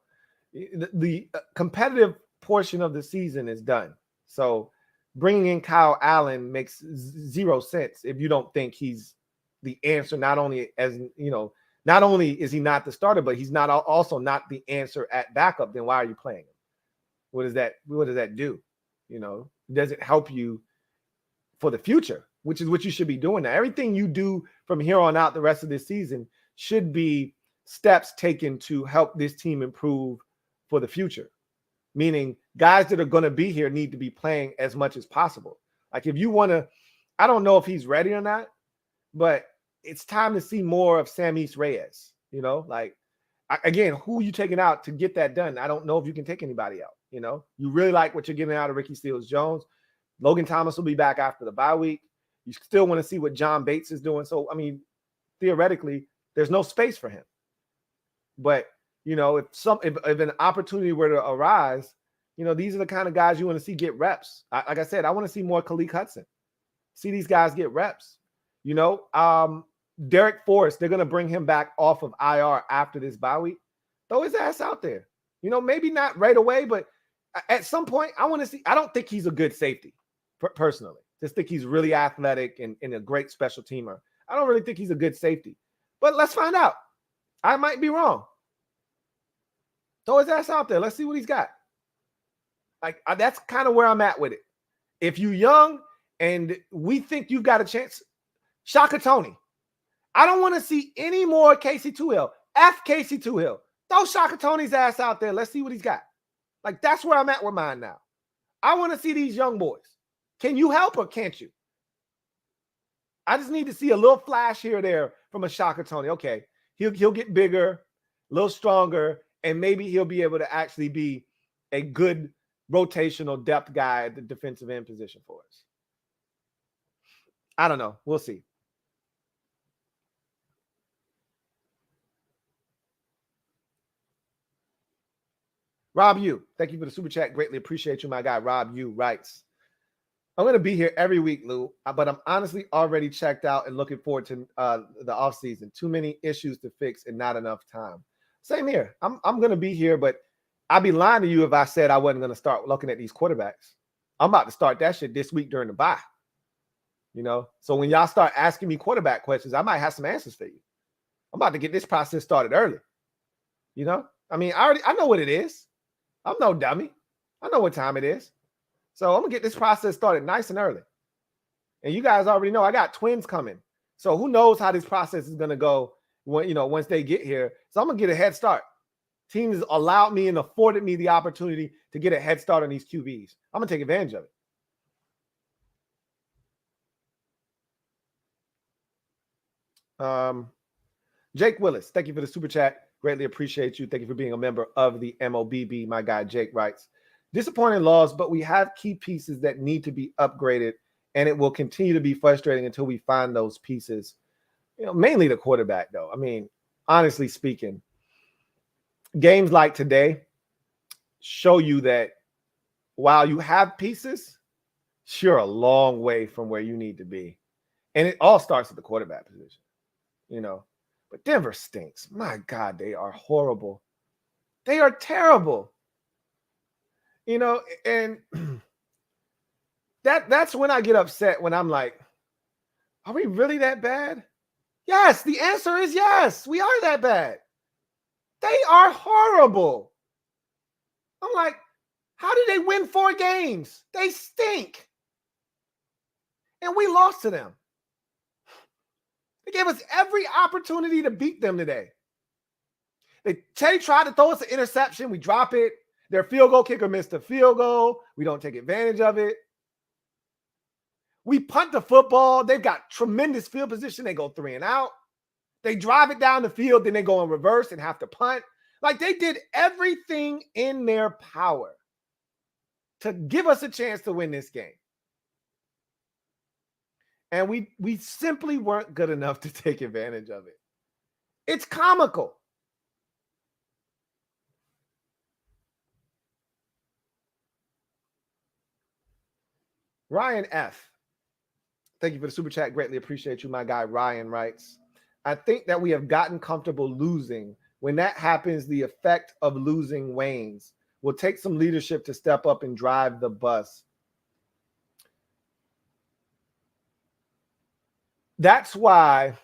[SPEAKER 1] the competitive portion of the season is done. So bringing in Kyle Allen makes zero sense if you don't think he's the answer, not only as, Not only is he not the starter, but he's not also not the answer at backup. Then why are you playing him? What does that do? Does it help you for the future, which is what you should be doing now? Everything you do from here on out the rest of this season should be steps taken to help this team improve for the future. Meaning guys that are going to be here need to be playing as much as possible. Like if you want to, I don't know if he's ready or not, but it's time to see more of Samis Reyes. Again, who are you taking out to get that done? I don't know if you can take anybody out. You really like what you're getting out of Ricky Seals-Jones. Logan Thomas will be back after the bye week. You still want to see what John Bates is doing. So, I mean, theoretically, there's no space for him. But, if an opportunity were to arise, these are the kind of guys you want to see get reps. Like I said, I want to see more Khaleke Hudson. See these guys get reps. Derek Forrest, they're going to bring him back off of IR after this bye week. Throw his ass out there. Maybe not right away, but at some point, I want to see. I don't think he's a good safety, personally. Just think he's really athletic and a great special teamer. I don't really think he's a good safety. But let's find out. I might be wrong. Throw his ass out there. Let's see what he's got. That's kind of where I'm at with it. If you're young and we think you've got a chance, Shaka Toney. I don't want to see any more Casey Toohill. F Casey Toohill. Throw Shaka Toney's ass out there. Let's see what he's got. That's where I'm at with mine now. I want to see these young boys. Can you help or can't you? I just need to see a little flash here or there from a Shaka Toney. Okay, he'll get bigger, a little stronger, and maybe he'll be able to actually be a good rotational depth guy at the defensive end position for us. I don't know. We'll see. Rob Yu, thank you for the super chat. Greatly appreciate you, my guy. Rob Yu writes, I'm going to be here every week, Lou, but I'm honestly already checked out and looking forward to the offseason. Too many issues to fix and not enough time. Same here. I'm going to be here, but I'd be lying to you if I said I wasn't going to start looking at these quarterbacks. I'm about to start that shit this week during the bye. So when y'all start asking me quarterback questions, I might have some answers for you. I'm about to get this process started early. I mean, I know what it is. I'm no dummy. I know what time it is. So I'm going to get this process started nice and early. And you guys already know I got twins coming. So who knows how this process is going to go once they get here. So I'm going to get a head start. Teams allowed me and afforded me the opportunity to get a head start on these QBs. I'm going to take advantage of it. Jake Willis, thank you for the super chat. Greatly appreciate you. Thank you for being a member of the MOBB. My guy Jake writes, disappointing loss, but we have key pieces that need to be upgraded, and it will continue to be frustrating until we find those pieces. Mainly the quarterback, though. I mean, honestly speaking, games like today show you that while you have pieces, you're a long way from where you need to be. And it all starts at the quarterback position, But Denver stinks. My God, they are horrible. They are terrible. And that's when I get upset, when I'm like, are we really that bad? Yes, the answer is yes. We are that bad. They are horrible. I'm like, how did they win 4 games? They stink. And we lost to them. They gave us every opportunity to beat them today. They tried to throw us an interception. We drop it. Their field goal kicker missed a field goal. We don't take advantage of it. We punt the football. They've got tremendous field position. They go 3 and out. They drive it down the field. Then they go in reverse and have to punt. They did everything in their power to give us a chance to win this game. And we simply weren't good enough to take advantage of it. It's comical. Ryan F. Thank you for the super chat. Greatly appreciate you. My guy Ryan writes, I think that we have gotten comfortable losing. When that happens, the effect of losing wanes. Will take some leadership to step up and drive the bus. That's why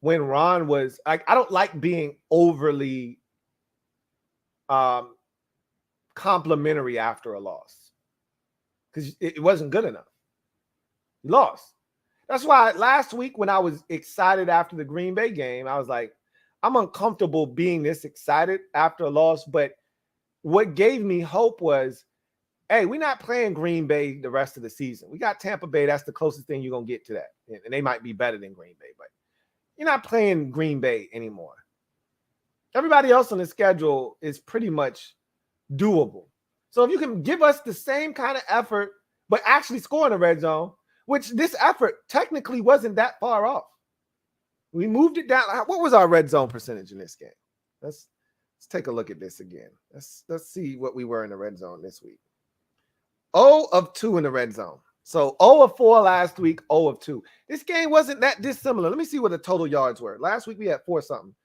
[SPEAKER 1] when Ron was like, I don't like being overly complimentary after a loss because it wasn't good enough. You lost. That's why last week when I was excited after the Green Bay game, I was like, I'm uncomfortable being this excited after a loss. But what gave me hope was, hey, we're not playing Green Bay the rest of the season. We got Tampa Bay. That's the closest thing you're going to get to that. And they might be better than Green Bay, but you're not playing Green Bay anymore. Everybody else on the schedule is pretty much doable. So if you can give us the same kind of effort, but actually score in the red zone, which this effort technically wasn't that far off. We moved it down. What was our red zone percentage in this game? Let's take a look at this again. Let's see what we were in the red zone this week. 0 of 2 in the red zone. So 0 of 4 last week, 0 of 2. This game wasn't that dissimilar. Let me see what the total yards were. Last week we had 4-something.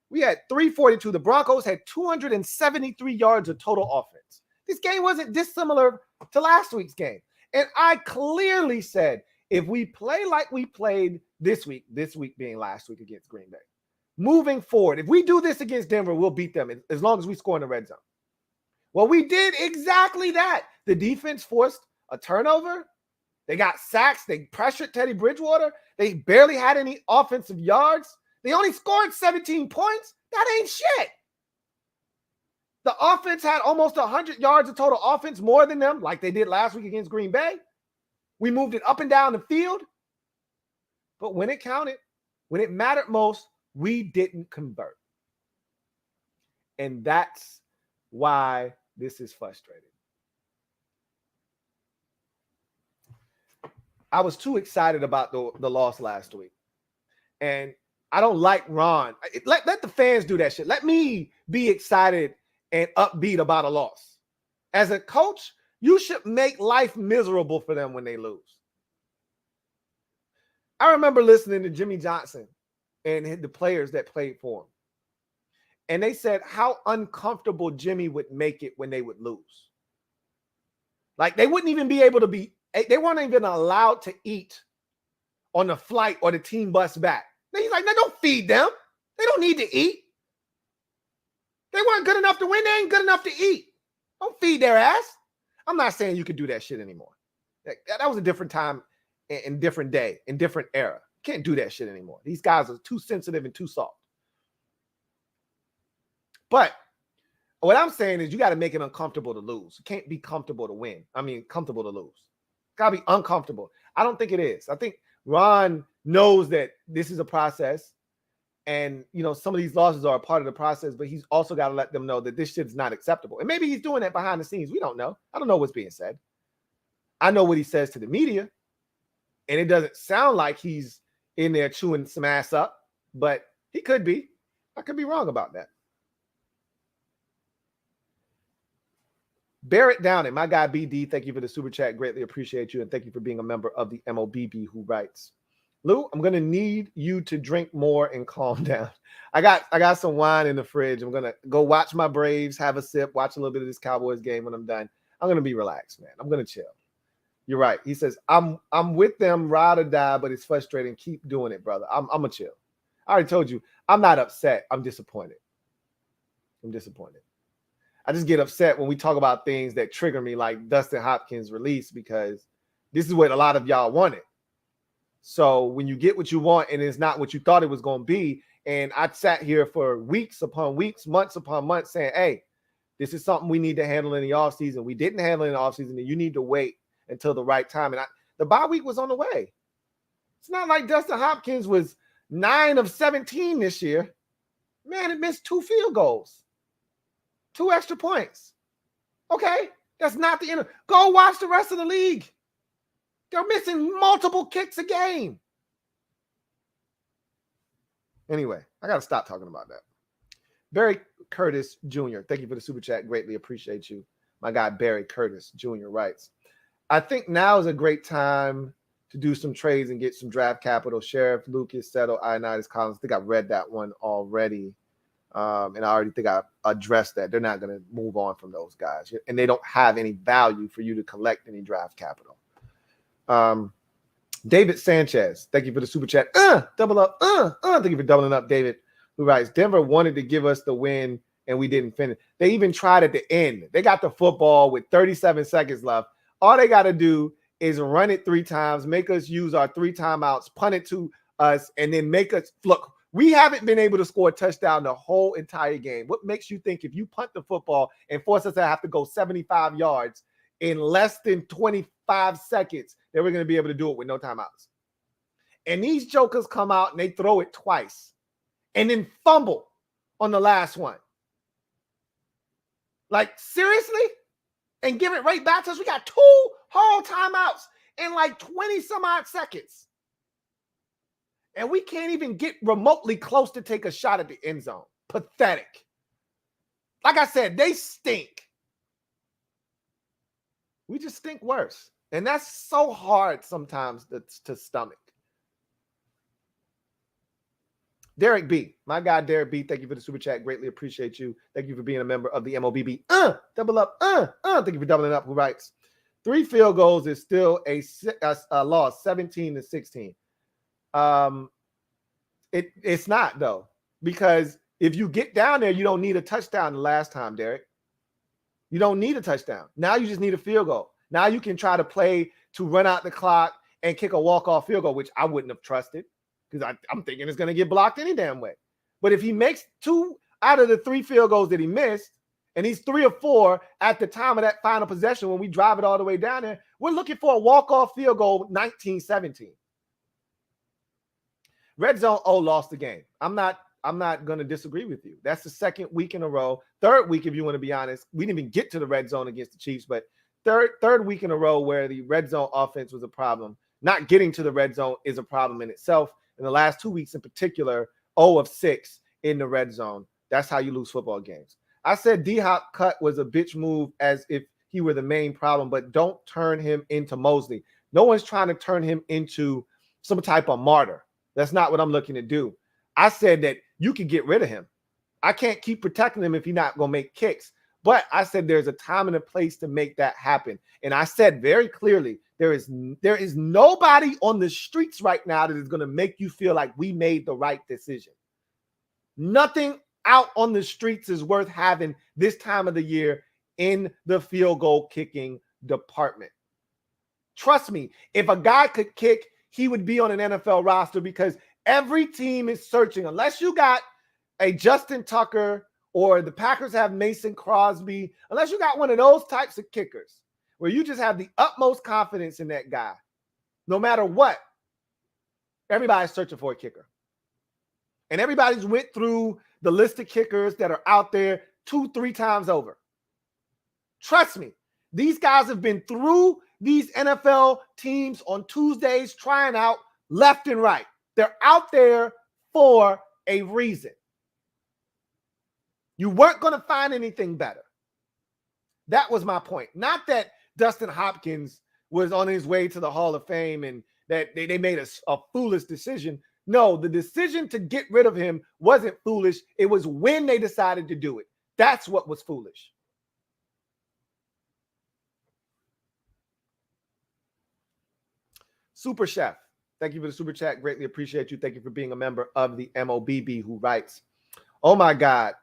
[SPEAKER 1] We had 342. The Broncos had 273 yards of total offense. This game wasn't dissimilar to last week's game. And I clearly said, if we play like we played this week being last week against Green Bay, moving forward, if we do this against Denver, we'll beat them as long as we score in the red zone. Well, we did exactly that. The defense forced a turnover. They got sacks. They pressured Teddy Bridgewater. They barely had any offensive yards. They only scored 17 points. That ain't shit. The offense had almost 100 yards of total offense, more than them, like they did last week against Green Bay. We moved it up and down the field. But when it counted, when it mattered most, we didn't convert. And that's why this is frustrating. I was too excited about the loss last week. And I don't like Ron. Let the fans do that shit. Let me be excited and upbeat about a loss. As a coach, you should make life miserable for them when they lose. I remember listening to Jimmy Johnson and the players that played for him. And they said how uncomfortable Jimmy would make it when they would lose. Like they wouldn't even be able to they weren't even allowed to eat on the flight or the team bus back. He's like, no, don't feed them. They don't need to eat. They weren't good enough to win. They ain't good enough to eat. Don't feed their ass. I'm not saying you could do that shit anymore. That was a different time and different day and different era. Can't do that shit anymore. These guys are too sensitive and too soft. But what I'm saying is you got to make it uncomfortable to lose. You can't be comfortable to win. I mean, comfortable to lose. Got to be uncomfortable. I don't think it is. I think Ron knows that this is a process. And, you know, some of these losses are a part of the process, but he's also got to let them know that this shit is not acceptable. And maybe he's doing that behind the scenes. We don't know. I don't know what's being said. I know what he says to the media, and it doesn't sound like he's in there chewing some ass up, but he could be. I could be wrong about that. Barrett Downing, my guy BD, thank you for the super chat. Greatly appreciate you, and thank you for being a member of the MOBB who writes. Lou, I'm gonna need you to drink more and calm down. I got some wine in the fridge. I'm gonna go watch my Braves, have a sip, watch a little bit of this Cowboys game. When I'm done, I'm gonna be relaxed, man. I'm gonna chill. You're right. He says, I'm with them, ride or die, but it's frustrating. Keep doing it, brother. I'm gonna chill. I already told you, I'm not upset. I'm disappointed. I just get upset when we talk about things that trigger me, like Dustin Hopkins' release, because this is what a lot of y'all wanted. So when you get what you want and it's not what you thought it was going to be, and I sat here for weeks upon weeks, months upon months saying, hey, this is something we need to handle in the offseason. We didn't handle it in the offseason, and you need to wait until the right time. And the bye week was on the way. It's not like Dustin Hopkins was 9 of 17 this year. Man, it missed 2 field goals, 2 extra points. Okay, that's not the end. Go watch the rest of the league. They're missing multiple kicks a game. Anyway, I got to stop talking about that. Barry Curtis Jr., thank you for the super chat. Greatly appreciate you. My guy Barry Curtis Jr. writes, I think now is a great time to do some trades and get some draft capital. Sheriff, Lucas, Settle, Ioannidis, Collins. I think I read that one already. And I already think I addressed that. They're not going to move on from those guys. And they don't have any value for you to collect any draft capital. David Sanchez, thank you for the super chat. Double up. Thank you for doubling up, David, who writes, Denver wanted to give us the win and we didn't finish. They even tried at the end. They got the football with 37 seconds left. All they got to do is run it 3 times, make us use our 3 timeouts, punt it to us, and then make us look. We haven't been able to score a touchdown the whole entire game. What makes you think if you punt the football and force us to have to go 75 yards in less than 25 seconds, that we're going to be able to do it with no timeouts? And these jokers come out and they throw it twice and then fumble on the last one. Like, seriously? And give it right back to us? We got 2 whole timeouts in like 20 some odd seconds. And we can't even get remotely close to take a shot at the end zone. Pathetic. Like I said, they stink. We just stink worse. And that's so hard sometimes to stomach. Derek B. My guy, Derek B. Thank you for the super chat. Greatly appreciate you. Thank you for being a member of the MOBB. Double up. Thank you for doubling up. Who writes, 3 field goals is still a loss, 17-16. It's not, though, because if you get down there, you don't need a touchdown the last time, Derek. You don't need a touchdown. Now you just need a field goal. Now you can try to play to run out the clock and kick a walk-off field goal, which I wouldn't have trusted because I'm thinking it's going to get blocked any damn way. But if he makes 2 out of the 3 field goals that he missed, and he's 3 or 4 at the time of that final possession when we drive it all the way down there, we're looking for a walk-off field goal 19-17. Red zone, lost the game. I'm not going to disagree with you. That's the 2nd week in a row. 3rd week, if you want to be honest. We didn't even get to the red zone against the Chiefs, but third week in a row where the red zone offense was a problem. Not getting to the red zone is a problem in itself. In the last 2 weeks in particular, 0 of 6 in the red zone. That's how you lose football games. I said D-Hop cut was a bitch move as if he were the main problem, but don't turn him into Mosley. No one's trying to turn him into some type of martyr. That's not what I'm looking to do. I said that you could get rid of him. I can't keep protecting him if he's not going to make kicks. But I said there's a time and a place to make that happen. And I said very clearly, there is nobody on the streets right now that is going to make you feel like we made the right decision. Nothing out on the streets is worth having this time of the year in the field goal kicking department. Trust me, if a guy could kick, he would be on an NFL roster because every team is searching. Unless you got a Justin Tucker or the Packers have Mason Crosby, unless you got one of those types of kickers where you just have the utmost confidence in that guy, no matter what, everybody's searching for a kicker. And everybody's went through the list of kickers that are out there 2-3 times over. Trust me, these guys have been through these NFL teams on Tuesdays trying out left and right. They're out there for a reason. You weren't going to find anything better. That was my point. Not that Dustin Hopkins was on his way to the Hall of Fame and that they made a foolish decision. No, the decision to get rid of him wasn't foolish. It was when they decided to do it. That's what was foolish. Super Chef, thank you for the super chat. Greatly appreciate you. Thank you for being a member of the MOBB, who writes, oh my God,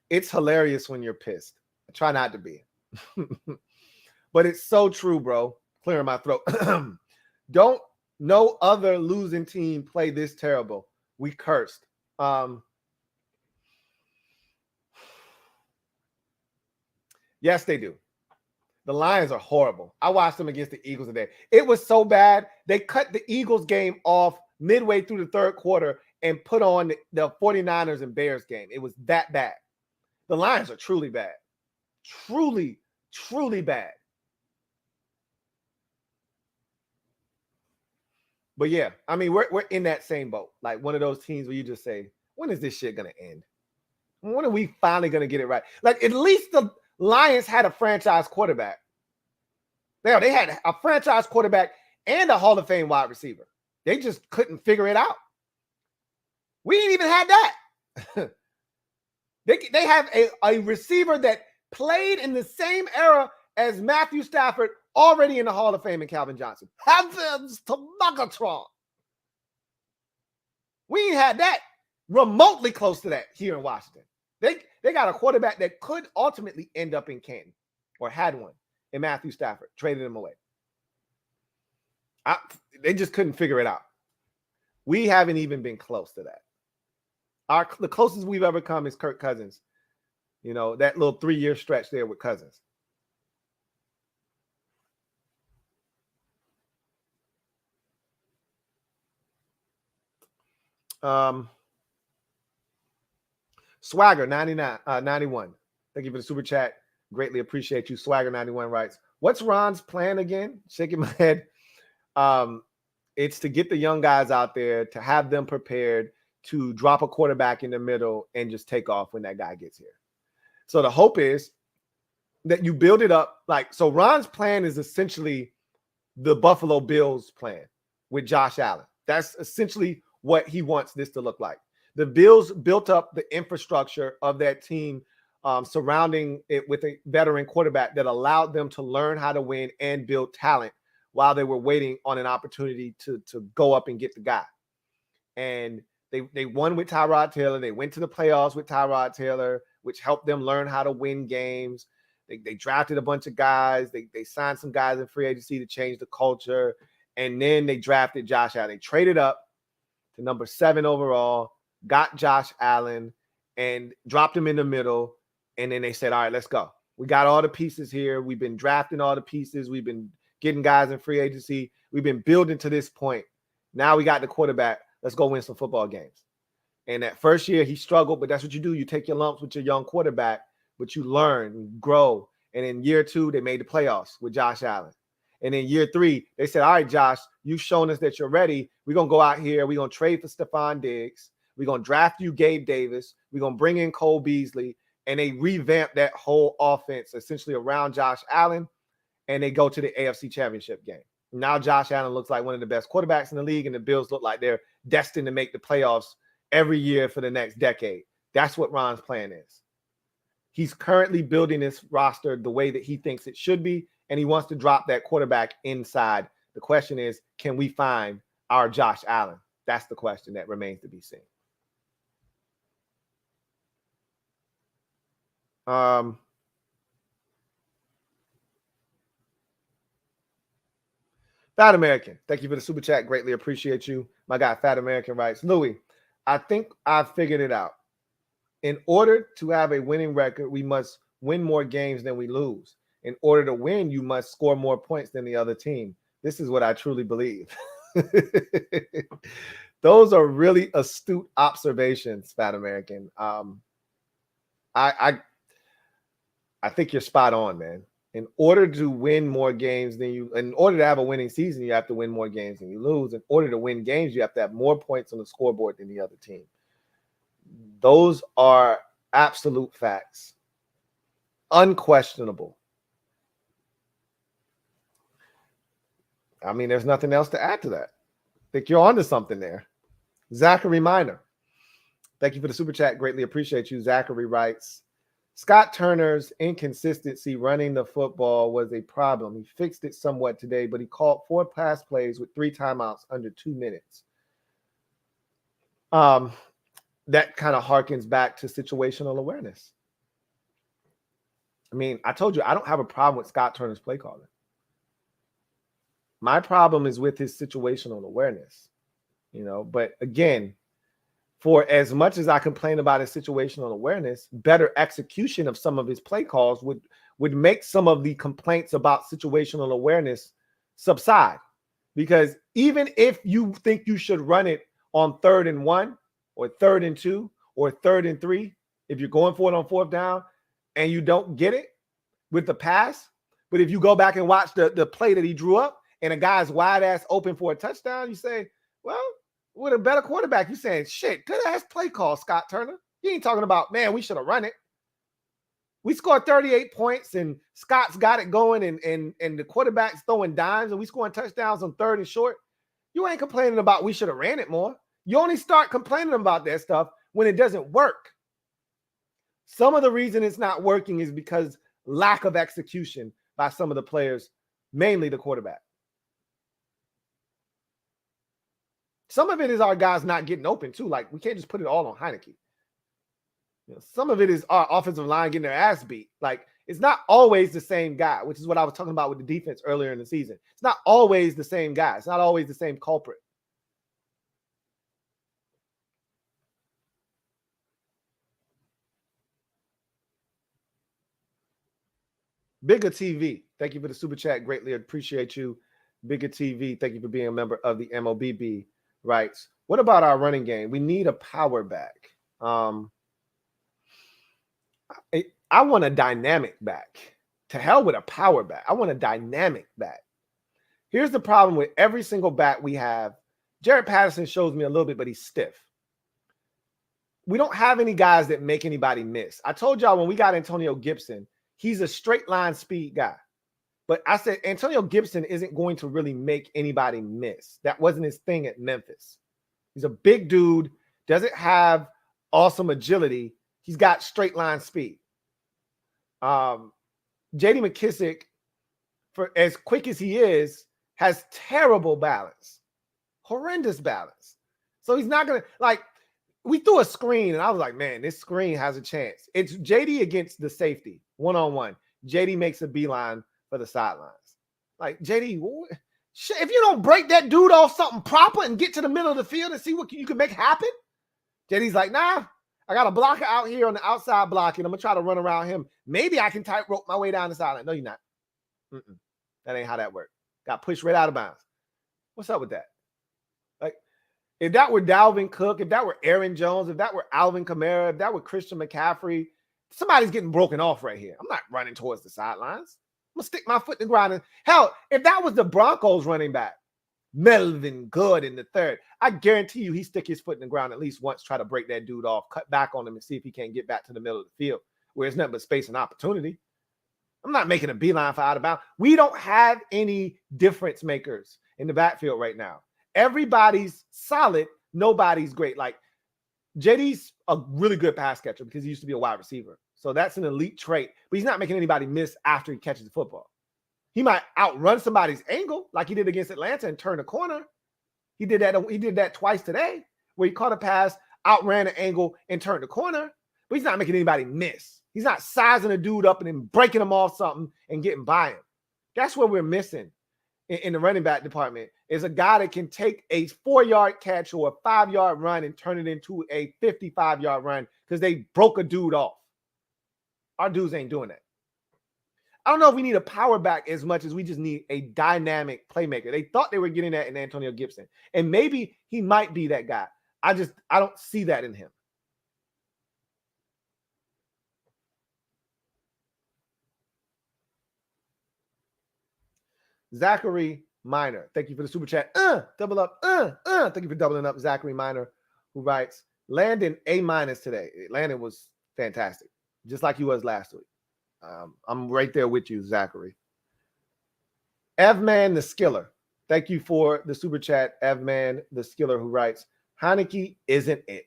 [SPEAKER 1] it's hilarious when you're pissed. I try not to be. But it's so true, bro. Clearing my throat. Don't no other losing team play this terrible. We cursed. Yes, they do. The Lions are horrible. I watched them against the Eagles today. It was so bad. They cut the Eagles game off midway through the 3rd quarter and put on the 49ers and Bears game. It was that bad. The Lions are truly bad. Truly, truly bad. But yeah, I mean, we're in that same boat. Like one of those teams where you just say, when is this shit going to end? When are we finally going to get it right? Like, at least the Lions had a franchise quarterback. They had a franchise quarterback and a Hall of Fame wide receiver. They just couldn't figure it out. We ain't even had that. They have a receiver that played in the same era as Matthew Stafford already in the Hall of Fame in Calvin Johnson. Heavens to Megatron. We ain't had that remotely close to that here in Washington. They got a quarterback that could ultimately end up in Canton, or had one in Matthew Stafford, traded him away. They just couldn't figure it out. We haven't even been close to that. The closest we've ever come is Kirk Cousins. You know, that little 3-year stretch there with Cousins. Swagger 91. Thank you for the super chat. Greatly appreciate you. Swagger 91 writes, what's Ron's plan again? Shaking my head. It's to get the young guys out there, to have them prepared to drop a quarterback in the middle and just take off when that guy gets here. So the hope is that you build it up. So Ron's plan is essentially the Buffalo Bills plan with Josh Allen. That's essentially what he wants this to look like. The Bills built up the infrastructure of that team surrounding it with a veteran quarterback that allowed them to learn how to win and build talent while they were waiting on an opportunity to go up and get the guy. And they won with Tyrod Taylor. They went to the playoffs with Tyrod Taylor, which helped them learn how to win games. They drafted a bunch of guys. They signed some guys in free agency to change the culture. And then they drafted Josh Allen. They traded up to number 7 overall, got Josh Allen, and dropped him in the middle. And then they said, all right, let's go. We got all the pieces here. We've been drafting all the pieces. We've been getting guys in free agency. We've been building to this point. Now we got the quarterback. Let's go win some football games. And that first year he struggled, but that's what you do. You take your lumps with your young quarterback, but you learn, you grow. And in year 2, they made the playoffs with Josh Allen. And in year 3, they said, all right, Josh, you've shown us that you're ready. We're going to go out here. We're going to trade for Stephon Diggs. We're going to draft you Gabe Davis. We're going to bring in Cole Beasley. And they revamp that whole offense essentially around Josh Allen. And they go to the AFC Championship game. Now Josh Allen looks like one of the best quarterbacks in the league, and the Bills look like they're destined to make the playoffs every year for the next decade. That's what Ron's plan is. He's currently building this roster the way that he thinks it should be, and he wants to drop that quarterback inside. The question is, can we find our Josh Allen? That's the question that remains to be seen. Fat American, thank you for the super chat. Greatly appreciate you. My guy, Fat American writes, Louie, I think I figured it out. In order to have a winning record, we must win more games than we lose. In order to win, you must score more points than the other team. This is what I truly believe. Those are really astute observations, Fat American. I think you're spot on, man. In order to win more games than in order to have a winning season, you have to win more games than you lose. In order to win games, you have to have more points on the scoreboard than the other team. Those are absolute facts. Unquestionable. I mean, there's nothing else to add to that. I think you're onto something there. Zachary Minor, thank you for the super chat. Greatly appreciate you. Zachary writes, Scott Turner's inconsistency running the football was a problem. He fixed it somewhat today, but he called 4 pass plays with 3 timeouts under 2 minutes. That kind of harkens back to situational awareness. I mean, I told you, I don't have a problem with Scott Turner's play calling. My problem is with his situational awareness, but again, for as much as I complain about his situational awareness, better execution of some of his play calls would make some of the complaints about situational awareness subside. Because even if you think you should run it on 3rd and 1 or 3rd and 2 or 3rd and 3, if you're going for it on 4th down and you don't get it with the pass, but if you go back and watch the play that he drew up and a guy's wide ass open for a touchdown, you say, well, with a better quarterback, you're saying, shit, good ass play call, Scott Turner. You ain't talking about, man, we should have run it. We scored 38 points and Scott's got it going and the quarterback's throwing dimes and we scoring touchdowns on 3rd and short. You ain't complaining about we should have ran it more. You only start complaining about that stuff when it doesn't work. Some of the reason it's not working is because lack of execution by some of the players mainly the quarterback. Some of it is our guys not getting open too. Like, we can't just put it all on Heineke. Some of it is our offensive line getting their ass beat. Like, it's not always the same guy, which is what I was talking about with the defense earlier in the season. It's not always the same guy. It's not always the same culprit. Bigger TV, thank you for the super chat. Greatly appreciate you. Bigger TV, thank you for being a member of the MOBB. Writes, what about our running game? We need a power back. I want a dynamic back. To hell with a power back. I want a dynamic back. Here's the problem with every single back we have. Jared Patterson shows me a little bit, but he's stiff. We don't have any guys that make anybody miss. I told y'all when we got Antonio Gibson, he's a straight line speed guy. But I said Antonio Gibson isn't going to really make anybody miss. That wasn't his thing at Memphis. He's a big dude, doesn't have awesome agility. He's got straight line speed. J.D. McKissick, for as quick as he is, has terrible balance, horrendous balance. So he's not going to, like, we threw a screen, and I was like, man, this screen has a chance. It's J.D. against the safety, one-on-one. J.D. makes a beeline for the sidelines. Like, J.D., if you don't break that dude off something proper and get to the middle of the field and see what you can make happen, J.D.'s like, nah, I got a blocker out here on the outside blocking. I'm going to try to run around him. Maybe I can tightrope my way down the sideline. No, you're not. That ain't how that works. Got pushed right out of bounds. What's up with that? Like, if that were Dalvin Cook, if that were Aaron Jones, if that were Alvin Kamara, if that were Christian McCaffrey, somebody's getting broken off right here. I'm not running towards the sidelines. I'm going to stick my foot in the ground. Hell, if that was the Broncos running back, Melvin Good in the third, I guarantee you he stick his foot in the ground at least once, try to break that dude off, cut back on him and see if he can't get back to the middle of the field where it's nothing but space and opportunity. I'm not making a beeline for out of bounds. We don't have any difference makers in the backfield right now. Everybody's solid. Nobody's great. Like, JD's a really good pass catcher because he used to be a wide receiver. So that's an elite trait, but he's not making anybody miss after he catches the football. He might outrun somebody's angle like he did against Atlanta and turn the corner. He did that twice today where he caught a pass, outran an angle, and turned the corner, but he's not making anybody miss. He's not sizing a dude up and then breaking him off something and getting by him. That's what we're missing in the running back department, is a guy that can take a 4-yard catch or a 5-yard run and turn it into a 55-yard run because they broke a dude off. Our dudes ain't doing that. I don't know if we need a power back as much as we just need a dynamic playmaker. They thought they were getting that in Antonio Gibson, and maybe he might be that guy. I don't see that in him. Zachary Minor, thank you for the super chat. Double up. Thank you for doubling up, Zachary Minor, who writes, Landon A- today. Landon was fantastic, just like he was last week. I'm right there with you, Zachary. Evman the Skiller, thank you for the super chat. Evman the Skiller, who writes, Heineke isn't it.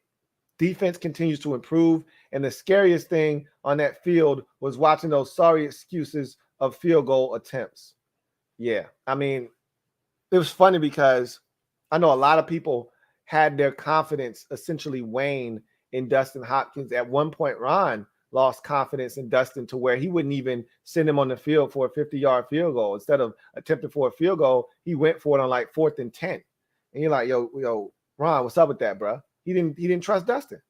[SPEAKER 1] Defense continues to improve, and the scariest thing on that field was watching those sorry excuses of field goal attempts. Yeah, I mean, it was funny because I know a lot of people had their confidence essentially wane in Dustin Hopkins. At one point, Ron lost confidence in Dustin to where he wouldn't even send him on the field for a 50-yard field goal. Instead of attempting for a field goal, he went for it on like 4th and 10. And you're like, yo, Ron, what's up with that, bro? He didn't trust Dustin.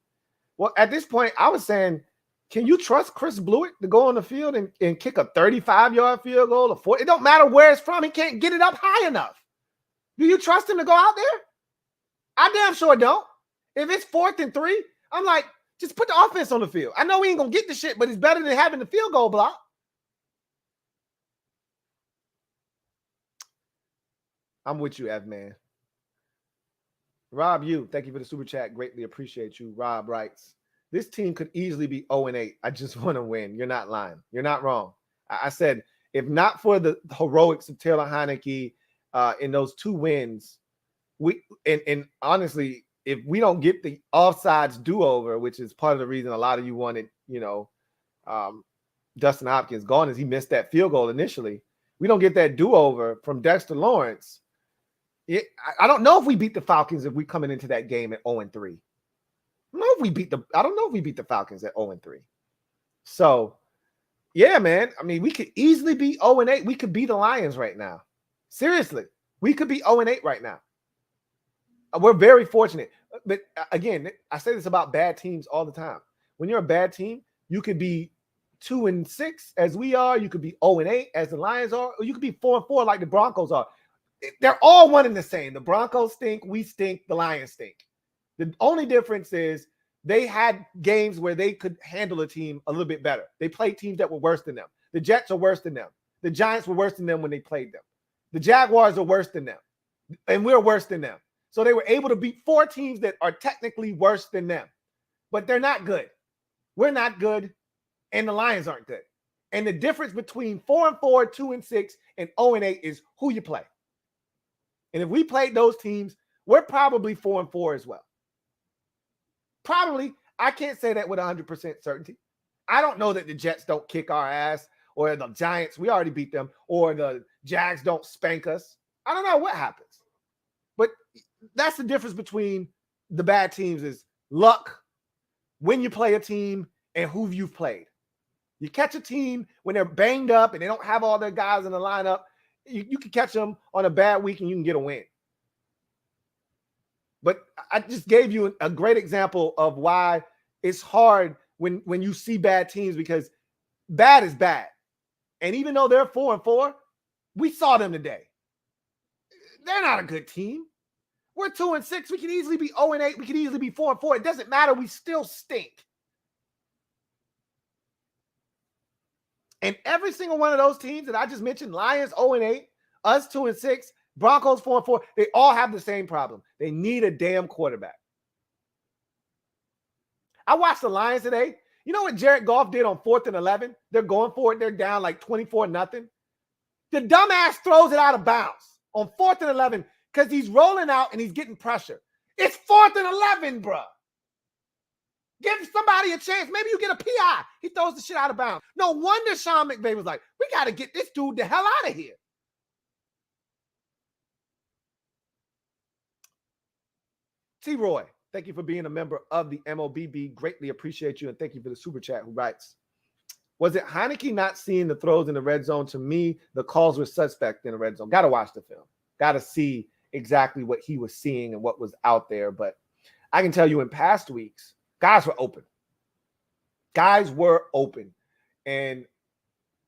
[SPEAKER 1] Well, at this point, I was saying, can you trust Chris Blewett to go on the field and kick a 35-yard field goal or 40? It don't matter where it's from. He can't get it up high enough. Do you trust him to go out there? I damn sure don't. If it's 4th and 3, I'm like, just put the offense on the field. I know we ain't going to get the shit, but it's better than having the field goal block. I'm with you, Ev, man. Rob, thank you for the super chat. Greatly appreciate you. Rob writes, this team could easily be 0-8. I just want to win. You're not lying. You're not wrong. I said, if not for the heroics of Taylor Heineke in those 2 wins, and honestly, if we don't get the offsides do-over, which is part of the reason a lot of you wanted, Dustin Hopkins gone, is he missed that field goal initially. we don't get that do-over from Dexter Lawrence, I don't know if we beat the Falcons if we coming into that game at 0-3. I don't know if we beat the Falcons at 0-3. So, yeah, man. I mean, we could easily be 0-8. We could beat the Lions right now. Seriously, we could be 0-8 right now. We're very fortunate. But again, I say this about bad teams all the time. When you're a bad team, you could be 2-6 as we are. You could be 0-8 as the Lions are, or you could be 4-4 like the Broncos are. They're all one and the same. The Broncos stink, we stink, the Lions stink. The only difference is they had games where they could handle a team a little bit better. They played teams that were worse than them. The Jets are worse than them. The Giants were worse than them when they played them. The Jaguars are worse than them. And we're worse than them. So they were able to beat 4 teams that are technically worse than them. But they're not good. We're not good. And the Lions aren't good. And the difference between 4-4, 2-6, and 0-8 is who you play. And if we played those teams, we're probably 4-4 as well. Probably. I can't say that with 100% certainty. I don't know that the Jets don't kick our ass, or the Giants, we already beat them, or the Jags don't spank us. I don't know what happens. But that's the difference between the bad teams is luck, when you play a team, and who you've played. You catch a team when they're banged up and they don't have all their guys in the lineup. You can catch them on a bad week and you can get a win. But I just gave you a great example of why it's hard when you see bad teams, because bad is bad. And even though they're 4-4, we saw them today. They're not a good team. We're 2-6. We could easily be 0-8. We could easily be 4-4. It doesn't matter. We still stink. And every single one of those teams that I just mentioned, Lions 0-8, us 2-6, Broncos 4-4, they all have the same problem. They need a damn quarterback. I watched the Lions today. You know what Jared Goff did on 4th and 11? They're going for it. They're down like 24-0. The dumbass throws it out of bounds on 4th and 11 because he's rolling out and he's getting pressure. It's 4th and 11, bro. Give somebody a chance. Maybe you get a PI. He throws the shit out of bounds. No wonder Sean McVay was like, we got to get this dude the hell out of here. T-Roy, thank you for being a member of the MOBB. Greatly appreciate you, and thank you for the super chat who writes, was it Heineke not seeing the throws in the red zone? To me, the calls were suspect in the red zone. Got to watch the film. Got to see exactly what he was seeing and what was out there. But I can tell you in past weeks, guys were open. Guys were open. And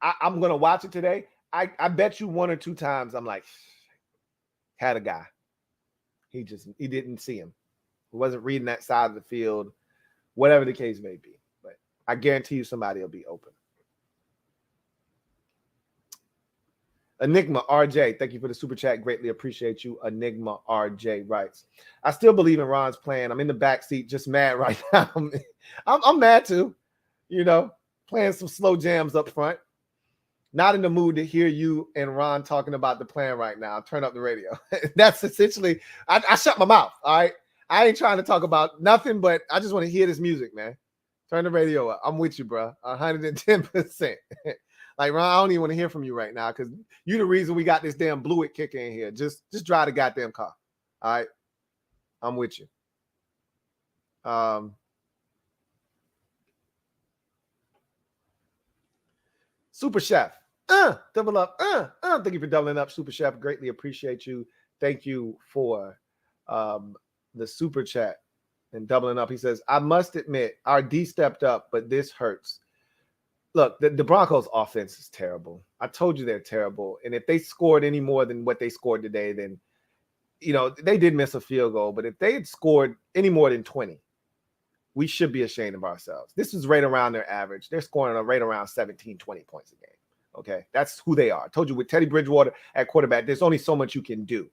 [SPEAKER 1] I'm going to watch it today. I bet you 1 or 2 times I'm like, had a guy. He didn't see him. He wasn't reading that side of the field, whatever the case may be. But I guarantee you somebody will be open. Enigma RJ, thank you for the super chat. Greatly appreciate you. Enigma RJ writes, I still believe in Ron's plan. I'm in the back seat, just mad right now. I'm mad too. You know, playing some slow jams up front. Not in the mood to hear you and Ron talking about the plan right now. Turn up the radio. That's essentially, I shut my mouth. All right. I ain't trying to talk about nothing, but I just want to hear this music, man. Turn the radio up. I'm with you, bro. 110%. Like, Ron, I don't even want to hear from you right now because you're the reason we got this damn Blewett kicker in here. Just drive the goddamn car. All right? I'm with you. Super Chef. Double up. Thank you for doubling up, Super Chef. Greatly appreciate you. Thank you for the super chat and doubling up. He says, I must admit, our D stepped up, but this hurts. Look, the Broncos offense is terrible. I told you they're terrible. And if they scored any more than what they scored today, then, you know, they did miss a field goal. But if they had scored any more than 20, we should be ashamed of ourselves. This is right around their average. They're scoring right around 17, 20 points a game. Okay, that's who they are. I told you with Teddy Bridgewater at quarterback, there's only so much you can do.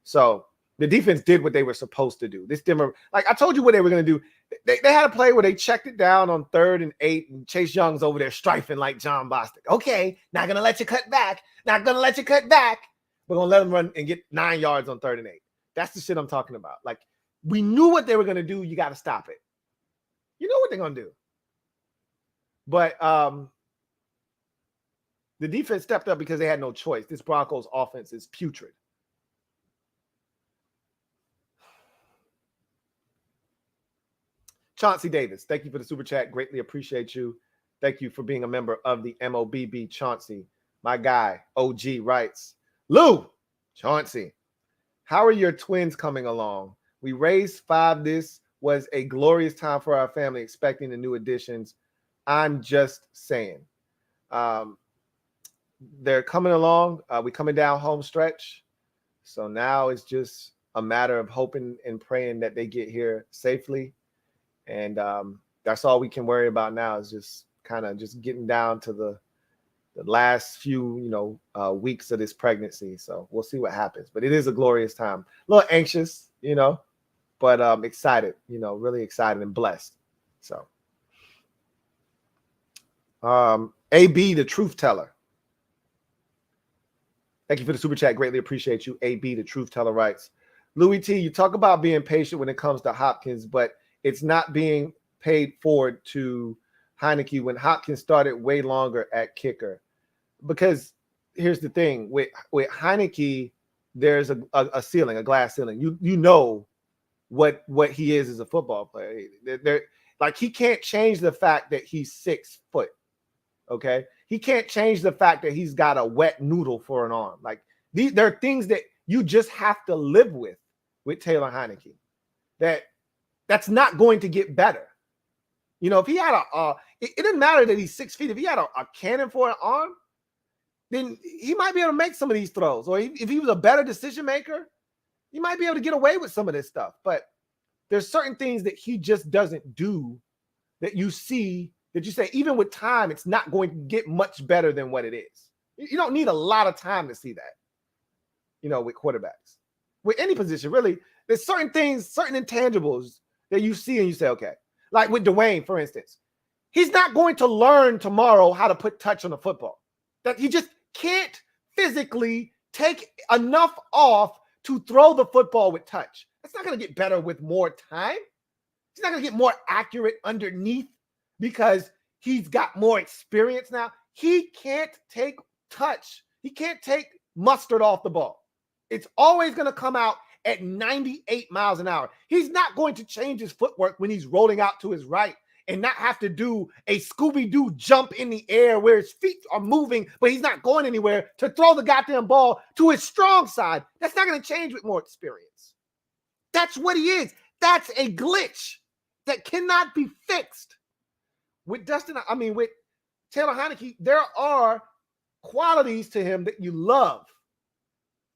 [SPEAKER 1] So the defense did what they were supposed to do. This Denver, like I told you what they were going to do. They had a play where they checked it down on 3rd and 8, and Chase Young's over there strifing like John Bostic. Okay, not going to let you cut back. Not going to let you cut back. We're going to let them run and get 9 yards on 3rd and 8. That's the shit I'm talking about. Like, we knew what they were going to do. You got to stop it. You know what they're going to do. But The defense stepped up because they had no choice. This Broncos offense is putrid. Chauncey Davis, thank you for the super chat. Greatly appreciate you. Thank you for being a member of the MOBB. Chauncey, my guy, OG, writes, Lou, Chauncey, how are your twins coming along? We raised 5. This was a glorious time for our family, expecting the new additions. I'm just saying. They're coming along. We're coming down home stretch. So now it's just a matter of hoping and praying that they get here safely. And that's all we can worry about now is just kind of just getting down to the last few, weeks of this pregnancy. So we'll see what happens. But it is a glorious time. A little anxious, but excited, really excited and blessed. So AB, the truth teller. Thank you for the super chat. Greatly appreciate you. AB, the truth teller, writes, Louie T, you talk about being patient when it comes to Hopkins, but it's not being paid forward to Heineke when Hopkins started way longer at kicker. Because here's the thing, with Heineke, there's a ceiling, a glass ceiling. You know what he is as a football player. Like, he can't change the fact that he's 6 foot. Okay, he can't change the fact that he's got a wet noodle for an arm. Like, there are things that you just have to live with Taylor Heineke. That's not going to get better. If he had it doesn't matter that he's 6 feet. If he had a cannon for an arm, then he might be able to make some of these throws. Or if he was a better decision maker, he might be able to get away with some of this stuff. But there's certain things that he just doesn't do that you see, that you say, even with time, it's not going to get much better than what it is. You don't need a lot of time to see that, with quarterbacks. With any position, really, there's certain things, certain intangibles that you see and you say, okay. Like with Dwayne, for instance. He's not going to learn tomorrow how to put touch on the football. That he just can't physically take enough off to throw the football with touch. That's not going to get better with more time. He's not going to get more accurate underneath because he's got more experience now. He can't take touch. He can't take mustard off the ball. It's always going to come out at 98 miles an hour. He's not going to change his footwork when he's rolling out to his right and not have to do a Scooby-Doo jump in the air where his feet are moving, but he's not going anywhere to throw the goddamn ball to his strong side. That's not going to change with more experience. That's what he is. That's a glitch that cannot be fixed. With Taylor Heineke, there are qualities to him that you love.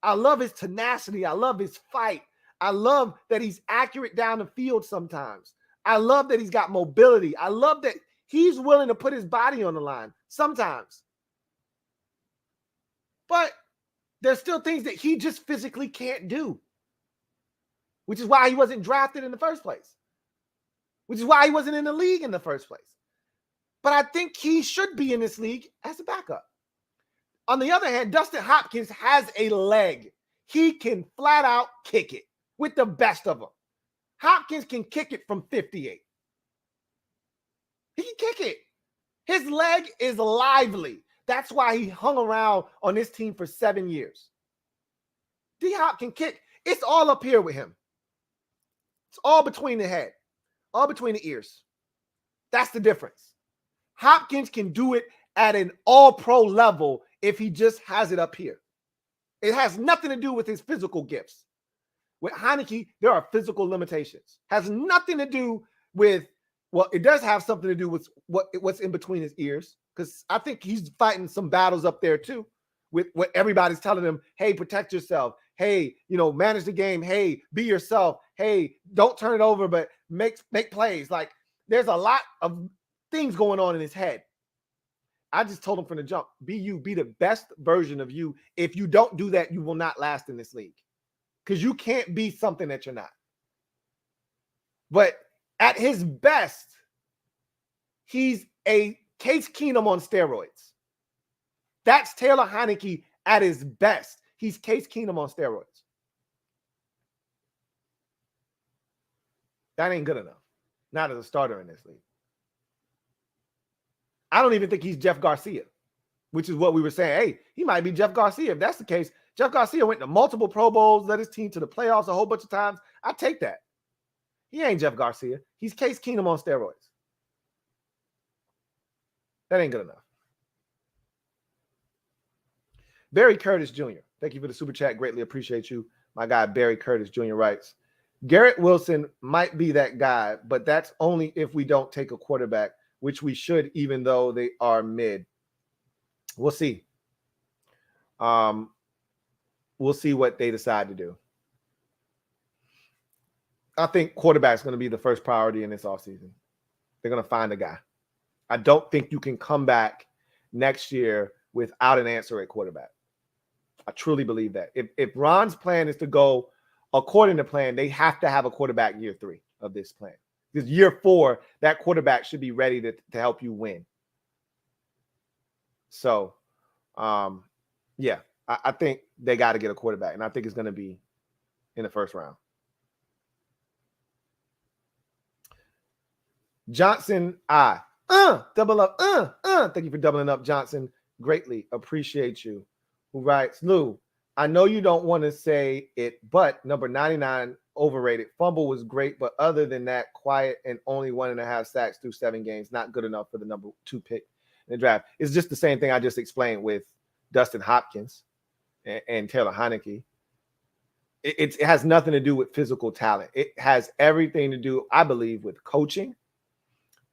[SPEAKER 1] I love his tenacity. I love his fight. I love that he's accurate down the field sometimes. I love that he's got mobility. I love that he's willing to put his body on the line sometimes. But there's still things that he just physically can't do, which is why he wasn't drafted in the first place, which is why he wasn't in the league in the first place. But I think he should be in this league as a backup. On the other hand, Dustin Hopkins has a leg. He can flat out kick it with the best of them. Hopkins can kick it from 58. He can kick it. His leg is lively. That's why he hung around on this team for 7 years. D-Hop can kick. It's all up here with him. It's all between the head, all between the ears. That's the difference. Hopkins can do it at an all-pro level if he just has it up here. It has nothing to do with his physical gifts. With Heineke, there are physical limitations. Has nothing to do with, well, it does have something to do with what's in between his ears, because I think he's fighting some battles up there too with what everybody's telling him. Hey, protect yourself. Hey, manage the game. Hey, be yourself. Hey, don't turn it over, but make plays. Like, there's a lot of things going on in his head. I just told him from the jump, be you, be the best version of you. If you don't do that, you will not last in this league, because you can't be something that you're not. But at his best, he's a Case Keenum on steroids. That's Taylor Heineke at his best. He's Case Keenum on steroids. That ain't good enough. Not as a starter in this league. I don't even think he's Jeff Garcia. which is what we were saying. Hey, he might be Jeff Garcia. If that's the case, Jeff Garcia went to multiple Pro Bowls, led his team to the playoffs a whole bunch of times. I take that. He ain't Jeff Garcia. He's Case Keenum on steroids. That ain't good enough. Barry Curtis Jr. Thank you for the super chat. Greatly appreciate you. My guy, Barry Curtis Jr. writes, Garrett Wilson might be that guy, but that's only if we don't take a quarterback, which we should, even though they are mid. We'll see. We'll see what they decide to do. I think quarterback's going to be the first priority in this offseason. They're going to find a guy. I don't think you can come back next year without an answer at quarterback. I truly believe that. If Ron's plan is to go according to plan, they have to have a quarterback year 3 of this plan. Because year 4, that quarterback should be ready to help you win. So, yeah, I think they got to get a quarterback, and I think it's going to be in the first round. Johnson, double up, thank you for doubling up, Johnson. Greatly appreciate you. Who writes, Lou, I know you don't want to say it, but number 99 overrated. Fumble was great, but other than that, quiet and only 1.5 sacks through 7 games. Not good enough for the number 2 pick in the draft. It's just the same thing I just explained with Dustin Hopkins and Taylor Heineke. It has nothing to do with physical talent. It has everything to do, I believe, with coaching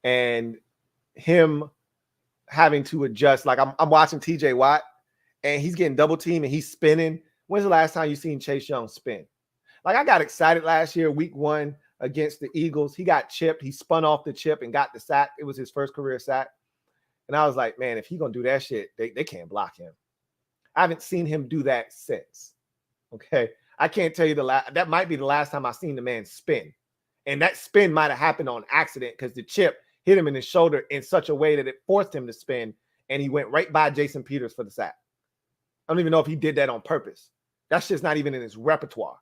[SPEAKER 1] and him having to adjust. Like I'm watching TJ Watt, and he's getting double teamed and he's spinning. When's the last time you seen Chase Young spin? Like, I got excited last year, week 1 against the Eagles. He got chipped. He spun off the chip and got the sack. It was his first career sack. And I was like, man, if he's going to do that shit, they can't block him. I haven't seen him do that since. Okay. I can't tell you that might be the last time I seen the man spin. And that spin might have happened on accident because the chip hit him in his shoulder in such a way that it forced him to spin. And he went right by Jason Peters for the sack. I don't even know if he did that on purpose. That's just not even in his repertoire.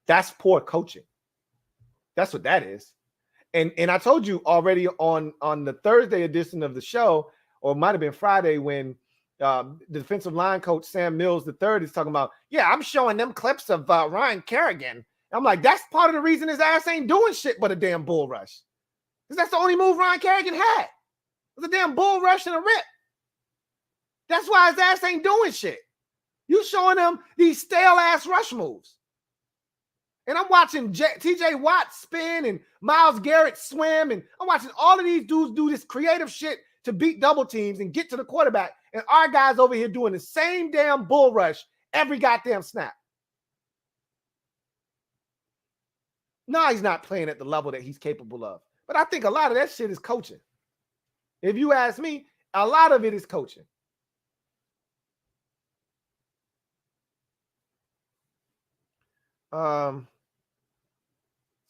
[SPEAKER 1] That's poor coaching. That's what that is. And I told you already on the Thursday edition of the show, or it might have been Friday, when the defensive line coach Sam Mills III is talking about, yeah, I'm showing them clips of Ryan Kerrigan. I'm like, that's part of the reason his ass ain't doing shit but a damn bull rush. Because that's the only move Ryan Kerrigan had. It was a damn bull rush and a rip. That's why his ass ain't doing shit. You showing them these stale-ass rush moves. And I'm watching TJ Watt spin and Myles Garrett swim, and I'm watching all of these dudes do this creative shit to beat double teams and get to the quarterback, and our guys over here doing the same damn bull rush every goddamn snap. No, he's not playing at the level that he's capable of. But I think a lot of that shit is coaching. If you ask me, a lot of it is coaching.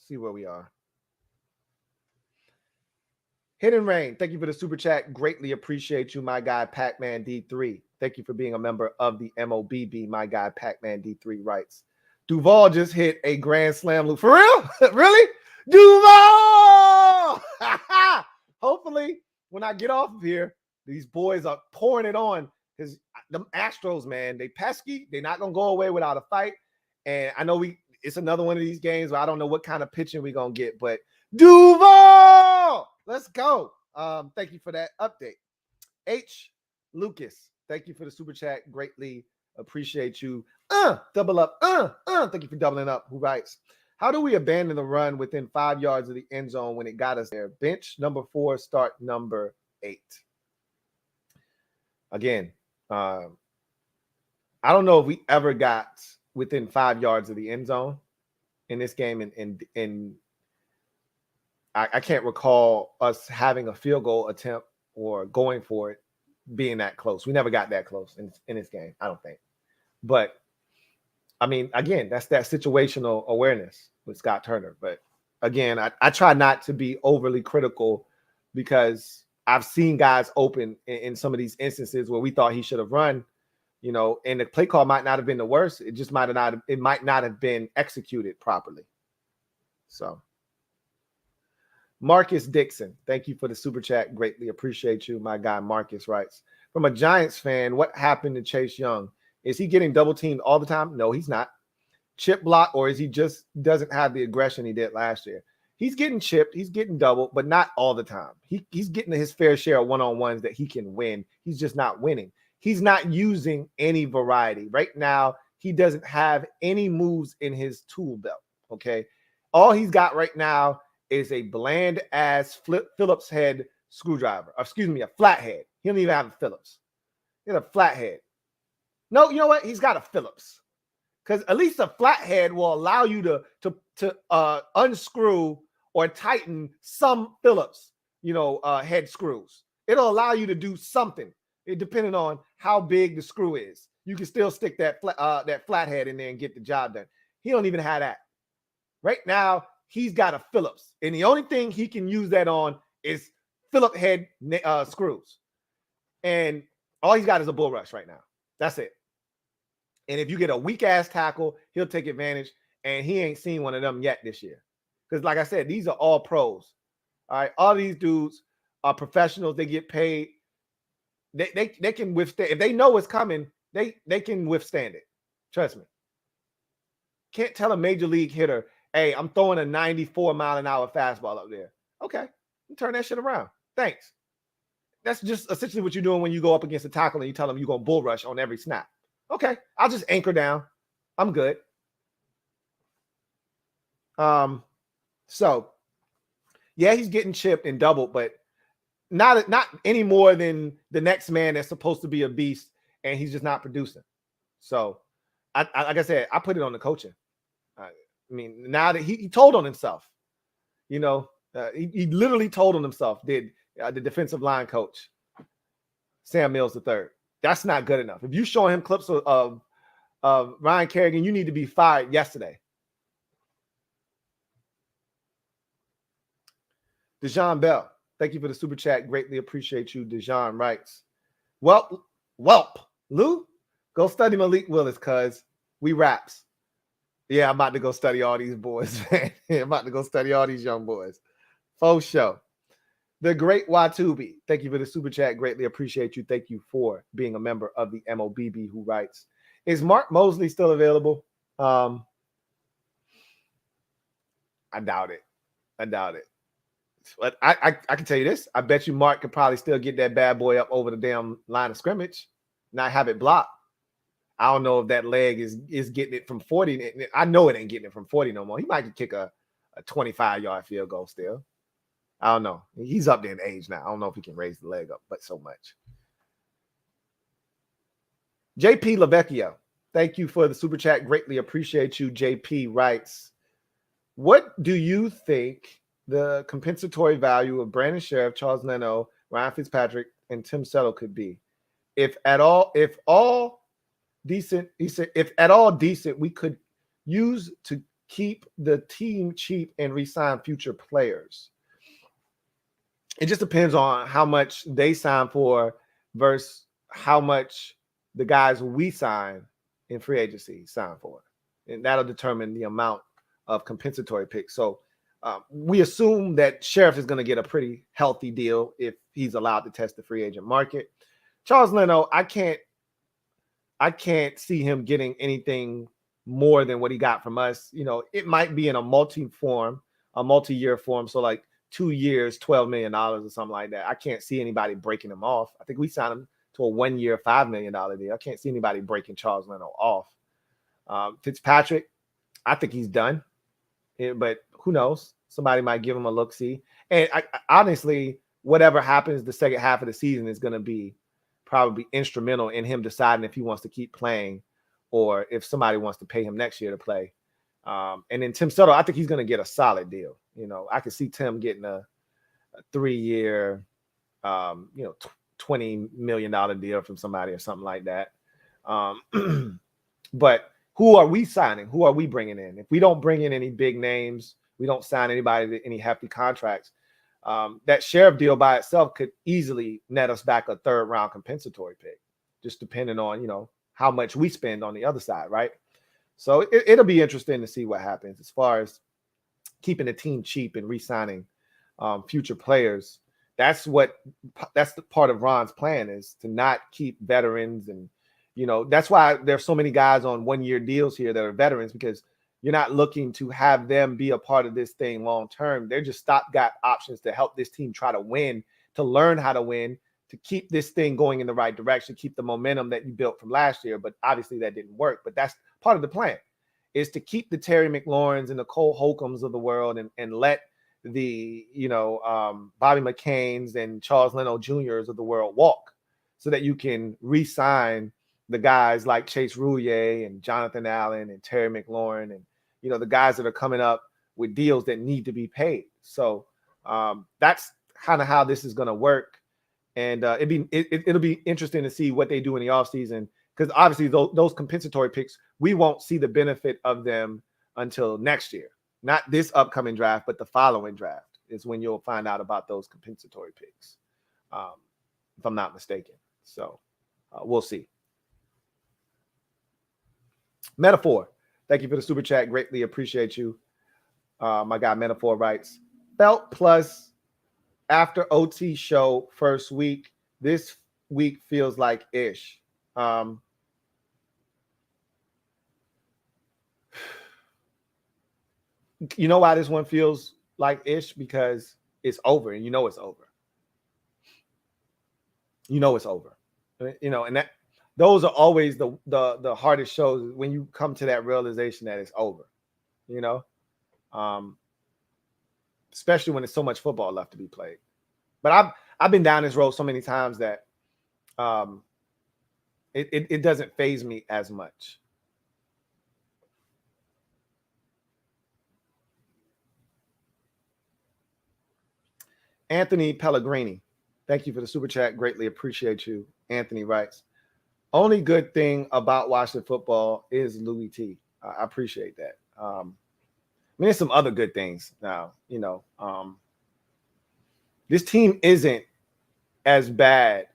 [SPEAKER 1] See where we are. Hidden Rain, thank you for the super chat. Greatly appreciate you, my guy, Pac-Man D3. Thank you for being a member of the MOBB. My guy, Pac-Man D3 writes, Duval just hit a grand slam loop. For real? Really? Duval! Hopefully, when I get off of here, these boys are pouring it on, because the Astros, man, they pesky. They're not going to go away without a fight. And I know it's another one of these games where I don't know what kind of pitching we're going to get, but Duval, let's go. Thank you for that update. H. Lucas, thank you for the super chat. Greatly appreciate you. Double up. Thank you for doubling up. Who writes, how do we abandon the run within 5 yards of the end zone when it got us there? Bench number 4, start number 8. Again, I don't know if we ever got within 5 yards of the end zone in this game. And I can't recall us having a field goal attempt or going for it being that close. We never got that close in this game, I don't think. But, I mean, again, that's that situational awareness with Scott Turner. But, again, I try not to be overly critical, because I've seen guys open in some of these instances where we thought he should have run, you know, and the play call might not have been the worst. It just might not have been executed properly. So, Marcus Dixon, thank you for the super chat. Greatly appreciate you. My guy Marcus writes, from a Giants fan, what happened to Chase Young? Is he getting double teamed all the time? No, he's not. Chip block, or is he just doesn't have the aggression he did last year? He's getting chipped, he's getting doubled, but not all the time. He's getting his fair share of one-on-ones that he can win. He's just not winning. He's not using any variety. Right now, he doesn't have any moves in his tool belt, okay? All he's got right now is a bland-ass Phillips head screwdriver. Or excuse me, a flathead. He don't even have a Phillips. He has a flathead. No, you know what? He's got a Phillips. Because at least a flathead will allow you to unscrew or tighten some Phillips, head screws. It'll allow you to do something. It depending on how big the screw is. You can still stick that flathead in there and get the job done. He don't even have that. Right now, he's got a Phillips. And the only thing he can use that on is Phillips head screws. And all he's got is a bull rush right now. That's it. And if you get a weak-ass tackle, he'll take advantage. And he ain't seen one of them yet this year. Because like I said, these are all pros. All right. All these dudes are professionals. They get paid. They can withstand. If they know it's coming, they can withstand it. Trust me. Can't tell a major league hitter, hey, I'm throwing a 94-mile-an-hour fastball up there. Okay. You turn that shit around. Thanks. That's just essentially what you're doing when you go up against a tackle and you tell them you're going to bull rush on every snap. Okay. I'll just anchor down. I'm good. So, yeah, he's getting chipped and doubled, but not any more than the next man that's supposed to be a beast, and he's just not producing. So, like I said, I put it on the coaching. I mean, now that he told on himself, he literally told on himself, did the defensive line coach, Sam Mills III. That's not good enough. If you show him clips of Ryan Kerrigan, you need to be fired yesterday. Dejan Bell, thank you for the super chat. Greatly appreciate you. Dejan writes, Welp, Lou, go study Malik Willis, cuz we raps. Yeah, I'm about to go study all these boys, man. I'm about to go study all these young boys. Faux show. The great Watubi, thank you for the super chat. Greatly appreciate you. Thank you for being a member of the MOBB, who writes, is Mark Mosley still available? I doubt it. But I can tell you this. I bet you Mark could probably still get that bad boy up over the damn line of scrimmage, not have it blocked. I don't know if that leg is getting it from 40. I know it ain't getting it from 40 no more. He might kick a 25-yard field goal still. I don't know. He's up there in age now. I don't know if he can raise the leg up, but so much. JP Lavecchio, thank you for the super chat. Greatly appreciate you. JP writes, what do you think the compensatory value of Brandon Sheriff, Charles Leno, Ryan Fitzpatrick, and Tim Settle could be? If at all decent, we could use to keep the team cheap and re-sign future players. It just depends on how much they sign for versus how much the guys we sign in free agency sign for. And that'll determine the amount of compensatory picks. So we assume that Sheriff is going to get a pretty healthy deal if he's allowed to test the free agent market. Charles Leno, I can't see him getting anything more than what he got from us. It might be in a multi-year form. So like 2 years, $12 million or something like that. I can't see anybody breaking him off. I think we signed him to a 1 year, $5 million deal. I can't see anybody breaking Charles Leno off. Fitzpatrick, I think he's done. But who knows? Somebody might give him a look-see. And honestly, whatever happens the second half of the season is going to be probably instrumental in him deciding if he wants to keep playing or if somebody wants to pay him next year to play. And then Tim Settle, I think he's going to get a solid deal. I could see Tim getting a 3-year, $20 million deal from somebody or something like that. But who are we signing? Who are we bringing in? If we don't bring in any big names, we don't sign anybody to any hefty contracts, that Sheriff deal by itself could easily net us back a 3rd-round compensatory pick, just depending on, how much we spend on the other side, right? So it'll be interesting to see what happens as far as keeping the team cheap and re-signing future players. that's the part of Ron's plan, is to not keep veterans. And, that's why there's so many guys on 1-year deals here that are veterans, because you're not looking to have them be a part of this thing long term. They're just stopgap options to help this team try to win, to learn how to win, to keep this thing going in the right direction, keep the momentum that you built from last year. But obviously that didn't work. But that's part of the plan, is to keep the Terry McLaurins and the Cole Holcombs of the world, and let the, Bobby McCains and Charles Leno Jr.'s of the world walk, so that you can re-sign the guys like Chase Roullier and Jonathan Allen and Terry McLaurin, and, the guys that are coming up with deals that need to be paid. So that's kind of how this is going to work. And it'll be interesting to see what they do in the offseason, because obviously those compensatory picks, we won't see the benefit of them until next year. Not this upcoming draft, but the following draft is when you'll find out about those compensatory picks, if I'm not mistaken. So we'll see. Metaphor, thank you for the super chat. Greatly appreciate you. My guy Metaphor writes, Felt plus after OT show first week. This week feels like ish. You know why this one feels like ish? Because it's over, and it's over. It's over. And that those are always the hardest shows, when you come to that realization that it's over. Especially when there's so much football left to be played. But I've been down this road so many times that it doesn't faze me as much. Anthony Pellegrini, thank you for the super chat. Greatly appreciate you. Anthony writes, only good thing about watching football is Louie Tee. I appreciate that. There's some other good things now. This team isn't as bad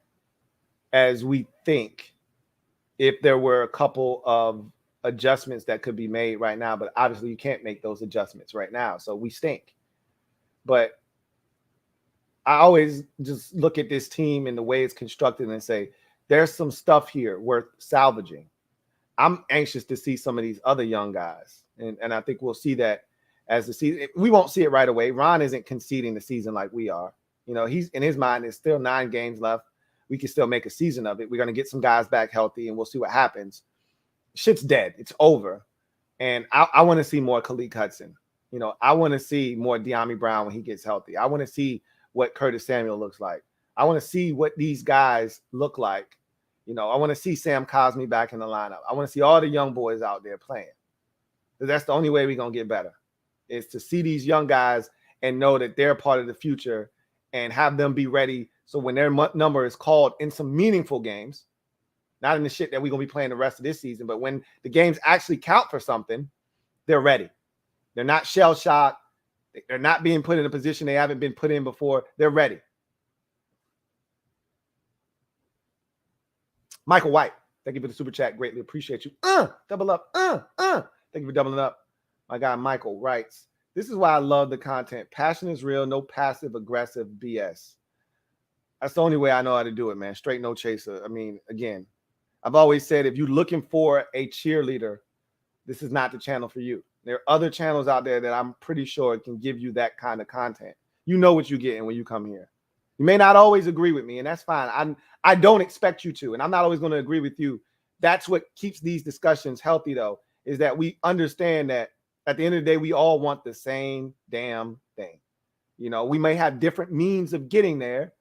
[SPEAKER 1] as we think if there were a couple of adjustments that could be made right now. But obviously you can't make those adjustments right now. So we stink. But I always just look at this team and the way it's constructed and say, there's some stuff here worth salvaging. I'm anxious to see some of these other young guys. And I think we'll see that as the season. We won't see it right away. Ron isn't conceding the season like we are. He's, in his mind, there's still 9 games left. We can still make a season of it. We're going to get some guys back healthy, and we'll see what happens. Shit's dead. It's over. And I want to see more Khalid Hudson. I want to see more De'Ami Brown when he gets healthy. I want to see what Curtis Samuel looks like. I want to see what these guys look like. I want to see Sam Cosmi back in the lineup. I want to see all the young boys out there playing. That's the only way we're going to get better, is to see these young guys and know that they're part of the future, and have them be ready. So when their number is called in some meaningful games, not in the shit that we're going to be playing the rest of this season, but when the games actually count for something, they're ready. They're not shell-shocked. They're not being put in a position they haven't been put in before. They're ready. Michael White, thank you for the super chat. Greatly appreciate you. Double up. Thank you for doubling up. My guy Michael writes, this is why I love the content. Passion is real, no passive-aggressive BS. That's the only way I know how to do it, man. Straight no chaser. Again, I've always said, if you're looking for a cheerleader, this is not the channel for you. There are other channels out there that I'm pretty sure can give you that kind of content. You know what you're getting when you come here. You may not always agree with me, and that's fine. I don't expect you to, and I'm not always going to agree with you. That's what keeps these discussions healthy, though, is that we understand that at the end of the day, we all want the same damn thing. We may have different means of getting there,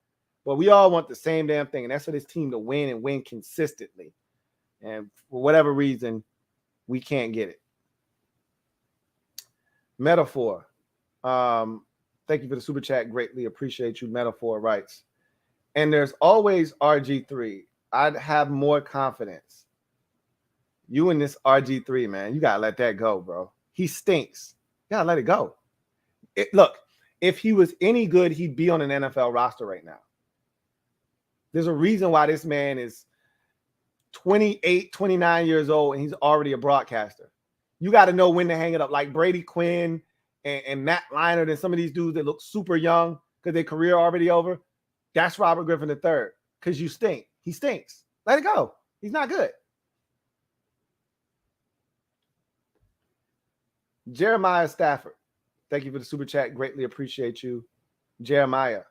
[SPEAKER 1] but we all want the same damn thing, and that's for this team to win, and win consistently. And for whatever reason, we can't get it. Metaphor. Thank you for the super chat. Greatly appreciate you. Metaphor writes, and there's always RG3. I'd have more confidence. You and this RG3, man, you got to let that go, bro. He stinks. You got to let it go. Look, if he was any good, he'd be on an NFL roster right now. There's a reason why this man is 28, 29 years old, and he's already a broadcaster. You got to know when to hang it up, like Brady Quinn and Matt Leinart and some of these dudes that look super young because their career already over. That's Robert Griffin III. Because you stink. He stinks. Let it go. He's not good. Jeremiah Stafford. Thank you for the super chat. Greatly appreciate you. Jeremiah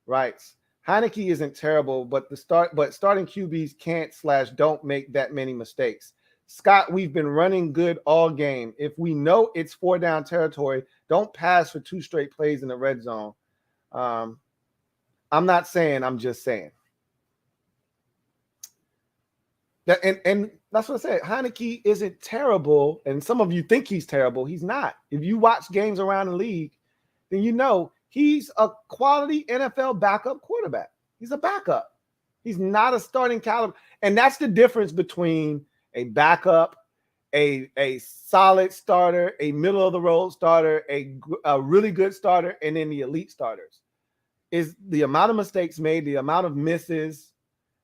[SPEAKER 1] writes, Heineke isn't terrible, but starting QBs can't/don't make that many mistakes. Scott, we've been running good all game. If we know it's 4-down territory, don't pass for 2 straight plays in the red zone. I'm not saying, I'm just saying. That, and that's what I said. Heineke isn't terrible, and some of you think he's terrible. He's not. If you watch games around the league, then you know he's a quality NFL backup quarterback. He's a backup. He's not a starting caliber. And that's the difference between a backup, a solid starter, a middle-of-the-road starter, a really good starter, and then the elite starters. Is the amount of mistakes made, the amount of misses,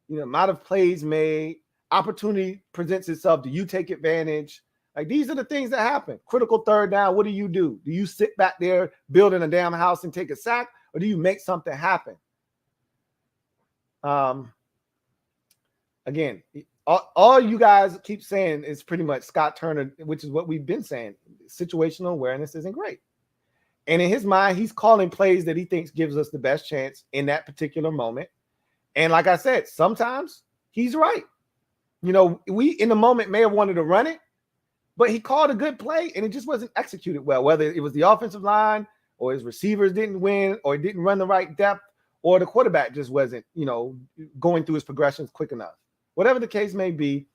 [SPEAKER 1] amount of plays made, opportunity presents itself. Do you take advantage? Like, these are the things that happen. Critical 3rd down, what do? Do you sit back there building a damn house and take a sack, or do you make something happen? Again, all you guys keep saying is pretty much Scott Turner, which is what we've been saying. Situational awareness isn't great. And in his mind, he's calling plays that he thinks gives us the best chance in that particular moment. And like I said, sometimes he's right. We in the moment may have wanted to run it, but he called a good play and it just wasn't executed well, whether it was the offensive line or his receivers didn't win or didn't run the right depth or the quarterback just wasn't, going through his progressions quick enough. Whatever the case may be,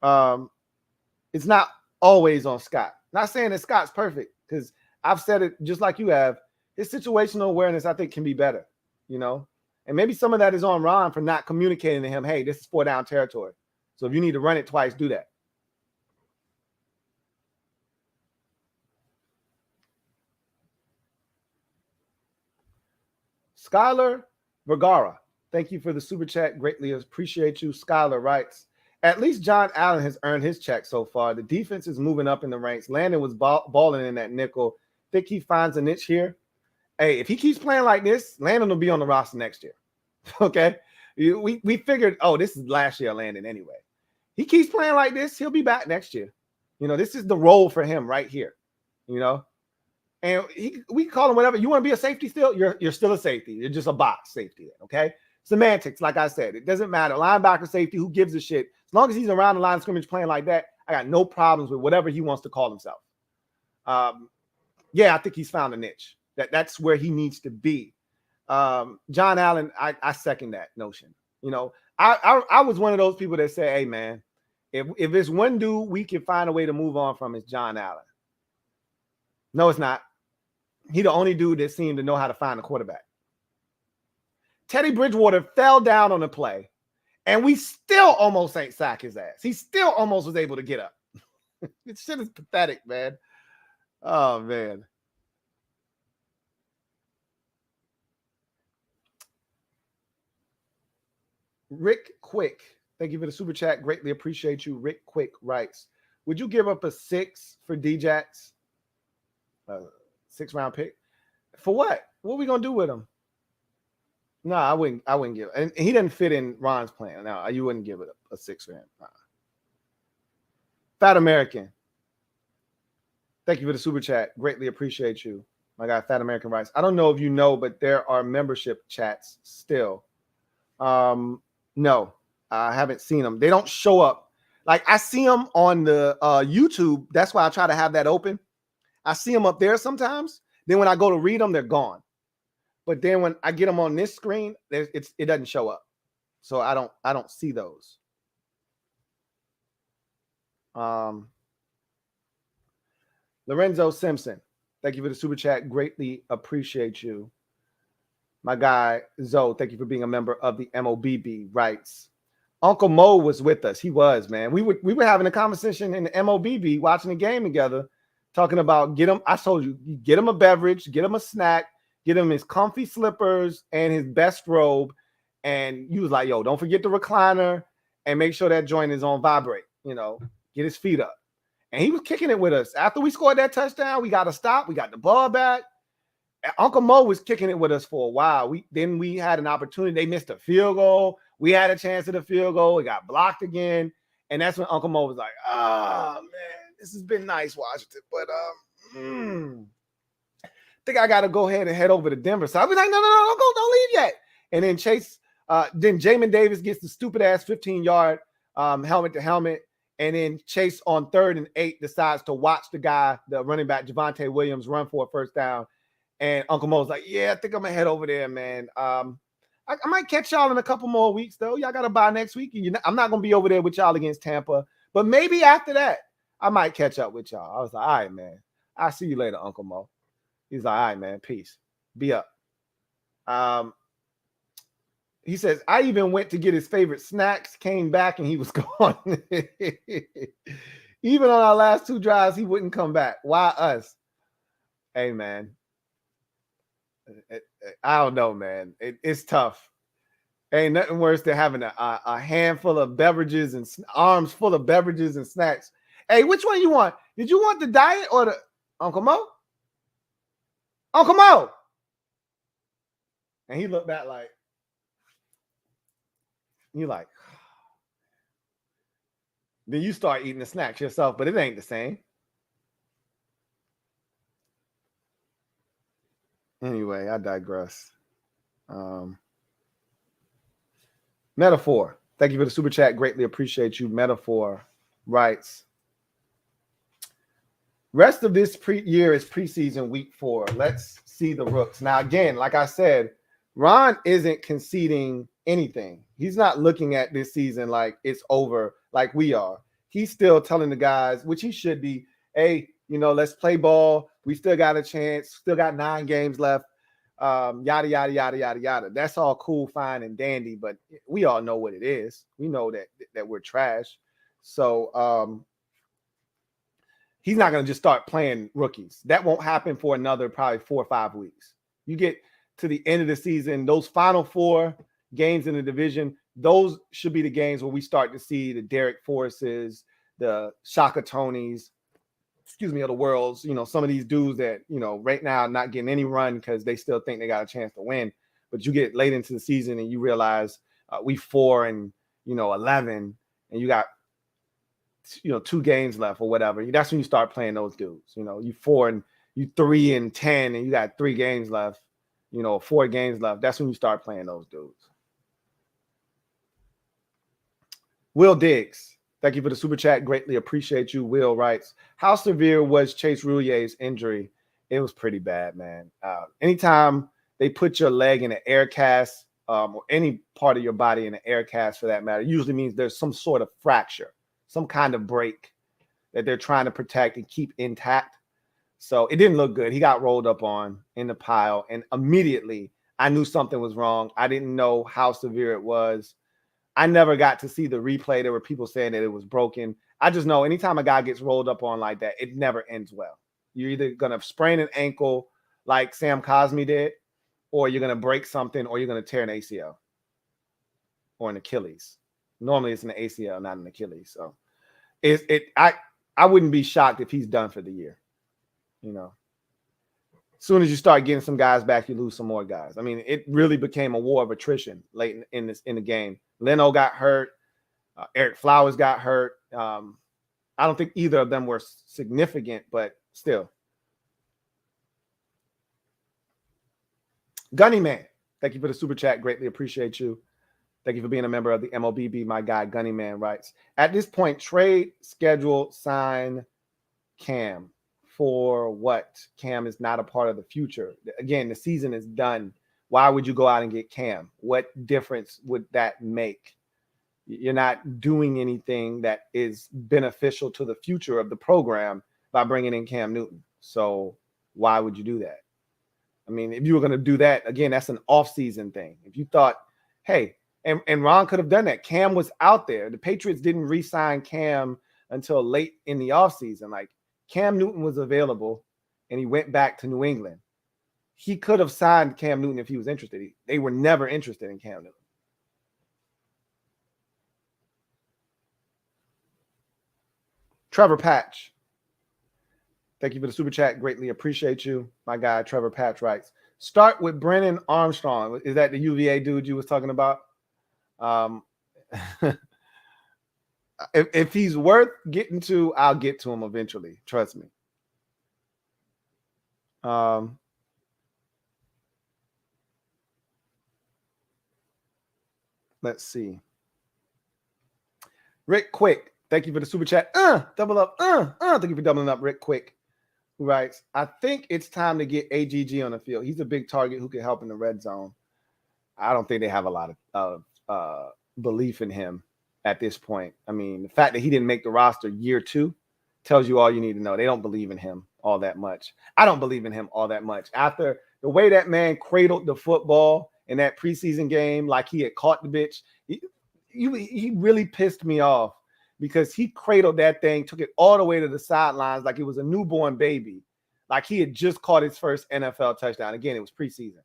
[SPEAKER 1] it's not always on Scott. Not saying that Scott's perfect, because I've said it just like you have. His situational awareness, I think, can be better, and maybe some of that is on Ron for not communicating to him, hey, this is 4-down territory. So if you need to run it twice, do that. Skylar Vergara, thank you for the super chat. Greatly appreciate you. Skylar writes, at least John Allen has earned his check so far. The defense is moving up in the ranks. Landon was balling in that nickel. Think he finds a niche here? Hey, if he keeps playing like this, Landon will be on the roster next year. Okay? We figured, this is last year Landon anyway. He keeps playing like this, he'll be back next year. This is the role for him right here. And we can call him whatever. You want to be a safety still? You're still a safety. You're just a box safety, okay? Semantics, like I said, it doesn't matter. Linebacker, safety, who gives a shit? As long as he's around the line of scrimmage playing like that, I got no problems with whatever he wants to call himself. I think he's found a niche. That's where he needs to be. John Allen, I second that notion. I was one of those people that say, hey, man, if it's one dude we can find a way to move on from, it's John Allen. No, it's not. He the only dude that seemed to know how to find a quarterback. Teddy Bridgewater fell down on the play, and we still almost ain't sack his ass. He still almost was able to get up. This shit is pathetic, man. Oh, man. Rick Quick, thank you for the super chat. Greatly appreciate you. Rick Quick writes, would you give up a 6 for Djax? 6-round pick? For what? What are we going to do with him? No, I wouldn't give it. And he doesn't fit in Ron's plan. No, you wouldn't give it a 6 for him. Fat American, thank you for the super chat. Greatly appreciate you. My guy, Fat American writes, I don't know if you know, but there are membership chats still. No, I haven't seen them. They don't show up. Like, I see them on the YouTube. That's why I try to have that open. I see them up there sometimes. Then when I go to read them, they're gone. But then when I get them on this screen, it doesn't show up. So I don't see those. Lorenzo Simpson, thank you for the super chat. Greatly appreciate you. My guy, Zoe, thank you for being a member of the MOBB, writes, Uncle Mo was with us. He was, man. We were having a conversation in the MOBB, watching the game together, talking about I told you, get him a beverage, get him a snack, get him his comfy slippers and his best robe. And you was like, yo, don't forget the recliner and make sure that joint is on vibrate, get his feet up. And he was kicking it with us. After we scored that touchdown, we got a stop. We got the ball back. Uncle Mo was kicking it with us for a while. Then we had an opportunity. They missed a field goal. We had a chance at a field goal. It got blocked again. And that's when Uncle Mo was like, oh, man, this has been nice, Washington. But I think I got to go ahead and head over to Denver. So I was like, no, don't leave yet. And then then Jamin Davis gets the stupid-ass 15-yard helmet to helmet. And then Chase on 3rd and 8 decides to watch the running back, Javonte Williams, run for a first down. And Uncle Mo's like, yeah, I think I'm going to head over there, man. I might catch y'all in a couple more weeks, though. Y'all got to bye next week. I'm not going to be over there with y'all against Tampa. But maybe after that, I might catch up with y'all. I was like, all right, man. I'll see you later, Uncle Mo. He's like, all right, man. Peace. Be up. He says, I even went to get his favorite snacks, came back, and he was gone. Even on our last 2 drives, he wouldn't come back. Why us? Hey, man. I don't know, man. It's tough. Ain't nothing worse than having a handful of beverages and arms full of beverages and snacks. Hey, which one you want? Did you want the diet or the Uncle Mo? Uncle Mo. And he looked back like, you like, then you start eating the snacks yourself, but it ain't the same. Anyway, I digress. Metaphor. Thank you for the super chat. Greatly appreciate you. Metaphor writes, rest of this year is preseason week 4. Let's see the rooks. Now, again, like I said, Ron isn't conceding anything. He's not looking at this season like it's over like we are. He's still telling the guys, which he should be, hey, let's play ball. We still got a chance. Still got 9 games left. Yada, yada, yada, yada, yada. That's all cool, fine, and dandy, but we all know what it is. We know that we're trash. So he's not going to just start playing rookies. That won't happen for another probably 4 or 5 weeks. You get to the end of the season, those final 4 games in the division, those should be the games where we start to see the Derek Forrests, the Shaka Tonys, of the worlds, some of these dudes that, right now not getting any run because they still think they got a chance to win. But you get late into the season and you realize we 4-11 and you got, 2 games left or whatever. That's when you start playing those dudes. You 3-10 and you got 3 games left, 4 games left. That's when you start playing those dudes. Will Diggs, thank you for the super chat. Greatly appreciate you. Will writes, how severe was Chase Roullier's injury? It was pretty bad, man. Anytime they put your leg in an air cast or any part of your body in an air cast for that matter, usually means there's some sort of fracture, some kind of break that they're trying to protect and keep intact. So it didn't look good. He got rolled up on in the pile, and immediately I knew something was wrong. I didn't know how severe it was. I never got to see the replay. There were people saying that it was broken. I just know anytime a guy gets rolled up on like that, it never ends well. You're either going to sprain an ankle like Sam Cosmi did, or you're going to break something, or you're going to tear an ACL or an Achilles. Normally it's an ACL, not an Achilles. So I wouldn't be shocked if he's done for the year. As soon as you start getting some guys back, you lose some more guys. I mean, it really became a war of attrition late in the game. Leno got hurt. Eric Flowers got hurt. I don't think either of them were significant, but still. Gunny Man, thank you for the super chat. Greatly appreciate you. Thank you for being a member of the MOBB. My guy, Gunny Man writes, at this point, trade, schedule, sign Cam. For what? Cam is not a part of the future. Again, the season is done. Why would you go out and get Cam? What difference would that make? You're not doing anything that is beneficial to the future of the program by bringing in Cam Newton. So why would you do that? I mean, if you were going to do that, again, that's an off-season thing. If you thought, hey, and Ron could have done that. Cam was out there. The Patriots didn't re-sign Cam until late in the offseason. Like, Cam Newton was available, and he went back to New England. He could have signed Cam Newton if he was interested. They were never interested in Cam Newton. Trevor Patch. Thank you for the super chat. Greatly appreciate you. My guy, Trevor Patch writes, start with Brennan Armstrong. Is that the UVA dude you was talking about? If he's worth getting to, I'll get to him eventually. Trust me. Let's see. Rick Quick, thank you for the super chat. Double up. Thank you for doubling up, Rick Quick, who writes, I think it's time to get AGG on the field. He's a big target who can help in the red zone. I don't think they have a lot of belief in him at this point. I mean, the fact that he didn't make the roster year 2 tells you all you need to know. They don't believe in him all that much. I don't believe in him all that much. After the way that man cradled the football in that preseason game, like he had caught the bitch, he really pissed me off because he cradled that thing, took it all the way to the sidelines like it was a newborn baby, like he had just caught his first NFL touchdown. Again, it was preseason.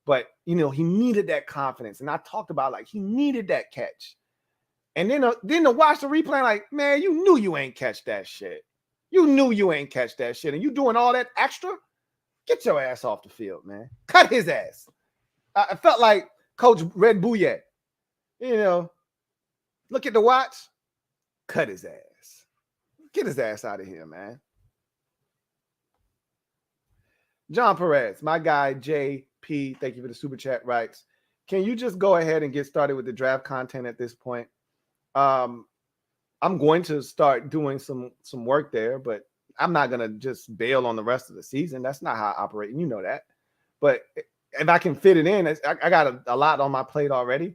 [SPEAKER 1] But, he needed that confidence. And I talked about, like, he needed that catch. And then to watch the replay, like, man, you knew you ain't catch that shit. You knew you ain't catch that shit. And you doing all that extra? Get your ass off the field, man. Cut his ass. I felt like Coach Red Bouillet. Look at the watch. Cut his ass. Get his ass out of here, man. John Perez, my guy, JP, thank you for the super chat, writes, can you just go ahead and get started with the draft content at this point? I'm going to start doing some work there, but I'm not going to just bail on the rest of the season. That's not how I operate, and you know that. But if I can fit it in, I got a lot on my plate already,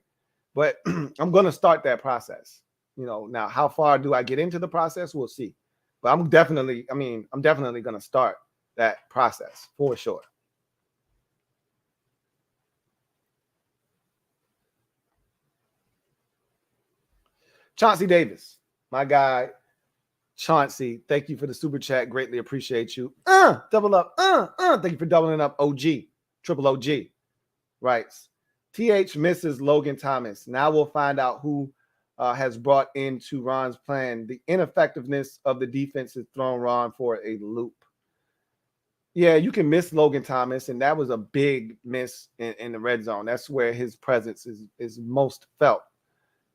[SPEAKER 1] but I'm going to start that process. Now how far do I get into the process? We'll see. But I'm definitely going to start that process for sure. Chauncey Davis, my guy, Chauncey, thank you for the super chat. Greatly appreciate you. Double up. Thank you for doubling up. OG, triple OG, writes, TH misses Logan Thomas. Now we'll find out who has brought into Ron's plan. The ineffectiveness of the defense has thrown Ron for a loop. Yeah, you can miss Logan Thomas, and that was a big miss in the red zone. That's where his presence is most felt.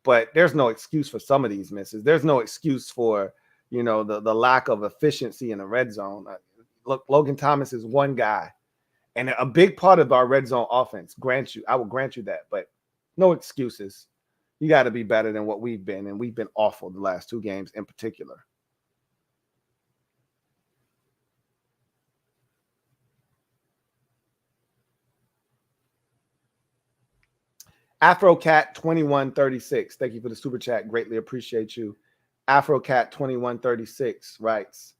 [SPEAKER 1] But there's no excuse for some of these misses. There's no excuse for, the lack of efficiency in the red zone. Look, Logan Thomas is one guy, and a big part of our red zone offense. I will grant you that, but no excuses. You got to be better than what we've been, and we've been awful the last 2 games in particular. AfroCat 2136. Thank you for the super chat. Greatly appreciate you. AfroCat 2136 writes,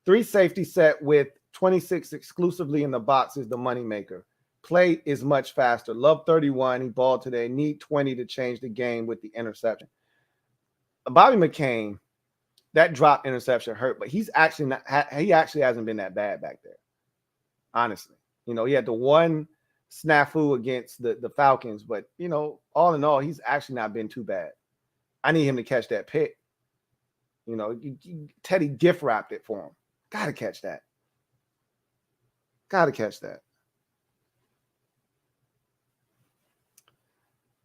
[SPEAKER 1] 3 safety set with 26 exclusively in the box is the moneymaker. Play is much faster. Love 31. He balled today. Need 20 to change the game with the interception. Bobby McCain, that drop interception hurt, but he actually hasn't been that bad back there. Honestly. He had the one snafu against the Falcons, but all in all, he's actually not been too bad. I need him to catch that pick. Teddy gift wrapped it for him. Gotta catch that.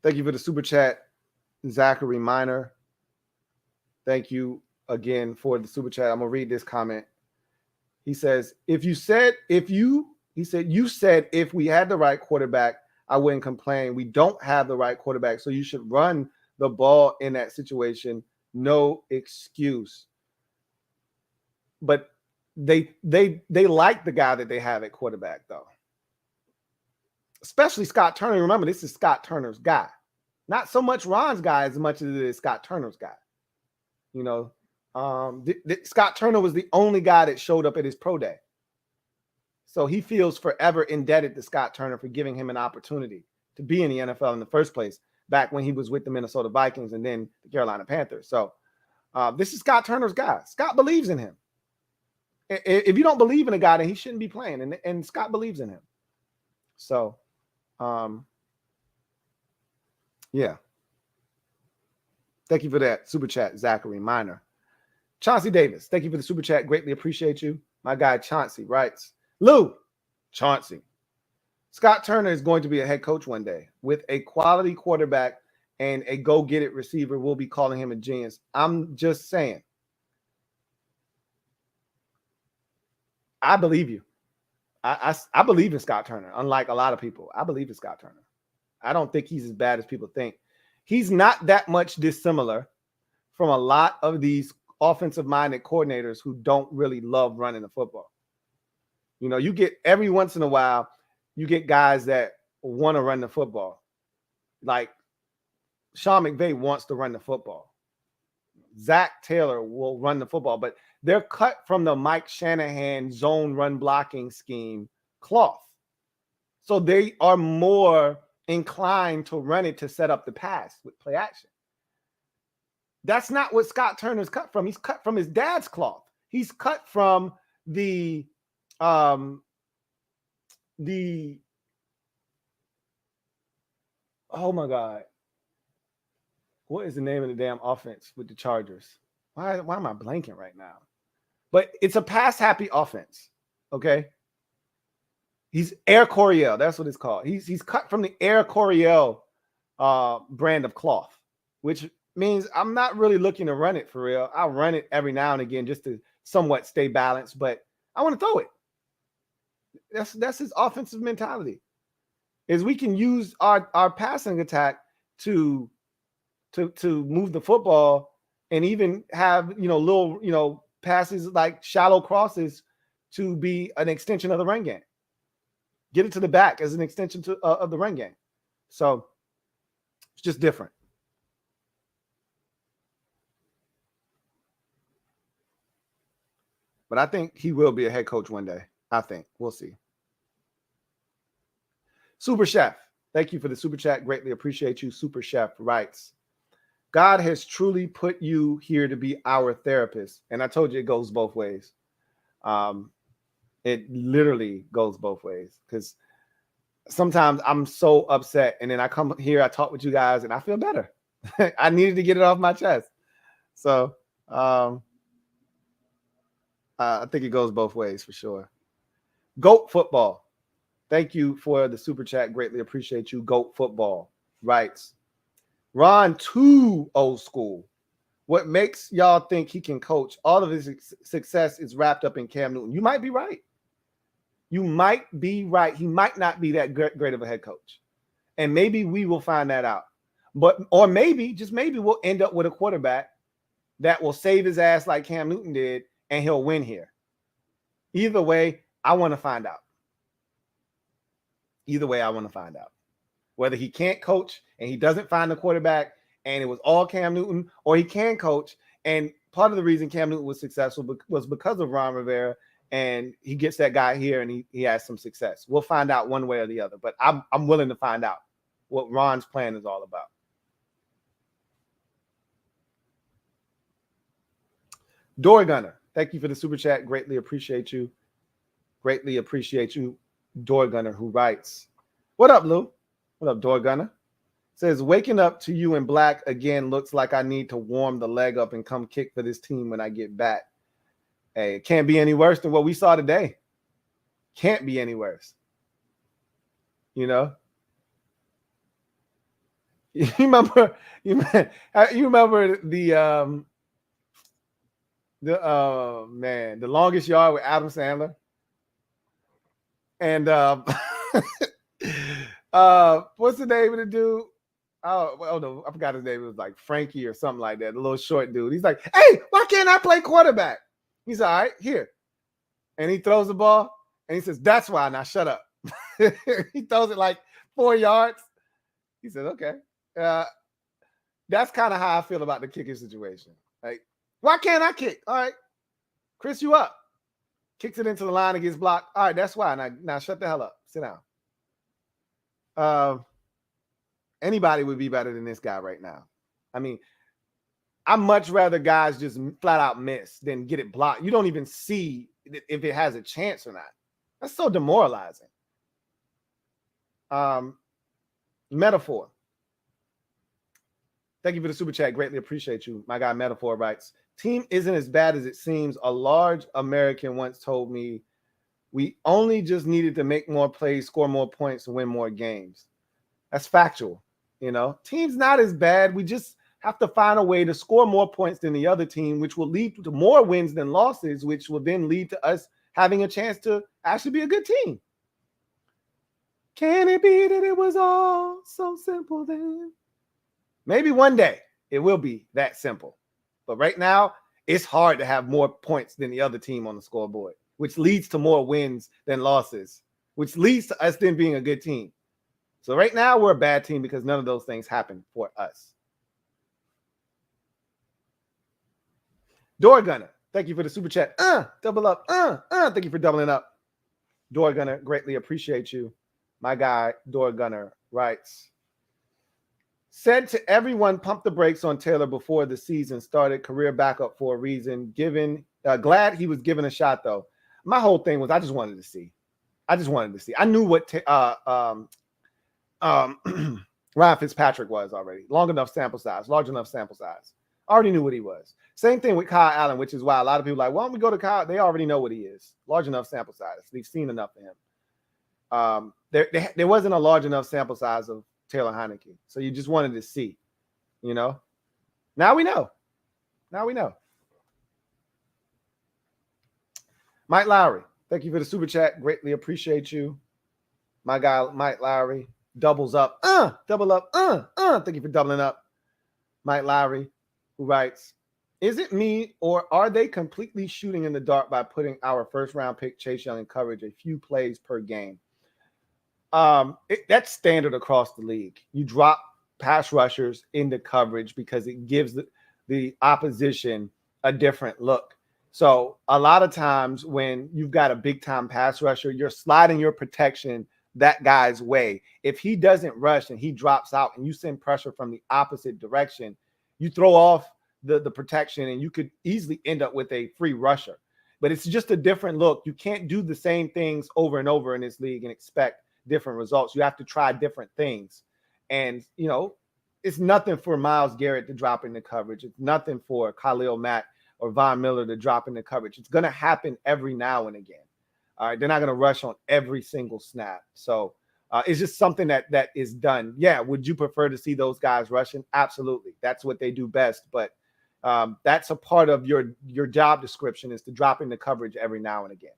[SPEAKER 1] Thank you for the super chat, Zachary Minor. Thank you again for the super chat. I'm gonna read this comment. He says, you said if we had the right quarterback, I wouldn't complain. We don't have the right quarterback, so you should run the ball in that situation. No excuse. But they like the guy that they have at quarterback, though. Especially Scott Turner. Remember, this is Scott Turner's guy. Not so much Ron's guy as much as it is Scott Turner's guy. Scott Turner was the only guy that showed up at his pro day. So he feels forever indebted to Scott Turner for giving him an opportunity to be in the NFL in the first place, back when he was with the Minnesota Vikings and then the Carolina Panthers. So this is Scott Turner's guy. Scott believes in him. If you don't believe in a guy, then he shouldn't be playing. And Scott believes in him. So, yeah. Thank you for that super chat, Zachary Minor. Chauncey Davis, thank you for the super chat. Greatly appreciate you. My guy Chauncey writes, Lou, Chauncey, Scott Turner is going to be a head coach one day with a quality quarterback and a go-get-it receiver. We'll be calling him a genius. I'm just saying. I believe you. I believe in Scott Turner, unlike a lot of people. I believe in Scott Turner. I don't think he's as bad as people think. He's not that much dissimilar from a lot of these offensive-minded coordinators who don't really love running the football. You know, you get every once in a while, you get guys that want to run the football. Like Sean McVay wants to run the football. Zach Taylor will run the football, but they're cut from the Mike Shanahan zone run blocking scheme cloth. So they are more inclined to run it to set up the pass with play action. That's not what Scott Turner's cut from. He's cut from his dad's cloth. He's cut from the oh my God. What is the name of the damn offense with the Chargers? Why am I blanking right now? But it's a pass-happy offense, okay? He's Air Coryell. That's what it's called. He's cut from the Air Coryell brand of cloth, which means I'm not really looking to run it for real. I'll run it every now and again just to somewhat stay balanced, but I want to throw it. That's his offensive mentality. Is we can use our passing attack to move the football and even have, little, passes like shallow crosses to be an extension of the run game. Get it to the back as an extension of the run game. So it's just different. But I think he will be a head coach one day. I think. We'll see. Super Chef, thank you for the super chat. Greatly appreciate you. Super Chef writes, God has truly put you here to be our therapist. And I told you it goes both ways. It literally goes both ways because sometimes I'm so upset and then I come here, I talk with you guys and I feel better. I needed to get it off my chest. So I think it goes both ways for sure. GOAT Football. Thank you for the super chat. Greatly appreciate you. GOAT Football writes, Ron, too old school. What makes y'all think he can coach? All of his success is wrapped up in Cam Newton. You might be right. You might be right. He might not be that great of a head coach. And maybe we will find that out. Or maybe, just maybe, we'll end up with a quarterback that will save his ass like Cam Newton did, and he'll win here. Either way, I want to find out. Either way, I want to find out. Whether he can't coach and he doesn't find the quarterback and it was all Cam Newton, or he can coach. And part of the reason Cam Newton was successful was because of Ron Rivera, and he gets that guy here and he has some success. We'll find out one way or the other, but I'm willing to find out what Ron's plan is all about. Door Gunner, thank you for the super chat. Greatly appreciate you. Greatly appreciate you, Door Gunner, who writes, what up, Lou? What up, Door Gunner? Says, waking up to you in black again looks like I need to warm the leg up and come kick for this team when I get back. Hey, it can't be any worse than what we saw today. Can't be any worse. You know? You remember the longest yard with Adam Sandler? And what's the name of the dude? Oh no, I forgot his name. It was like Frankie or something like that. The little short dude. He's like, hey, why can't I play quarterback? He's all right, here. And he throws the ball and he says, that's why. Now shut up. He throws it like 4 yards. He said, okay. That's kind of how I feel about the kicking situation. Like, why can't I kick? All right. Chris, you up. Kicks it into the line and gets blocked. All right, that's why. Now shut the hell up. Sit down. Anybody would be better than this guy right now. I mean, I'd much rather guys just flat out miss than get it blocked. You don't even see if it has a chance or not. That's so demoralizing. Metaphor. Thank you for the super chat. Greatly appreciate you. My guy Metaphor writes, Team isn't as bad as it seems. A large American once told me we only just needed to make more plays, score more points, and win more games. That's factual. Team's not as bad. We just have to find a way to score more points than the other team, which will lead to more wins than losses, which will then lead to us having a chance to actually be a good team. Can it be that it was all so simple then? Maybe one day it will be that simple. But right now, it's hard to have more points than the other team on the scoreboard, which leads to more wins than losses, which leads to us then being a good team. So right now, we're a bad team because none of those things happen for us. Door Gunner, thank you for the super chat. Double up. Thank you for doubling up. Door Gunner, greatly appreciate you. My guy, Door Gunner, writes, said to everyone, pump the brakes on Taylor before the season started. Career backup for a reason. Glad he was given a shot, though. My whole thing was I just wanted to see. I knew what Ryan Fitzpatrick was already. Large enough sample size. I already knew what he was. Same thing with Kyle Allen, which is why a lot of people are like, why don't we go to Kyle? They already know what he is. Large enough sample size. They've seen enough of him. There wasn't a large enough sample size of Taylor Heineke. So you just wanted to see, Now we know. Mike Lowry, thank you for the super chat. Greatly appreciate you. My guy, Mike Lowry, doubles up. Double up. Thank you for doubling up. Mike Lowry, who writes, is it me or are they completely shooting in the dark by putting our first round pick Chase Young in coverage a few plays per game? That's standard across the league. You drop pass rushers into coverage because it gives the opposition a different look. So a lot of times when you've got a big time pass rusher, you're sliding your protection that guy's way. If he doesn't rush and he drops out and you send pressure from the opposite direction, you throw off the protection and you could easily end up with a free rusher. But it's just a different look. You can't do the same things over and over in this league and expect different results. You have to try different things. And, it's nothing for Myles Garrett to drop into coverage. It's nothing for Khalil Mack or Von Miller to drop into coverage. It's going to happen every now and again. All right. They're not going to rush on every single snap. So it's just something that is done. Yeah. Would you prefer to see those guys rushing? Absolutely. That's what they do best. But that's a part of your job description is to drop into coverage every now and again.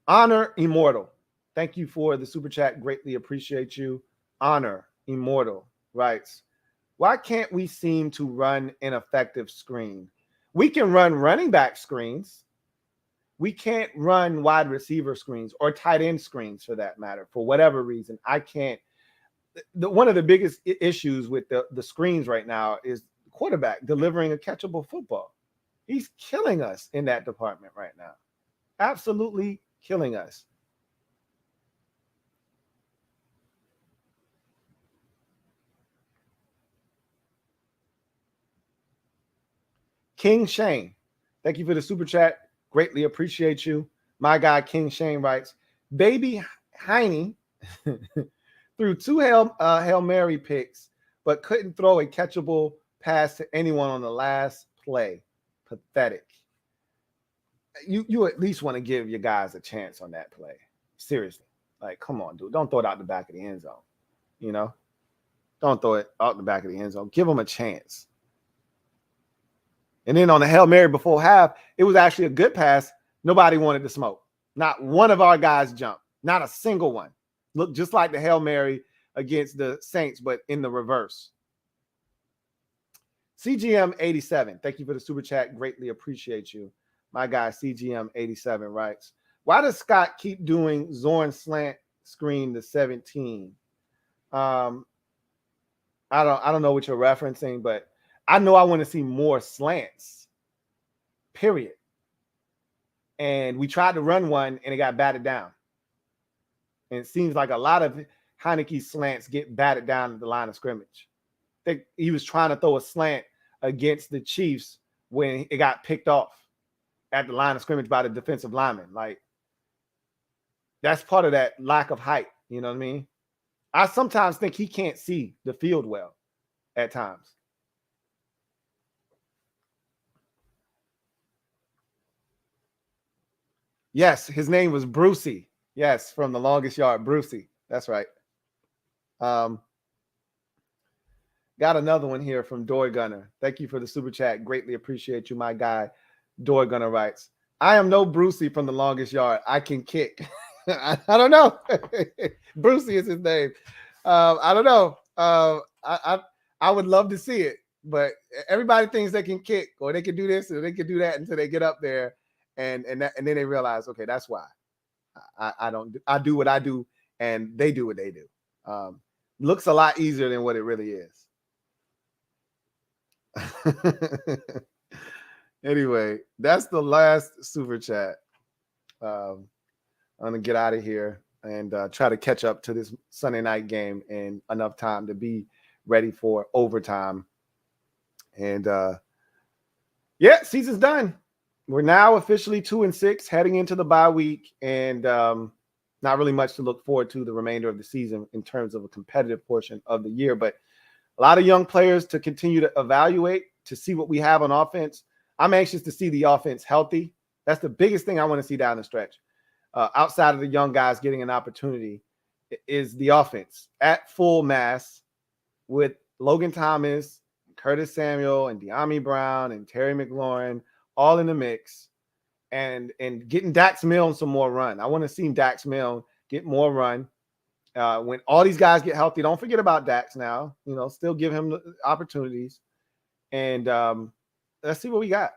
[SPEAKER 1] Honor Immortal. Thank you for the super chat. Greatly appreciate you. Honor Immortal writes, why can't we seem to run an effective screen? We can run running back screens. We can't run wide receiver screens or tight end screens for that matter. For whatever reason, I can't. One of the biggest issues with the screens right now is the quarterback delivering a catchable football. He's killing us in that department right now. Absolutely killing us. King Shane, thank you for the super chat. Greatly appreciate you. My guy King Shane writes, baby Heine threw 2 Hail Mary picks, but couldn't throw a catchable pass to anyone on the last play. Pathetic. You at least want to give your guys a chance on that play. Seriously. Like, come on, dude. Don't throw it out the back of the end zone. Don't throw it out the back of the end zone. Give them a chance. And then on the Hail Mary before half, it was actually a good pass. Nobody wanted to smoke. Not one of our guys jumped. Not a single one. Looked just like the Hail Mary against the Saints, but in the reverse. CGM87, thank you for the super chat. Greatly appreciate you. My guy CGM87 writes, why does Scott keep doing Zorn slant screen to 17? I don't know what you're referencing, but I know I want to see more slants, period. And we tried to run one and it got batted down. And it seems like a lot of Heineke's slants get batted down at the line of scrimmage. I think he was trying to throw a slant against the Chiefs when it got picked off at the line of scrimmage by the defensive lineman. Like, that's part of that lack of height. You know what I mean? I sometimes think he can't see the field well. at times. Yes, his name was Brucey. Yes, from The Longest Yard, Brucey. That's right. Got another one here from Door Gunner. Thank you for the super chat. Greatly appreciate you, my guy. Door Gunner writes, I am no Brucey from The Longest Yard. I can kick. I don't know. Brucey is his name. I don't know. I would love to see it, but everybody thinks they can kick or they can do this or they can do that until they get up there, and then they realize, okay, that's why I don't. I do what I do, and they do what they do. Looks a lot easier than what it really is. Anyway, that's the last super chat. I'm gonna get out of here and try to catch up to this Sunday night game in enough time to be ready for overtime. And yeah, season's done. We're now officially 2-6, heading into the bye week, and not really much to look forward to the remainder of the season in terms of a competitive portion of the year. But a lot of young players to continue to evaluate, to see what we have on offense. I'm anxious to see the offense healthy. That's the biggest thing I want to see down the stretch. Outside of the young guys getting an opportunity, is the offense at full mass with Logan Thomas, Curtis Samuel, and De'Ami Brown, and Terry McLaurin all in the mix, and getting Dax Milne some more run. I want to see Dax Milne get more run. When all these guys get healthy, don't forget about Dax now. Still give him the opportunities. And let's see what we got.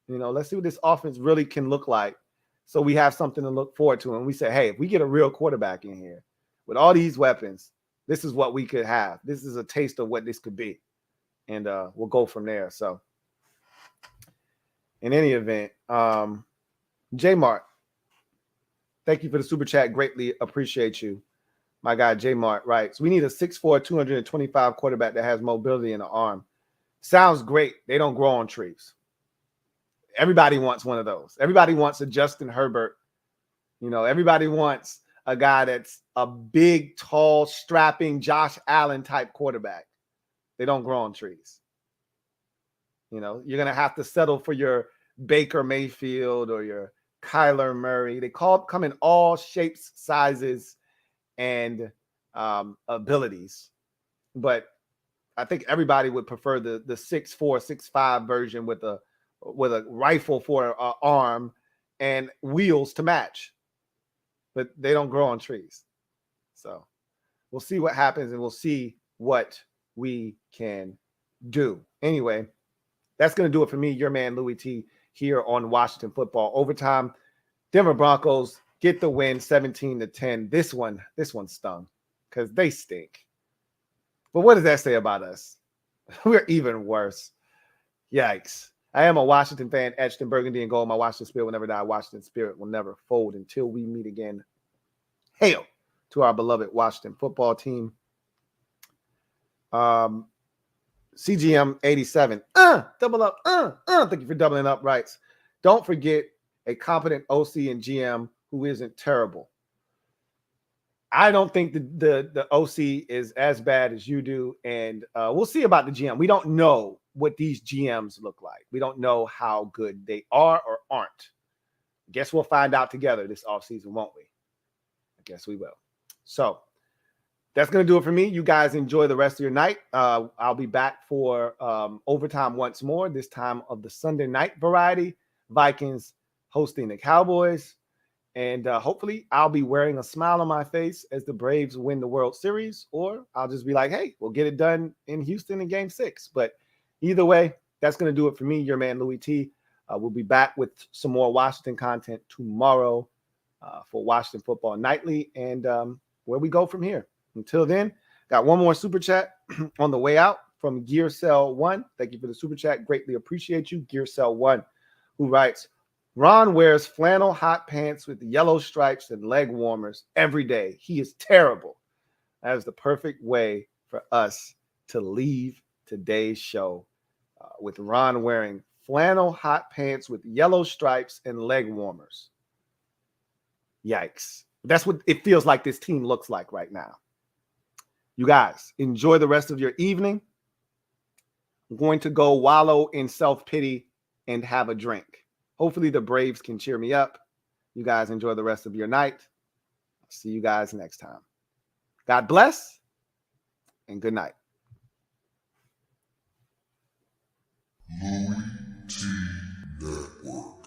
[SPEAKER 1] Let's see what this offense really can look like, so we have something to look forward to. And we say, hey, if we get a real quarterback in here with all these weapons, this is what we could have. This is a taste of what this could be. And we'll go from there. So in any event, J Mart, thank you for the super chat. Greatly appreciate you. My guy J Mart writes, we need a 6'4", 225 quarterback that has mobility in the arm. Sounds great. They don't grow on trees. Everybody wants one of those. Everybody wants a Justin Herbert. Everybody wants a guy that's a big, tall, strapping Josh Allen type quarterback. They don't grow on trees. You're going to have to settle for your Baker Mayfield or your Kyler Murray. They come in all shapes, sizes, and abilities. But I think everybody would prefer the 6'4", 6'5" version with a rifle for an arm and wheels to match. But they don't grow on trees. So we'll see what happens, and we'll see what we can do. Anyway, that's going to do it for me, your man Louie T, here on Washington Football Overtime. Denver Broncos get the win 17-10. This one stung because they stink. But what does that say about us? We're even worse. Yikes. I am a Washington fan, etched in burgundy and gold. My Washington spirit will never die. Washington spirit will never fold until we meet again. Hail to our beloved Washington football team. CGM 87. Double up. Thank you for doubling up, writes. Don't forget a competent OC and GM who isn't terrible. I don't think the OC is as bad as you do, and we'll see about the GM. We don't know what these GMs look like. We don't know how good they are or aren't. Guess we'll find out together this offseason, won't we? I guess we will. So that's going to do it for me. You guys enjoy the rest of your night. I'll be back for overtime once more, this time of the Sunday night variety. Vikings hosting the Cowboys. And hopefully I'll be wearing a smile on my face as the Braves win the World Series, or I'll just be like, hey, we'll get it done in Houston in Game 6. But either way, that's going to do it for me, your man Louie T. We'll be back with some more Washington content tomorrow for Washington Football Nightly, and where we go from here. Until then, got one more super chat on the way out from GearCell1. Thank you for the super chat. Greatly appreciate you, GearCell1, who writes, Ron wears flannel hot pants with yellow stripes and leg warmers every day. He is terrible. That is the perfect way for us to leave today's show with Ron wearing flannel hot pants with yellow stripes and leg warmers. Yikes. That's what it feels like this team looks like right now. You guys, enjoy the rest of your evening. I'm going to go wallow in self-pity and have a drink. Hopefully the Braves can cheer me up. You guys enjoy the rest of your night. I'll see you guys next time. God bless and good night.
[SPEAKER 2] Louie Tee Network.